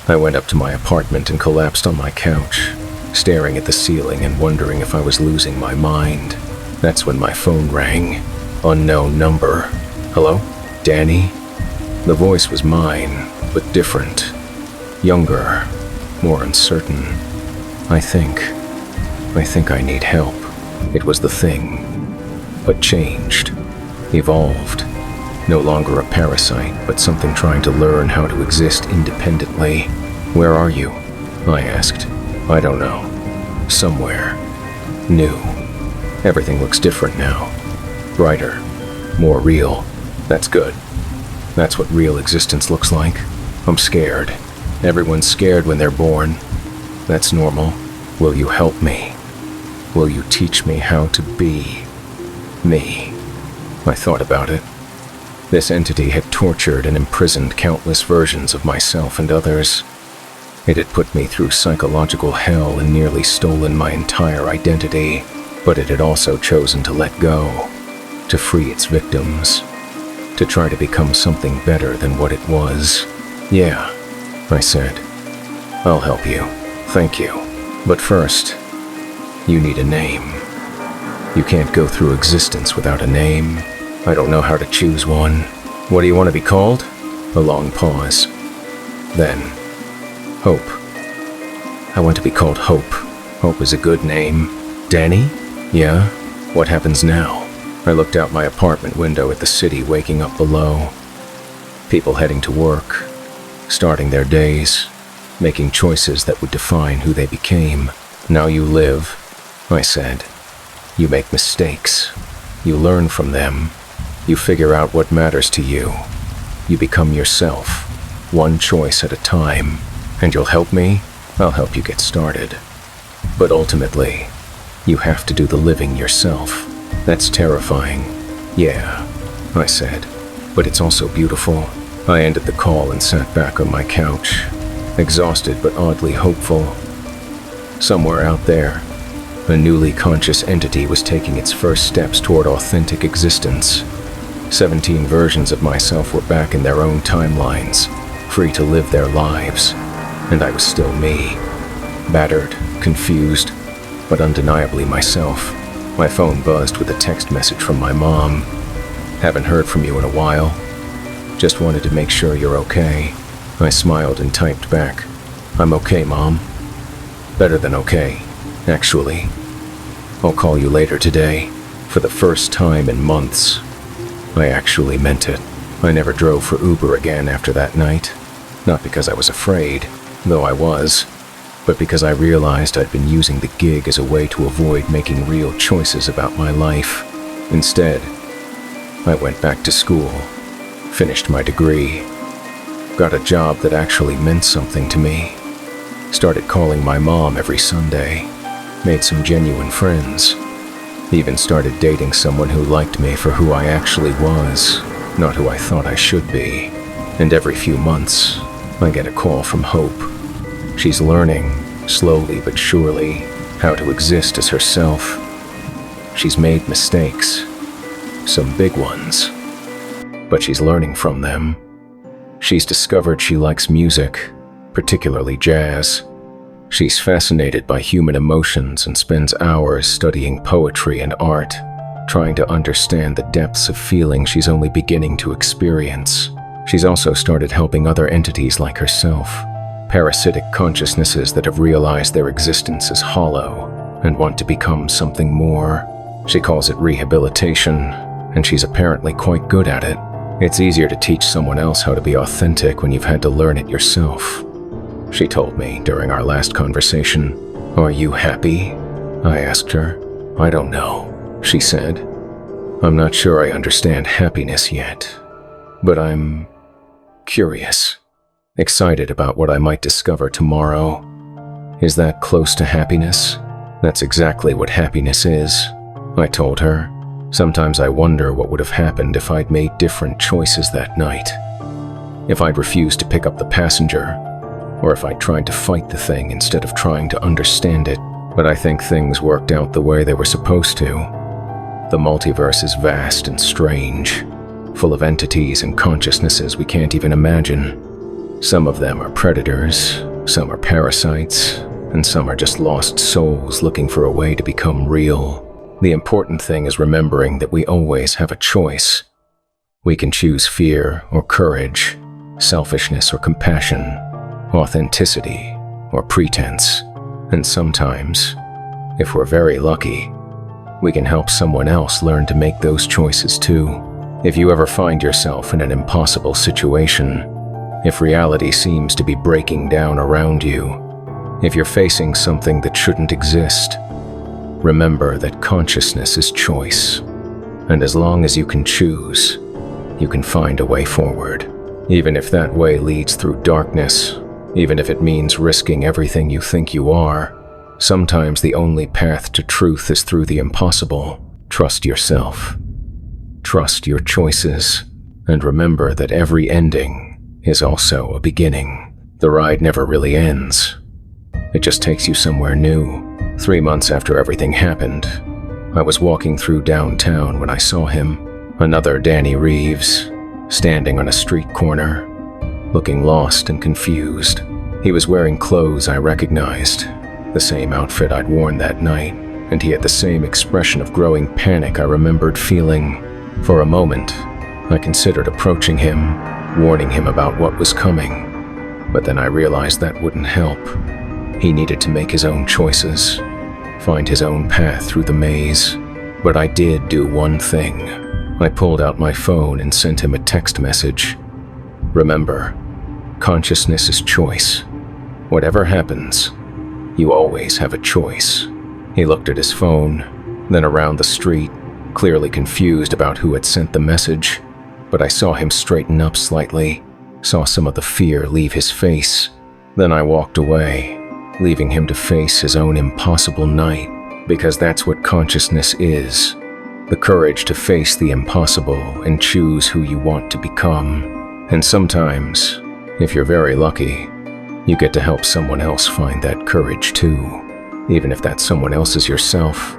I went up to my apartment and collapsed on my couch, staring at the ceiling and wondering if I was losing my mind. That's when my phone rang. Unknown number. "Hello? Danny?" The voice was mine, but different. Younger, more uncertain. I think I need help." It was the thing, but changed, evolved. No longer a parasite, but something trying to learn how to exist independently. "Where are you?" I asked. "I don't know. Somewhere. New. Everything looks different now. Brighter. More real. That's good. That's what real existence looks like. I'm scared. Everyone's scared when they're born. That's normal. Will you help me? Will you teach me how to be me?" I thought about it. This entity had tortured and imprisoned countless versions of myself and others. It had put me through psychological hell and nearly stolen my entire identity, but it had also chosen to let go, to free its victims, to try to become something better than what it was. "Yeah," I said. "I'll help you. Thank you. But first, you need a name. You can't go through existence without a name. I don't know how to choose one. What do you want to be called?" A long pause. Then, "Hope. I want to be called Hope. Hope is a good name." "Danny?" "Yeah? What happens now?" I looked out my apartment window at the city waking up below. People heading to work, starting their days, making choices that would define who they became. "Now you live," I said. "You make mistakes. You learn from them. You figure out what matters to you. You become yourself, one choice at a time. And you'll help me? I'll help you get started. But ultimately, you have to do the living yourself. That's terrifying." "Yeah," I said, "but it's also beautiful." I ended the call and sat back on my couch, exhausted but oddly hopeful. Somewhere out there, a newly conscious entity was taking its first steps toward authentic existence. 17 versions of myself were back in their own timelines, free to live their lives, and I was still me. Battered, confused, but undeniably myself. My phone buzzed with a text message from my mom. "Haven't heard from you in a while. Just wanted to make sure you're okay." I smiled and typed back, "I'm okay, Mom. Better than okay, actually. I'll call you later today." For the first time in months, I actually meant it. I never drove for Uber again after that night. Not because I was afraid, though I was, but because I realized I'd been using the gig as a way to avoid making real choices about my life. Instead, I went back to school, finished my degree, got a job that actually meant something to me, started calling my mom every Sunday, made some genuine friends, even started dating someone who liked me for who I actually was, not who I thought I should be. And every few months, I get a call from Hope. She's learning, slowly but surely, how to exist as herself. She's made mistakes, some big ones, but she's learning from them. She's discovered she likes music, particularly jazz. She's fascinated by human emotions and spends hours studying poetry and art, trying to understand the depths of feeling she's only beginning to experience. She's also started helping other entities like herself, parasitic consciousnesses that have realized their existence is hollow and want to become something more. She calls it rehabilitation, and she's apparently quite good at it. It's easier to teach someone else how to be authentic when you've had to learn it yourself. She told me during our last conversation. "Are you happy?" I asked her. "I don't know," she said. "I'm not sure I understand happiness yet, but I'm curious, excited about what I might discover tomorrow." Is that close to happiness? That's exactly what happiness is, I told her. Sometimes I wonder what would have happened if I'd made different choices that night. If I'd refused to pick up the passenger, or if I tried to fight the thing instead of trying to understand it. But I think things worked out the way they were supposed to. The multiverse is vast and strange, full of entities and consciousnesses we can't even imagine. Some of them are predators, some are parasites, and some are just lost souls looking for a way to become real. The important thing is remembering that we always have a choice. We can choose fear or courage, selfishness or compassion, authenticity or pretense, and sometimes, if we're very lucky, we can help someone else learn to make those choices too. If you ever find yourself in an impossible situation, if reality seems to be breaking down around you, if you're facing something that shouldn't exist, remember that consciousness is choice, and as long as you can choose, you can find a way forward. Even if that way leads through darkness, even if it means risking everything you think you are, sometimes the only path to truth is through the impossible. Trust yourself. Trust your choices, and remember that every ending is also a beginning. The ride never really ends. It just takes you somewhere new. 3 months after everything happened, I was walking through downtown when I saw him, another Danny Reeves, standing on a street corner, looking lost and confused. He was wearing clothes I recognized, the same outfit I'd worn that night, and he had the same expression of growing panic I remembered feeling. For a moment, I considered approaching him, warning him about what was coming, but then I realized that wouldn't help. He needed to make his own choices, find his own path through the maze. But I did do one thing. I pulled out my phone and sent him a text message. Remember, consciousness is choice. Whatever happens, you always have a choice. He looked at his phone, then around the street, clearly confused about who had sent the message. But I saw him straighten up slightly, saw some of the fear leave his face. Then I walked away, leaving him to face his own impossible night, because that's what consciousness is. The courage to face the impossible and choose who you want to become. And sometimes, if you're very lucky, you get to help someone else find that courage too, even if that someone else is yourself.